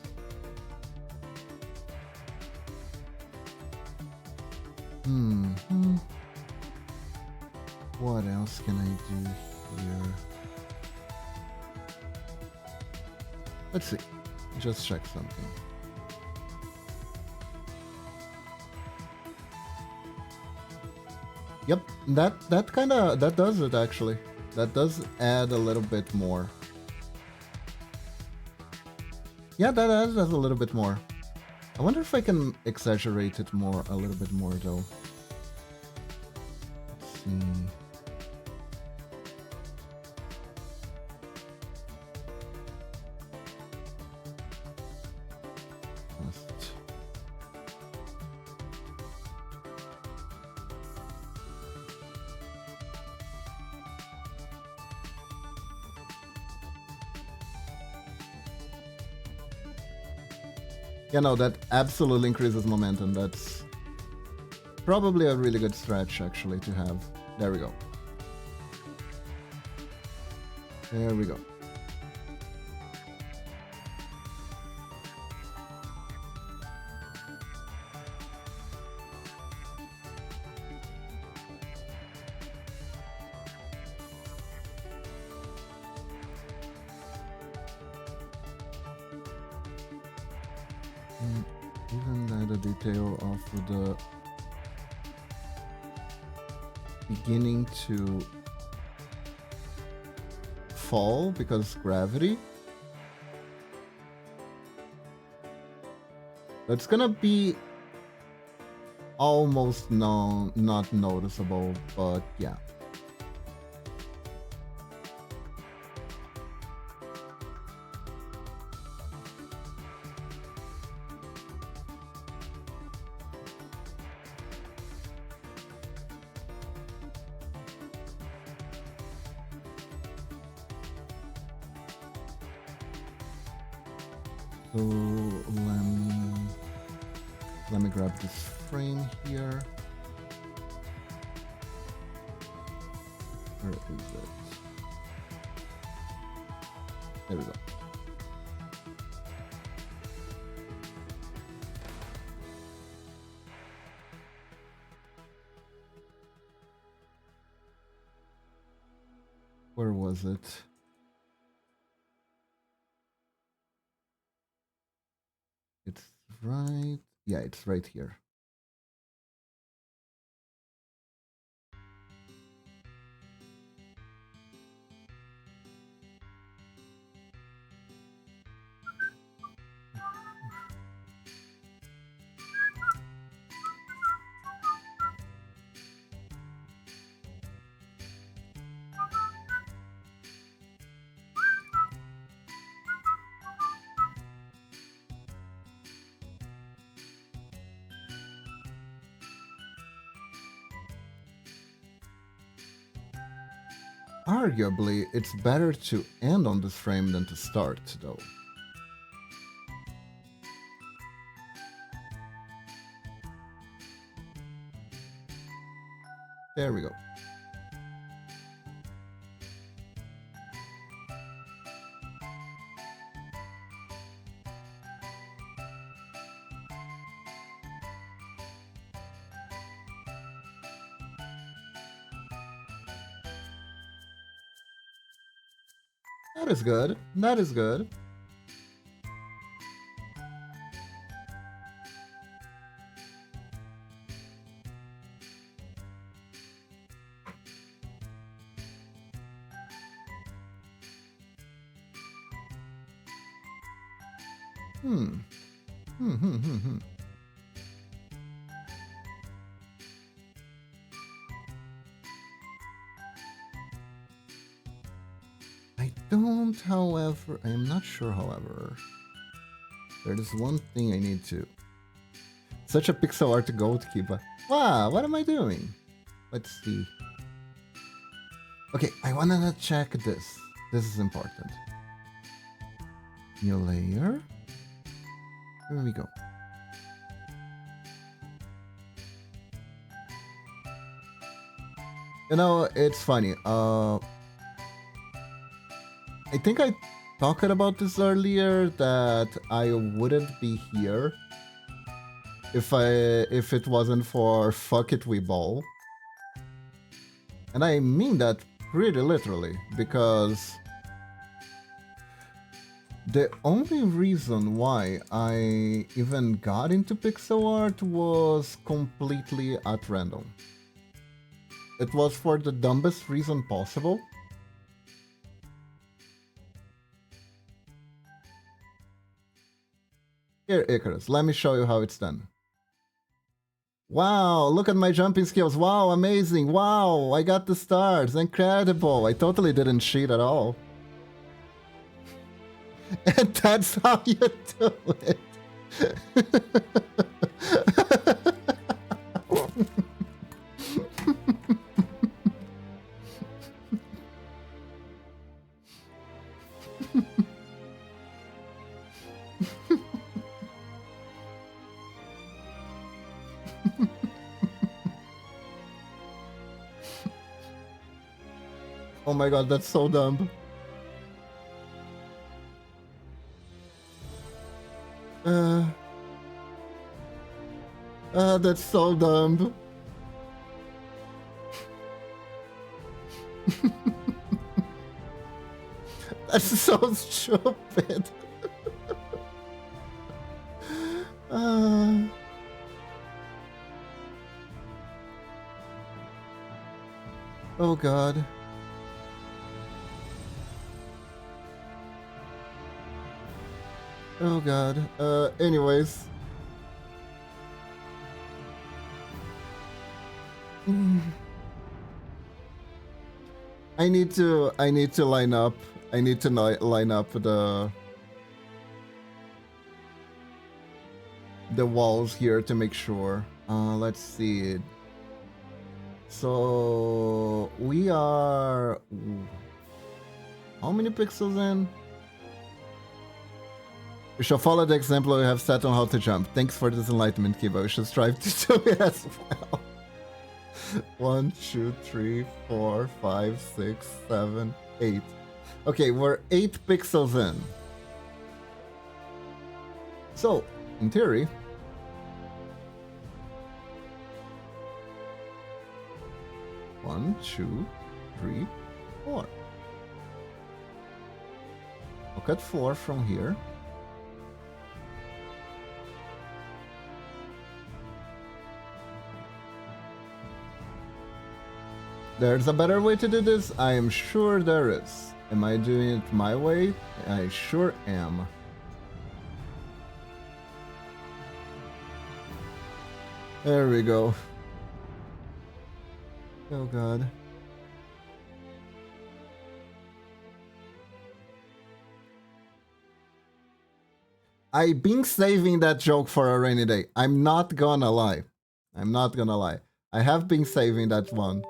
What else can I do here? Let's see. Just check something. Yep, that does it actually. That does add a little bit more. Yeah, that adds a little bit more. I wonder if I can exaggerate it more, a little bit more though. Let's see. Just... Yeah, no, that absolutely increases momentum. That's probably a really good stretch, actually, to have. There we go. There we go. Even add a detail of the beginning to fall because gravity. That's gonna be almost not noticeable, but yeah. So let me grab this frame here. Where is it? There we go. Where was it? It's right. Yeah, it's right here. Arguably, it's better to end on this frame than to start, though. There we go. That is good. That is good. Hmm, hmm, hmm, hmm. I don't, however, I am not sure, however. There is one thing I need to. Such a pixel art goalkeeper. Wow, what am I doing? Let's see. Okay, I wanna check this. This is important. New layer. Here we go. You know, it's funny. I think I talked about this earlier that I wouldn't be here if it wasn't for fuck it we ball. And I mean that pretty literally, because the only reason why I even got into pixel art was completely at random. It was for the dumbest reason possible. Here, Icarus, let me show you how it's done. Wow, look at my jumping skills. Wow, amazing. Wow, I got the stars. Incredible. I totally didn't cheat at all. And that's how you do it. Oh my god, that's so dumb. That's so dumb. That's so stupid. Oh god. Oh god. Anyways. I need to line up. I need to line up the walls here to make sure. Let's see. So we are how many pixels in? We shall follow the example we have set on how to jump. Thanks for this enlightenment, Kiba. We should strive to do it as well. 1, 2, 3, 4, 5, 6, 7, 8. Okay, we're 8 pixels in. So, in theory, one, 2, 3, 4. Look at 4 from here. There's a better way to do this? I am sure there is. Am I doing it my way? I sure am. There we go. Oh god. I've been saving that joke for a rainy day. I'm not gonna lie. I'm not gonna lie. I have been saving that one.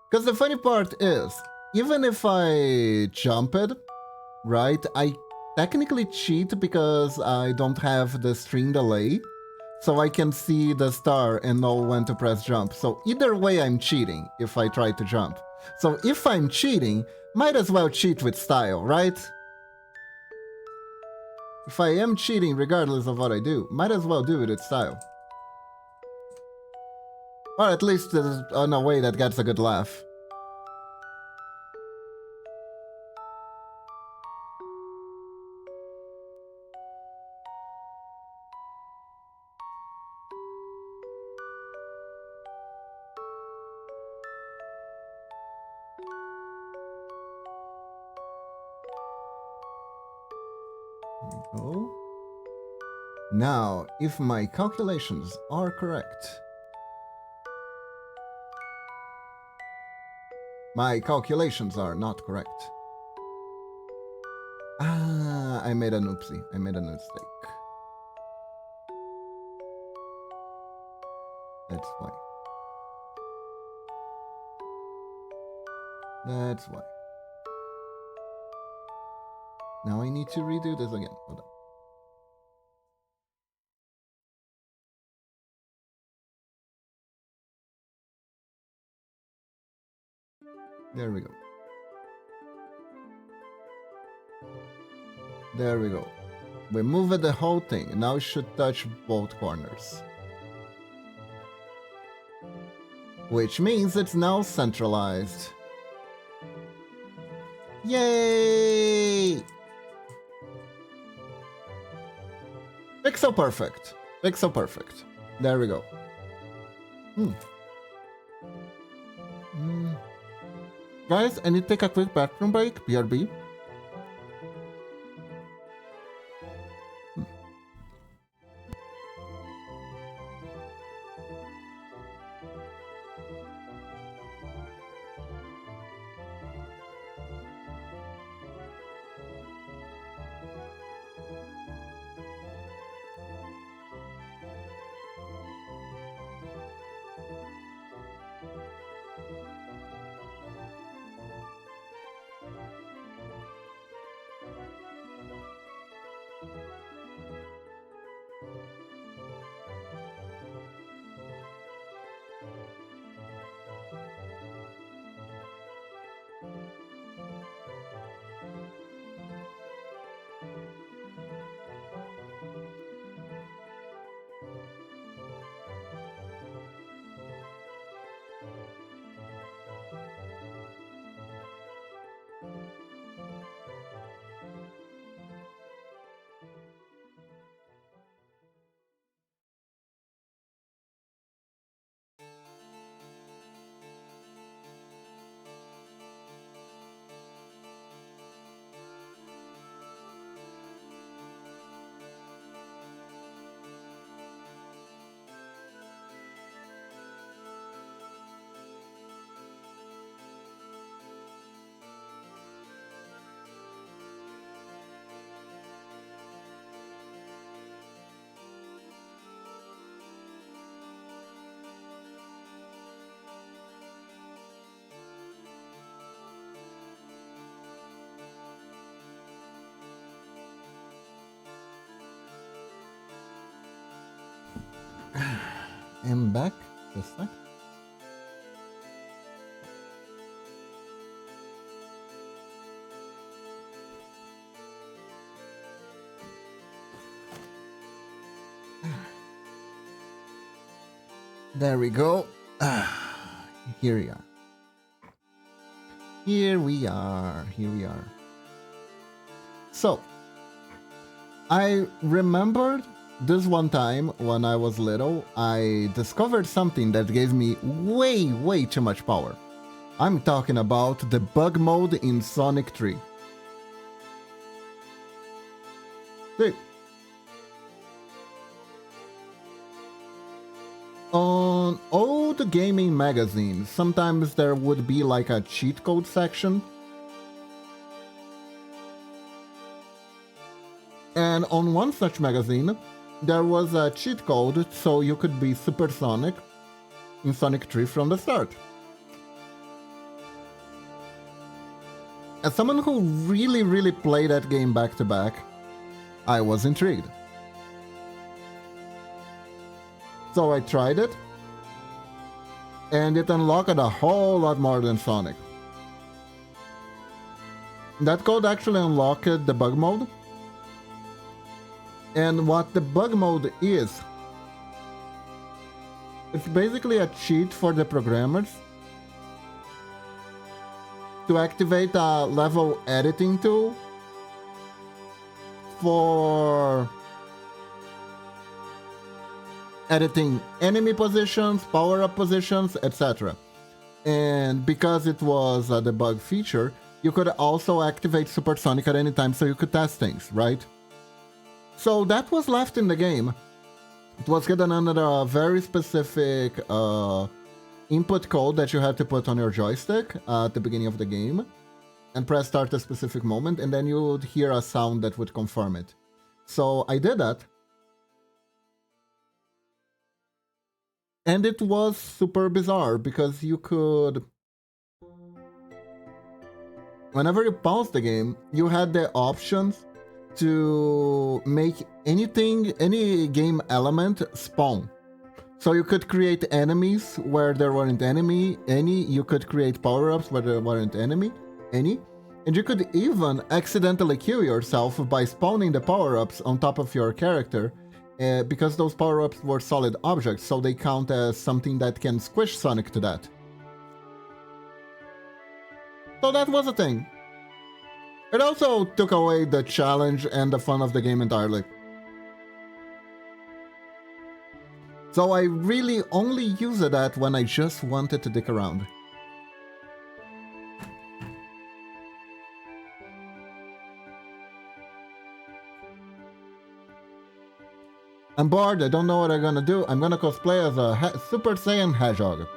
Because the funny part is, even if I jump it, right, I technically cheat because I don't have the stream delay, so I can see the star and know when to press jump. So either way I'm cheating if I try to jump. So if I'm cheating, might as well cheat with style, right? If I am cheating regardless of what I do, might as well do it with style. Or at least in a way that gets a good laugh. we go. Now, if my calculations are correct. My calculations are not correct. Ah, I made an oopsie. I made a mistake. That's why. That's why. Now I need to redo this again. Hold on. There we go. There we go. We moved the whole thing. Now it should touch both corners. Which means it's now centralized. Yay! Pixel perfect. Pixel perfect. There we go. Guys, I need to take a quick bathroom break. BRB. I'm back. Just a sec. There we go. Here we are. Here we are. Here we are. So, I remembered this one time when I was little, I discovered something that gave me way too much power. I'm talking about the bug mode in Sonic 3. See, on old gaming magazines, sometimes there would be like a cheat code section. And on one such magazine, there was a cheat code so you could be supersonic in Sonic 3 from the start. As someone who really played that game back to back, I was intrigued. So I tried it, and it unlocked a whole lot more than Sonic. That code actually unlocked the bug mode. And what the bug mode is, it's basically a cheat for the programmers to activate a level editing tool for editing enemy positions, power-up positions, etc. And because it was a debug feature, you could also activate Supersonic at any time so you could test things, right? So that was left in the game. It was hidden under a very specific input code that you had to put on your joystick at the beginning of the game and press start a specific moment, and then you would hear a sound that would confirm it. So I did that. And it was super bizarre because you could... Whenever you paused the game, you had the options to make anything, any game element spawn. So you could create enemies where there weren't any, you could create power-ups where there weren't any, and you could even accidentally kill yourself by spawning the power-ups on top of your character, because those power-ups were solid objects, so they count as something that can squish Sonic to that. So that was a thing. It also took away the challenge and the fun of the game entirely. So I really only used that when I just wanted to dick around. I'm bored, I don't know what I'm gonna do. I'm gonna cosplay as a Super Saiyan Hedgehog.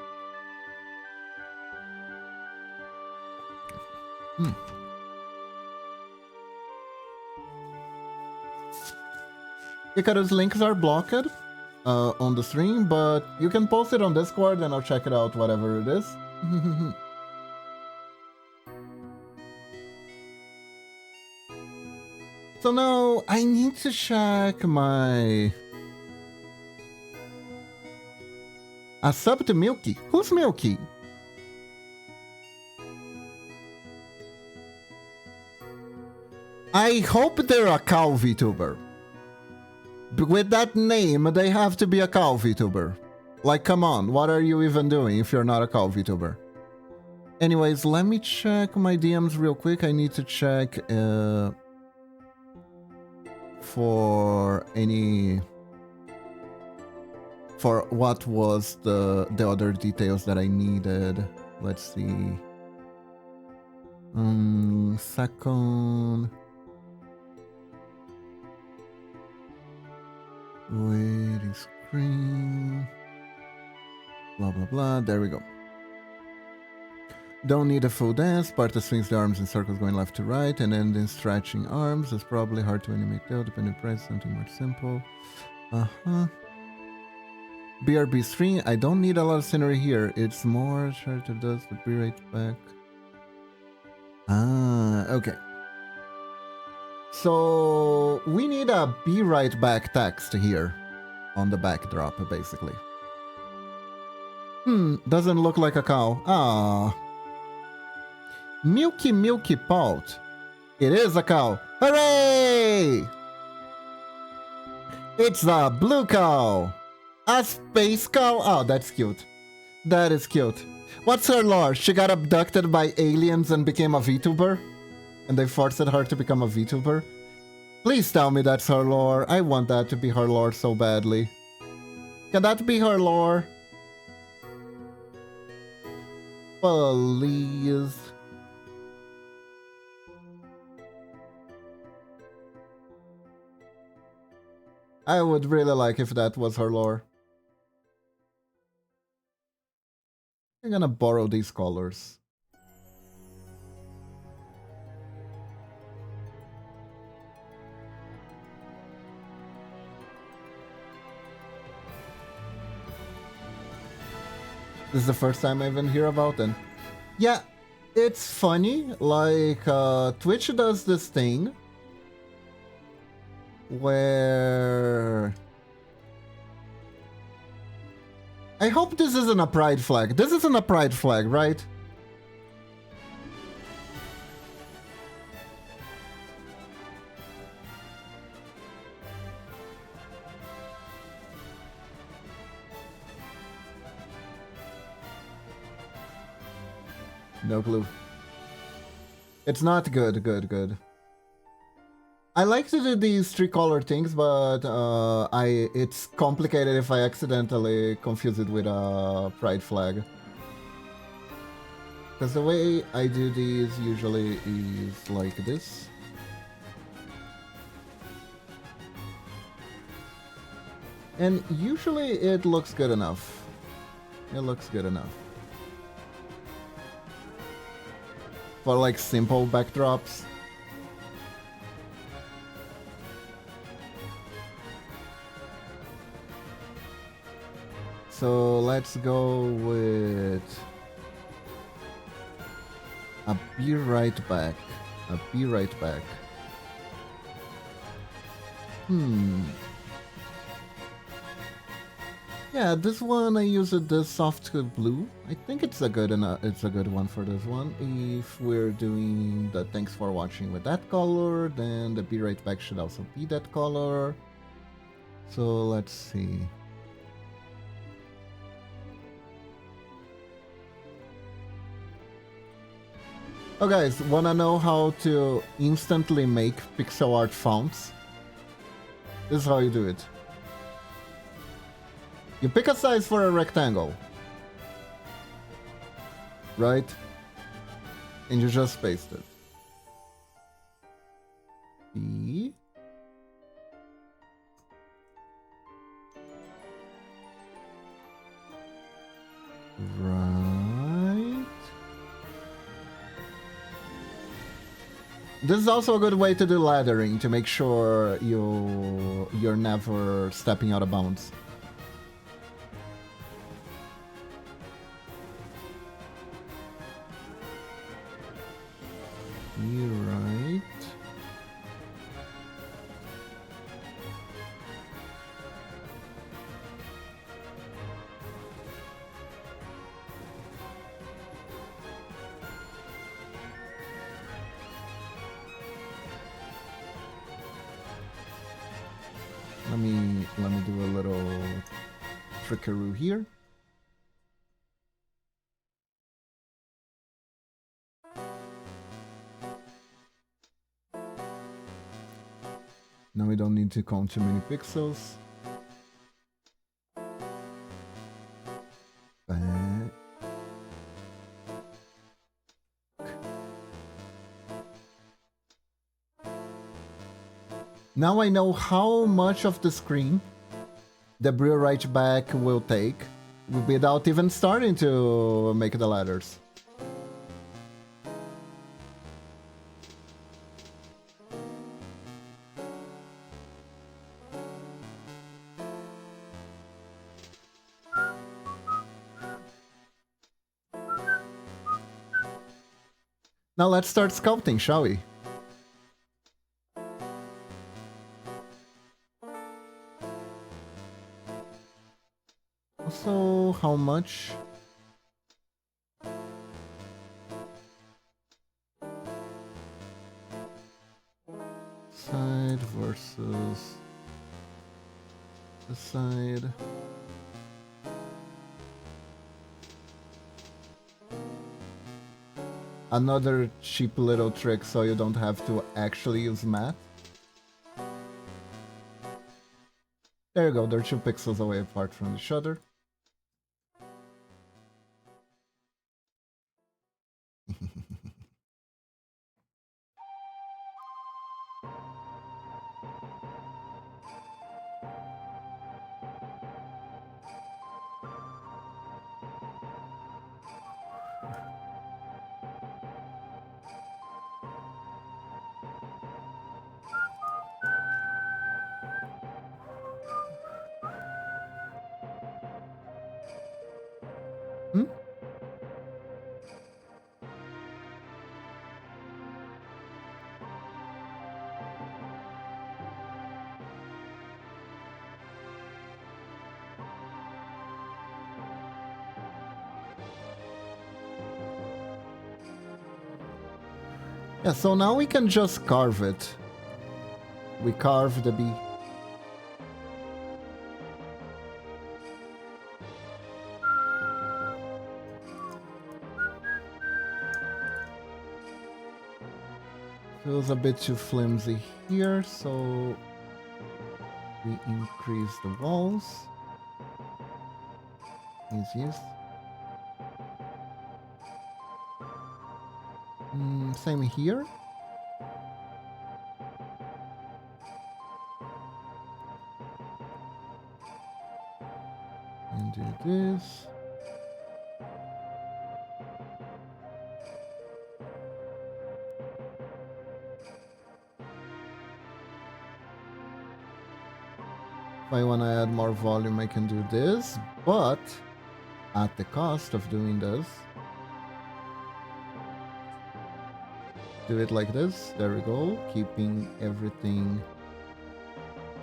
Icarus links are blocked on the stream, but you can post it on Discord and I'll check it out, whatever it is. So now I need to check my... A sub to Milky. Who's Milky? I hope they're a cow VTuber. With that name, they have to be a cow VTuber. Like, come on, what are you even doing if you're not a cow VTuber? Anyways, let me check my DMs real quick. I need to check for any... For what was the other details that I needed. Let's see. Second... Waiting screen. Blah blah blah. There we go. Don't need a full dance. Sparta swings the arms in circles going left to right and then stretching arms. It's probably hard to animate though, depending on price, something more simple. BRB string. I don't need a lot of scenery here. It's more sure to does the be right back. Okay. So we need a be right back text here on the backdrop, basically. Doesn't look like a cow. Ah. Milky Milky Pot. It is a cow. Hooray! It's a blue cow. A space cow. Oh, that's cute. That is cute. What's her lore? She got abducted by aliens and became a VTuber? And they forced her to become a VTuber? Please tell me that's her lore. I want that to be her lore so badly. Can that be her lore? Please. I would really like if that was her lore. I'm gonna borrow these colors. This is the first time I even hear about it. Yeah, it's funny, like, Twitch does this thing where... I hope this isn't a pride flag. This isn't a pride flag, right? No clue. It's not good, good. I like to do these three-color things, but it's complicated if I accidentally confuse it with a pride flag. Because the way I do these usually is like this. And usually it looks good enough. It looks good enough. For like simple backdrops. So let's go with a be right back. A be right back. Yeah, this one I use the soft blue. I think it's a good one for this one. If we're doing the thanks for watching with that color, then the be right back should also be that color. So let's see. Oh guys, wanna know how to instantly make pixel art fonts? This is how you do it. You pick a size for a rectangle, right? And you just paste it. B. Right. This is also a good way to do laddering to make sure you're never stepping out of bounds. You're right. Let me do a little trickaroo here. Now we don't need to count too many pixels. Back. Now I know how much of the screen the Brio right back will take without even starting to make the letters. Now let's start sculpting, shall we? Also, how much? Side versus the side. Another cheap little trick so you don't have to actually use math. There you go, they're 2 pixels away apart from each other. Yeah, so now we can just carve it. We carve the bee. Feels a bit too flimsy here, so we increase the walls. Easiest. Same here. this. If I want to add more volume, I can do this, but at the cost of doing this. Do it like this. There we go. Keeping everything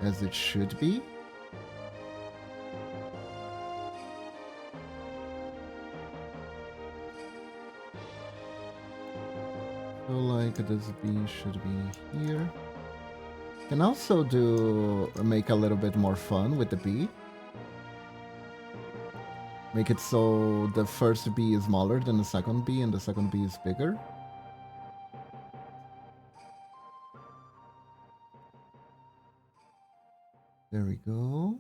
as it should be. Feel like this B should be here. Can also make a little bit more fun with the B. Make it so the first B is smaller than the second B and the second B is bigger. There we go.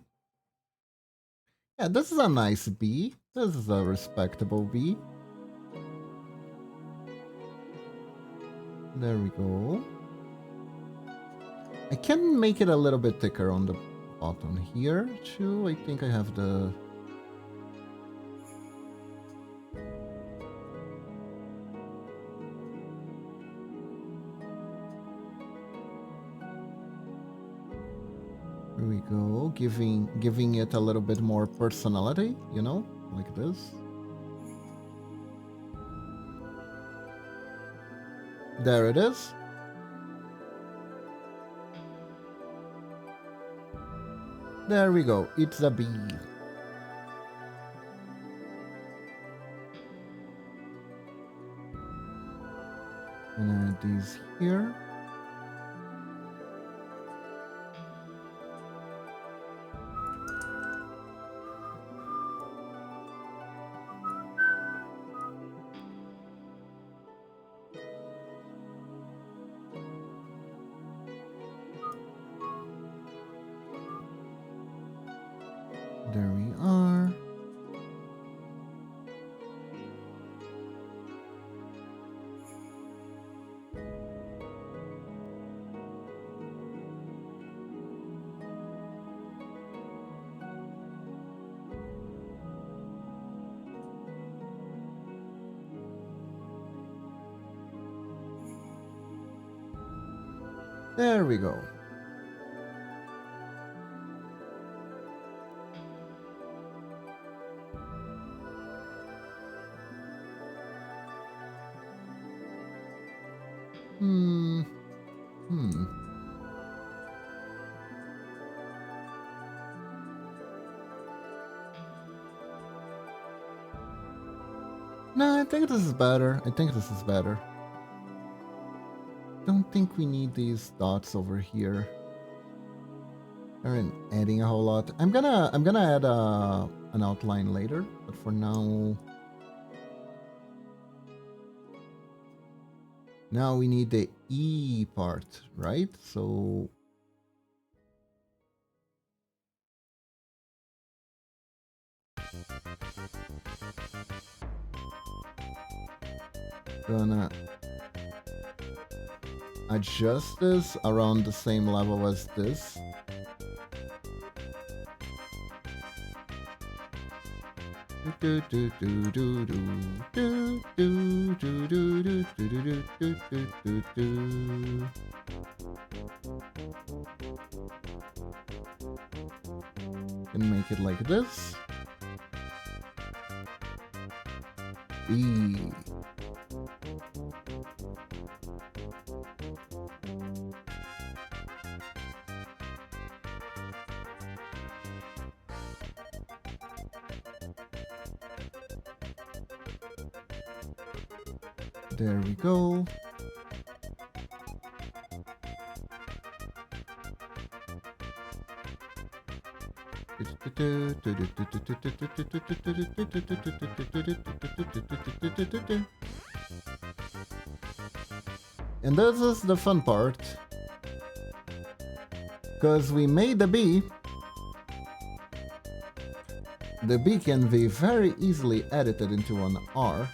Yeah, this is a nice B. This is a respectable B. There we go. I can make it a little bit thicker on the bottom here too. I think I have the... There we go, giving it a little bit more personality, you know, like this. There it is. There we go, it's a B. And add these here. There we are. There we go. No, I think this is better. Don't think we need these dots over here. Aren't adding a whole lot. I'm gonna add an outline later, but for now. Now we need the E part, right? So gonna adjust this around the same level as this. Can make it like this. E. There we go. And this is the fun part, because we made the B. The B can be very easily edited into an R.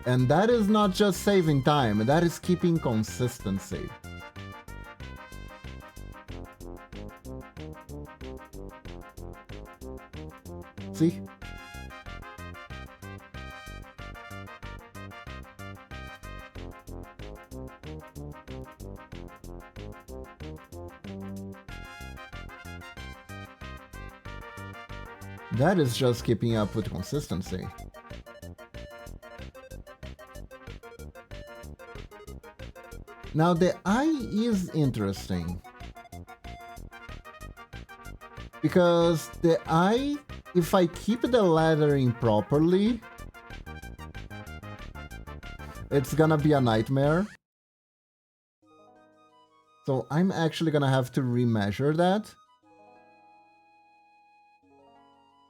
And that is not just saving time, that is keeping consistency. See? That is just keeping up with consistency. Now the eye is interesting. Because the eye, if I keep the lettering properly, it's gonna be a nightmare. So I'm actually gonna have to remeasure that.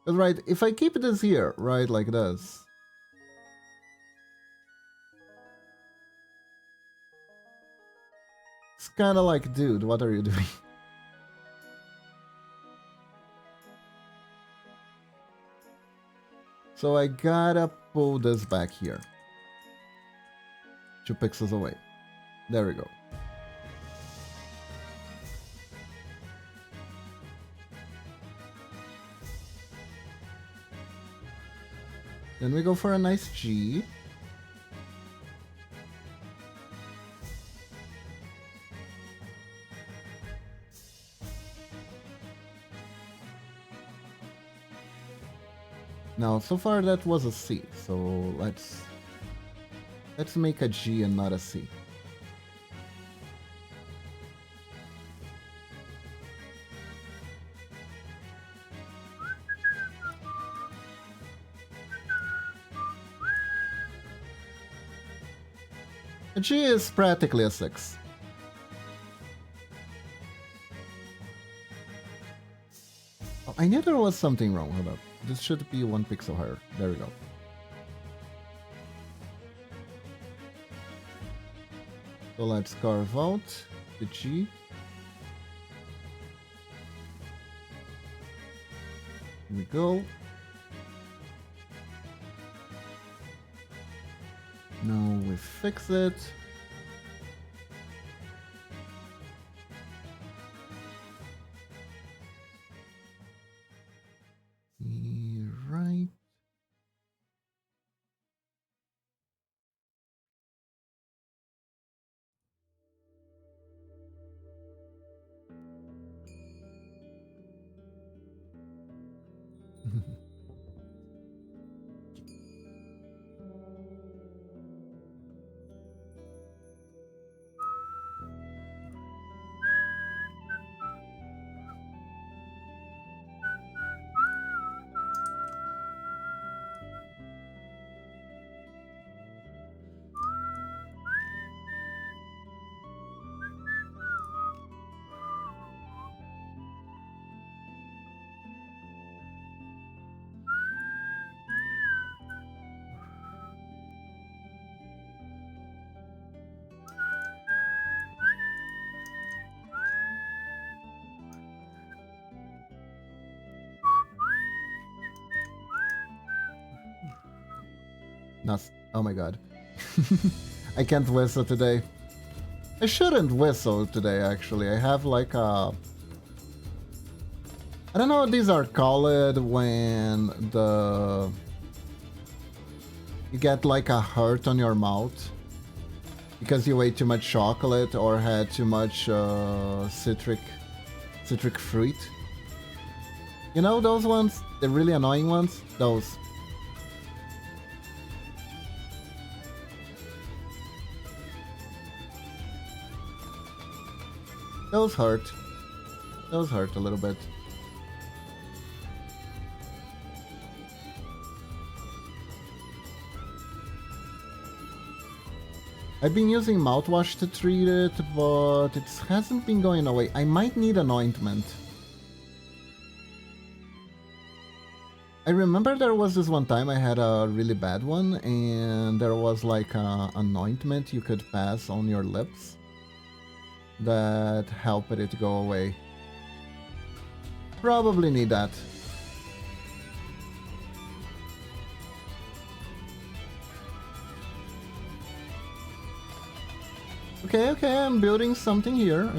But right, if I keep this here, right, like this. It's kinda like, dude, what are you doing? So I gotta pull this back here. 2 pixels away. There we go. Then we go for a nice G. Now, so far that was a C, so let's make a G and not a C. A G is practically a 6. Oh, I knew there was something wrong. Hold up. This should be 1 pixel higher. There we go. So let's carve out the G. Here we go. Now we fix it. Right. Oh my god. I can't whistle today. I shouldn't whistle today, actually. I have like a... I don't know what these are called when the... You get like a hurt on your mouth because you ate too much chocolate or had too much citric fruit. You know those ones? The really annoying ones? Those. Those hurt. Those hurt a little bit. I've been using mouthwash to treat it, but it hasn't been going away. I might need an ointment. I remember there was this one time I had a really bad one, and there was like an ointment you could pass on your lips that helped it go away. Probably need that. Okay, I'm building something here.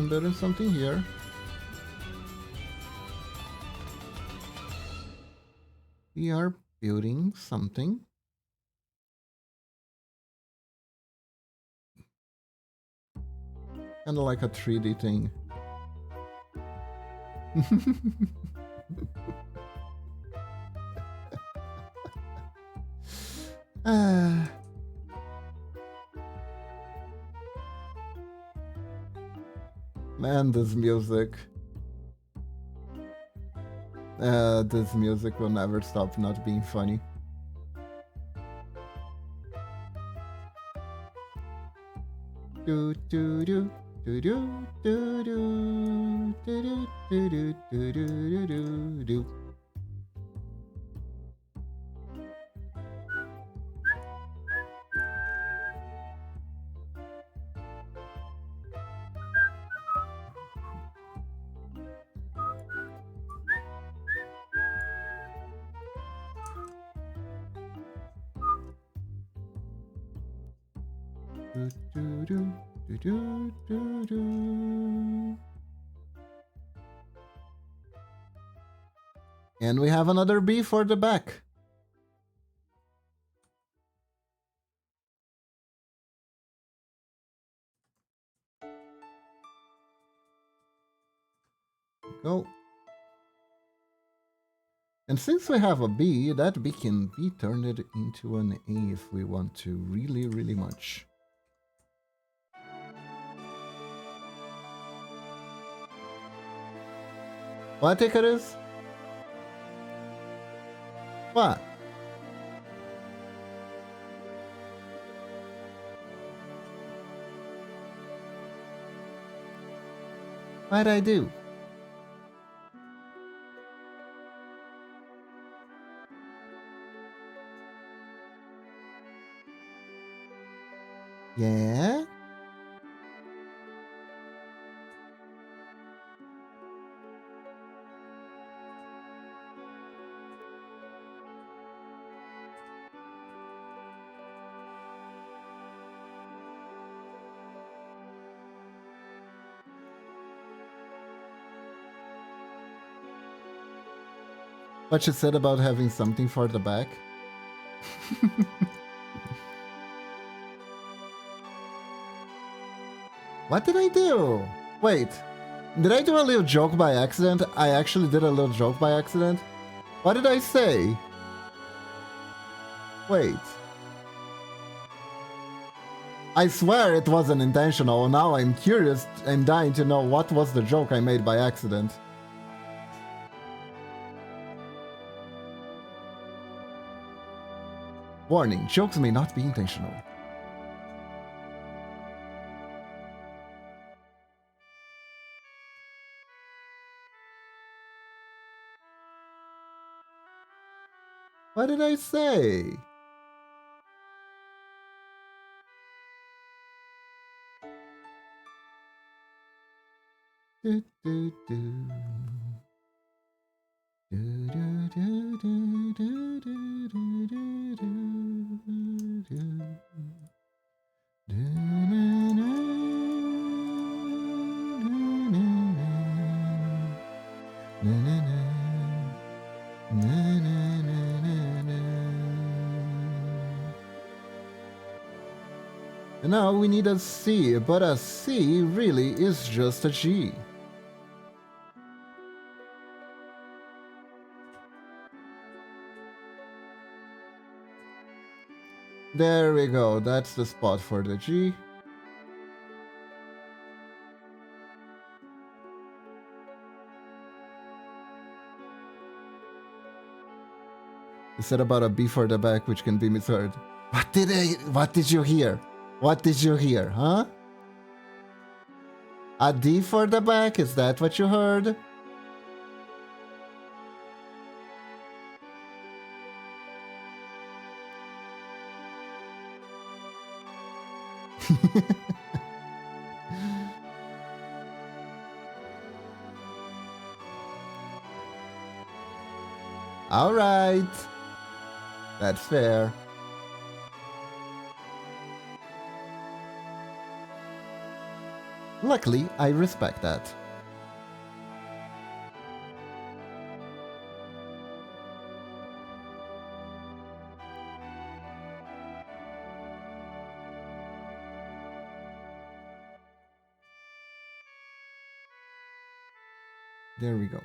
We are building something. Kind of like a 3D thing. Man, this music. This music will never stop not being funny. Do do do do do do do do do do do do do do. Do, do, do, do, do, do. And we have another B for the back. Go. And since we have a B, that B can be turned into an A if we want to really, really much. What, Icarus? What? What'd I do? Yeah? What you said about having something for the back? What did I do? Wait, did I do a little joke by accident? I actually did a little joke by accident? What did I say? Wait. I swear it wasn't intentional. Now I'm curious. I'm dying to know what was the joke I made by accident. Warning, jokes may not be intentional. What did I say? Do, do, do. Do, do, do, do, do, do, do, do, do, do. Do, na, na, na, na, na, na, na, na, na, na. And now we need a C, but a C really is just a G. There we go, that's the spot for the G. You said about a B for the back, which can be misheard. What did you hear? What did you hear, huh? A D for the back, is that what you heard? All right. That's fair. Luckily, I respect that. There we go.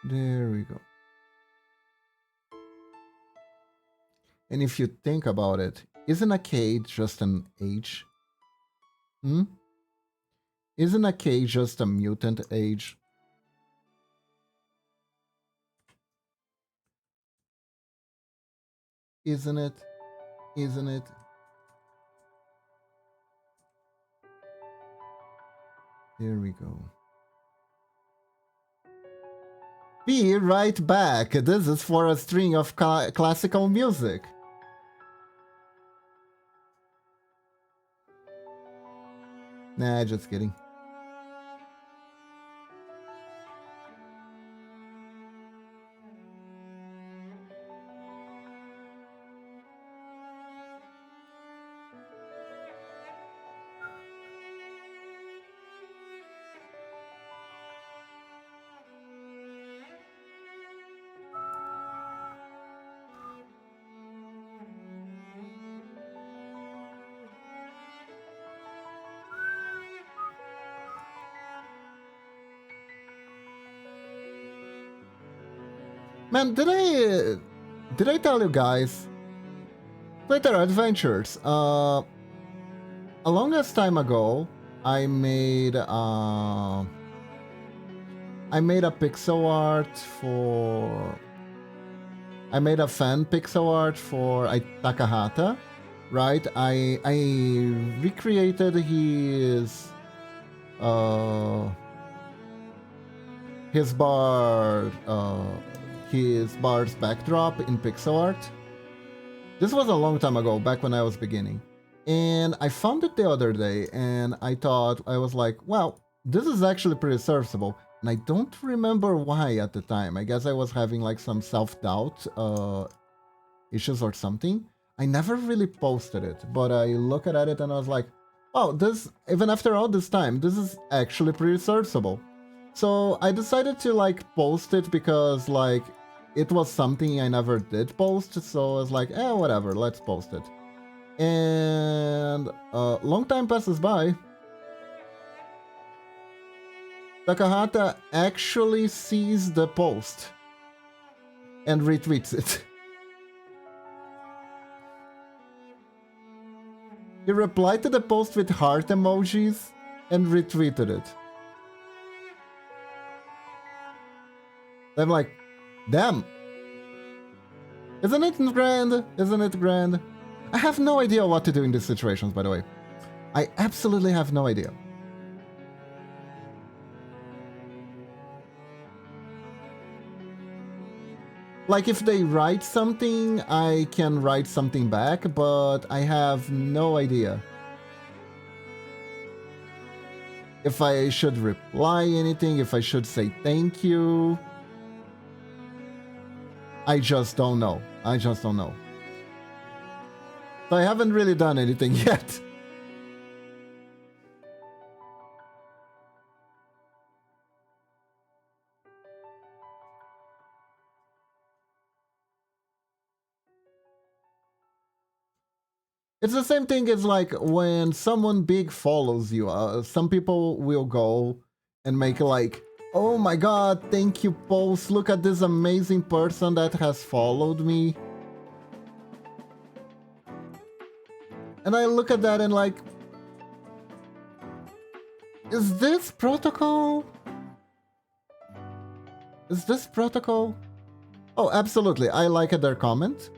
There we go. And if you think about it, isn't a K just an age? Hmm? Isn't a K just a mutant age? Isn't it? Isn't it? There we go. Be right back. This is for a string of classical music. Nah, just kidding. Man, did I tell you guys? Twitter Adventures. A longest time ago, I made a pixel art for. I made a fan pixel art for Takahata, right? I recreated his bar's backdrop in pixel art. This was a long time ago, back when I was beginning. And I found it the other day, and I was like, well, this is actually pretty serviceable. And I don't remember why at the time. I guess I was having like some self-doubt issues or something. I never really posted it, but I looked at it and I was like, oh, this, even after all this time, this is actually pretty serviceable. So I decided to like post it because like it was something I never did post, so I was like, whatever, let's post it. And long time passes by. Takahata actually sees the post and retweets it. He replied to the post with heart emojis and retweeted it. I'm like, damn. Isn't it grand? Isn't it grand? I have no idea what to do in these situations, by the way. I absolutely have no idea. Like, if they write something, I can write something back, but I have no idea if I should reply anything, if I should say thank you. I just don't know. I just don't know. So I haven't really done anything yet. It's the same thing as like when someone big follows you. Some people will go and make like, oh my god, thank you post. Look at this amazing person that has followed me. And I look at that and like, is this protocol? Is this protocol? Oh, absolutely. I like their comment.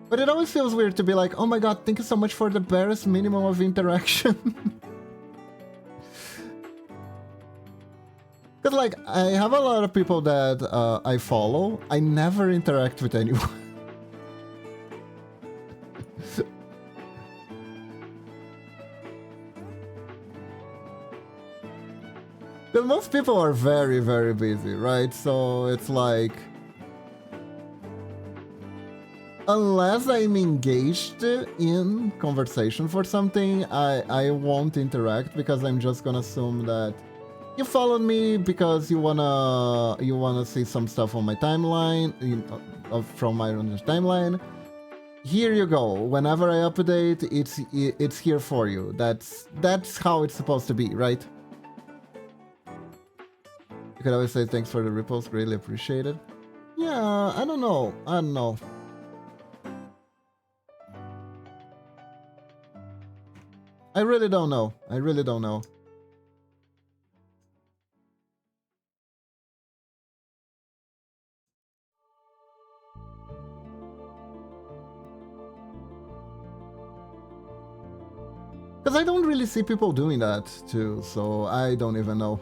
But it always feels weird to be like, oh my god, thank you so much for the barest minimum of interaction. Because like, I have a lot of people that I follow. I never interact with anyone. Because most people are very, very busy, right? So it's like... Unless I'm engaged in conversation for something, I won't interact because I'm just gonna assume that you followed me because you wanna see some stuff on my timeline, from my timeline. Here you go. Whenever I update, it's here for you. That's how it's supposed to be, right? You could always say thanks for the repost, greatly appreciated. Yeah, I don't know. I really don't know. Because I don't really see people doing that too, so I don't even know.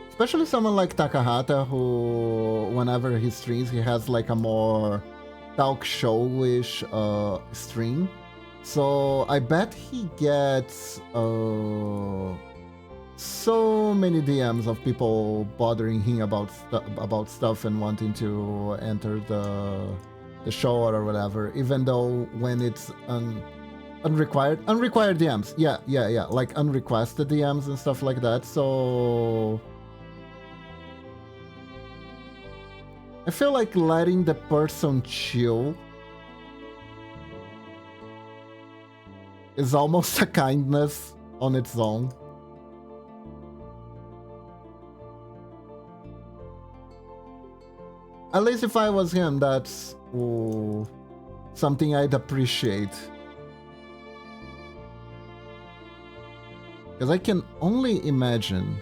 Especially someone like Takahata, who, whenever he streams, he has like a more talk show-ish stream. So I bet he gets so many DMs of people bothering him about stuff and wanting to enter the show or whatever, even though when it's unrequired DMs, yeah, like unrequested DMs and stuff like that. So I feel like letting the person chill is almost a kindness on its own. At least if I was him, that's something I'd appreciate. Because I can only imagine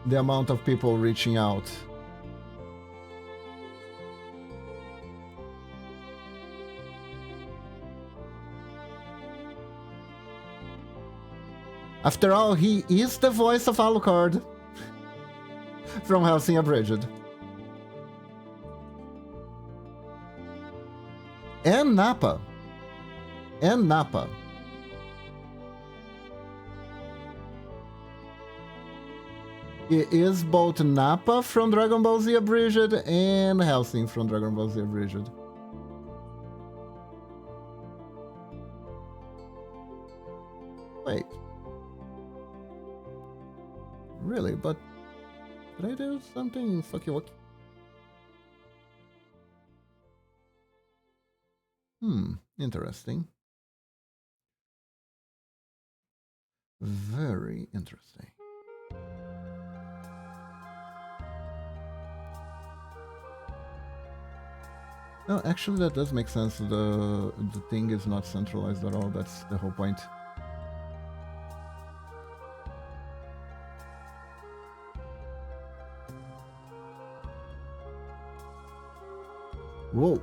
the amount of people reaching out. After all, he is the voice of Alucard from Hellsing Abridged. And Nappa. It is both Nappa from Dragon Ball Z Abridged and Hellsing from Dragon Ball Z Abridged. Wait. Really? But did I do something fucky wucky? Interesting. Very interesting. No, actually that does make sense. The thing is not centralized at all. That's the whole point. Whoa.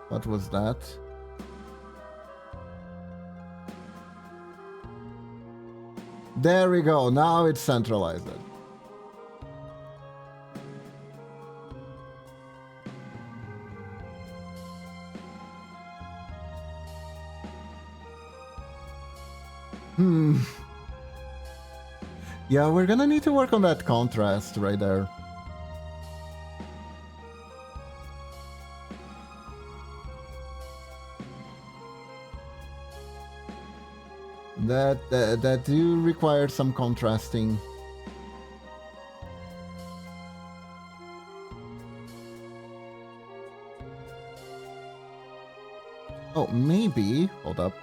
What was that? There we go. Now it's centralized. Yeah, we're gonna need to work on that contrast right there. That do require some contrasting. Oh, maybe. Hold up.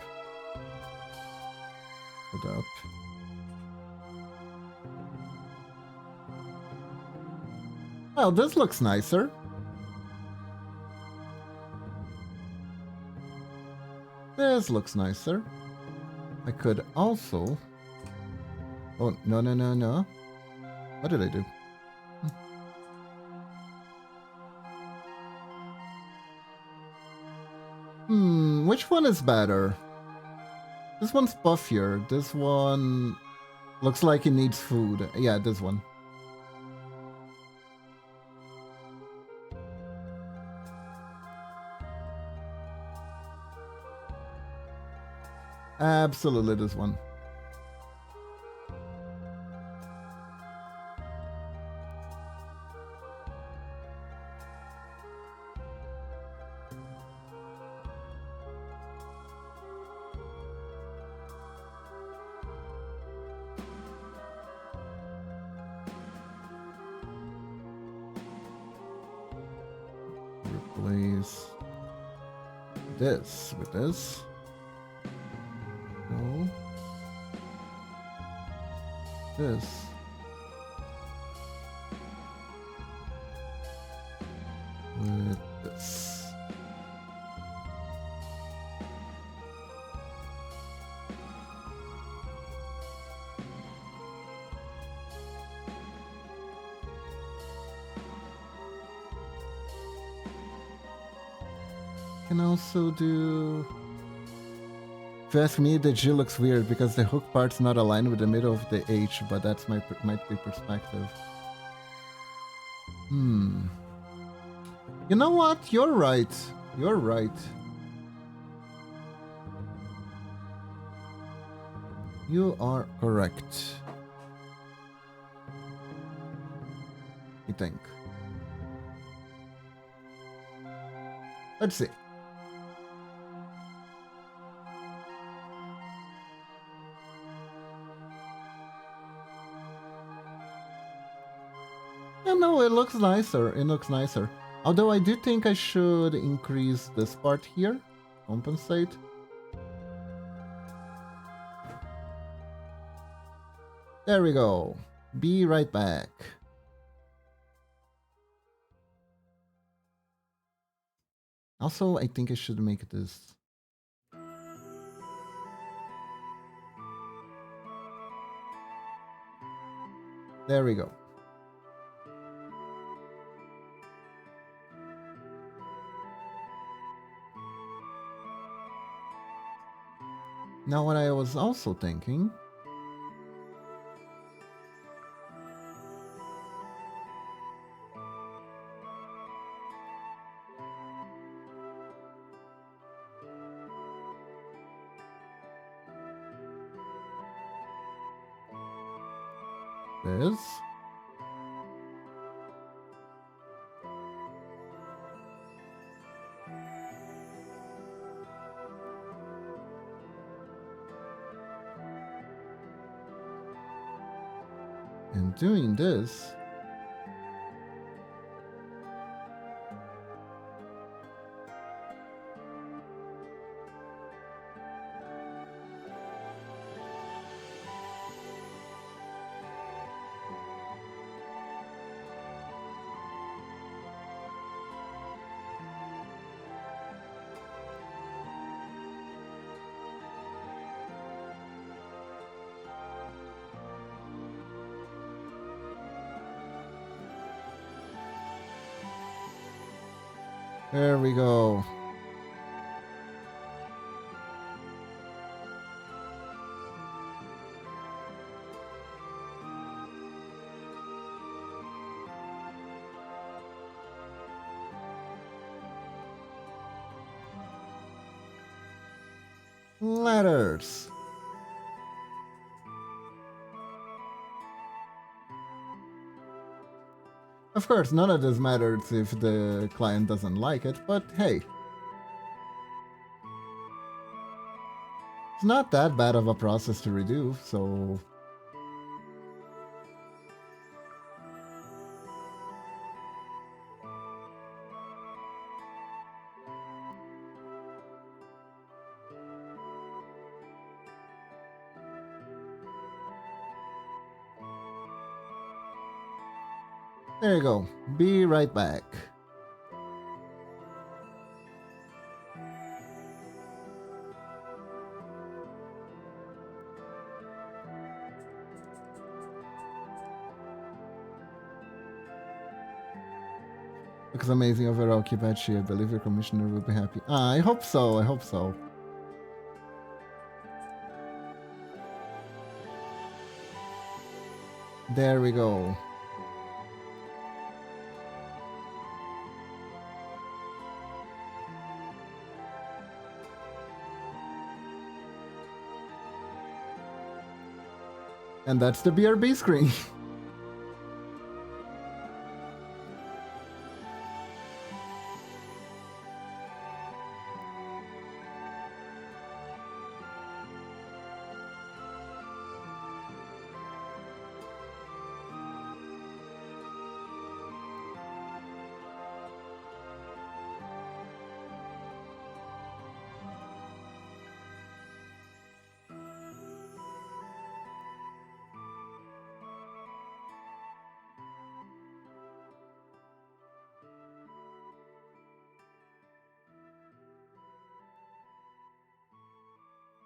Well, this looks nicer. This looks nicer. I could also... Oh, no. What did I do? Which one is better? This one's puffier. This one looks like it needs food. Yeah, this one. Absolutely this one. Replace this with this. No. This. With this. Can also do. If you ask me, the G looks weird because the hook part's not aligned with the middle of the H, but that's might be perspective. You know what? You're right. You're right. You are correct. I think. Let's see. Yeah, no, it looks nicer. It looks nicer. Although I do think I should increase this part here. Compensate. There we go. Be right back. Also, I think I should make this. There we go. Now what I was also thinking. This. And doing this. There we go. Letters. Of course, none of this matters if the client doesn't like it, but hey. It's not that bad of a process to redo, so... There you go. Be right back. Looks amazing overall, keep at you. I believe your commissioner will be happy. I hope so, I hope so. There we go. And that's the BRB screen.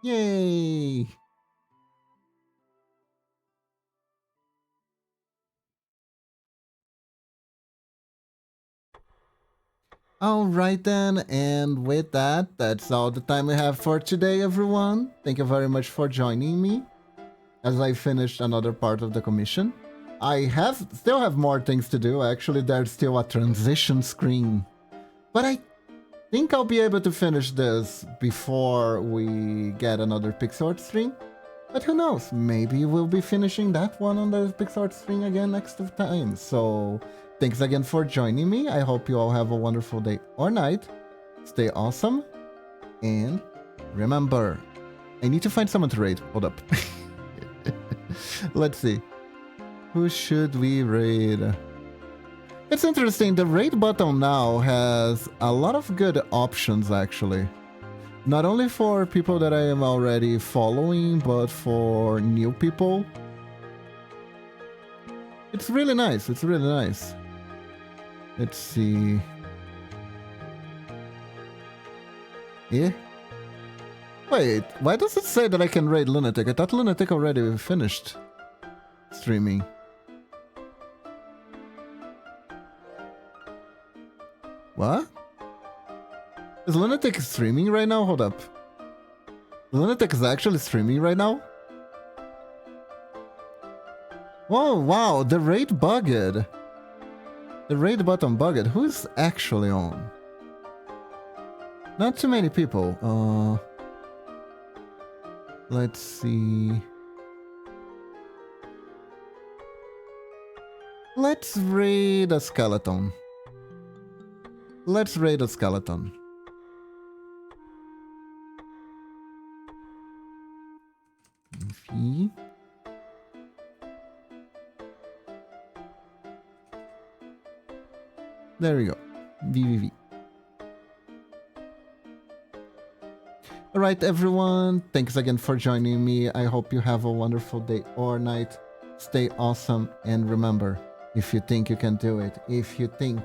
Yay! Alright then, and with that, that's all the time we have for today, everyone. Thank you very much for joining me as I finished another part of the commission. I still have more things to do. Actually, there's still a transition screen. But I think I'll be able to finish this before we get another pixelart stream. But who knows? Maybe we'll be finishing that one on the pixelart stream again next time. So thanks again for joining me. I hope you all have a wonderful day or night. Stay awesome. And remember, I need to find someone to raid. Hold up. Let's see. Who should we raid? It's interesting. The raid button now has a lot of good options, actually. Not only for people that I am already following, but for new people. It's really nice. It's really nice. Let's see. Yeah. Wait, why does it say that I can raid Lunatic? I thought Lunatic already finished streaming. What? Is Lunatic streaming right now? Hold up. Lunatic is actually streaming right now? Whoa, wow, the raid bugged. The raid button bugged. Who's actually on? Not too many people. Let's see. Let's raid a skeleton. Let's raid a skeleton. V. There we go. VVV. Alright, everyone. Thanks again for joining me. I hope you have a wonderful day or night. Stay awesome. And remember, if you think you can do it, if you think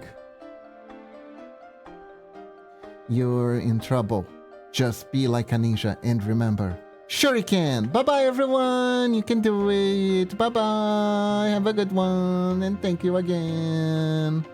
you're in trouble, just be like a ninja and remember, sure you can. Bye-bye, everyone. You can do it. Bye-bye. Have a good one. And thank you again.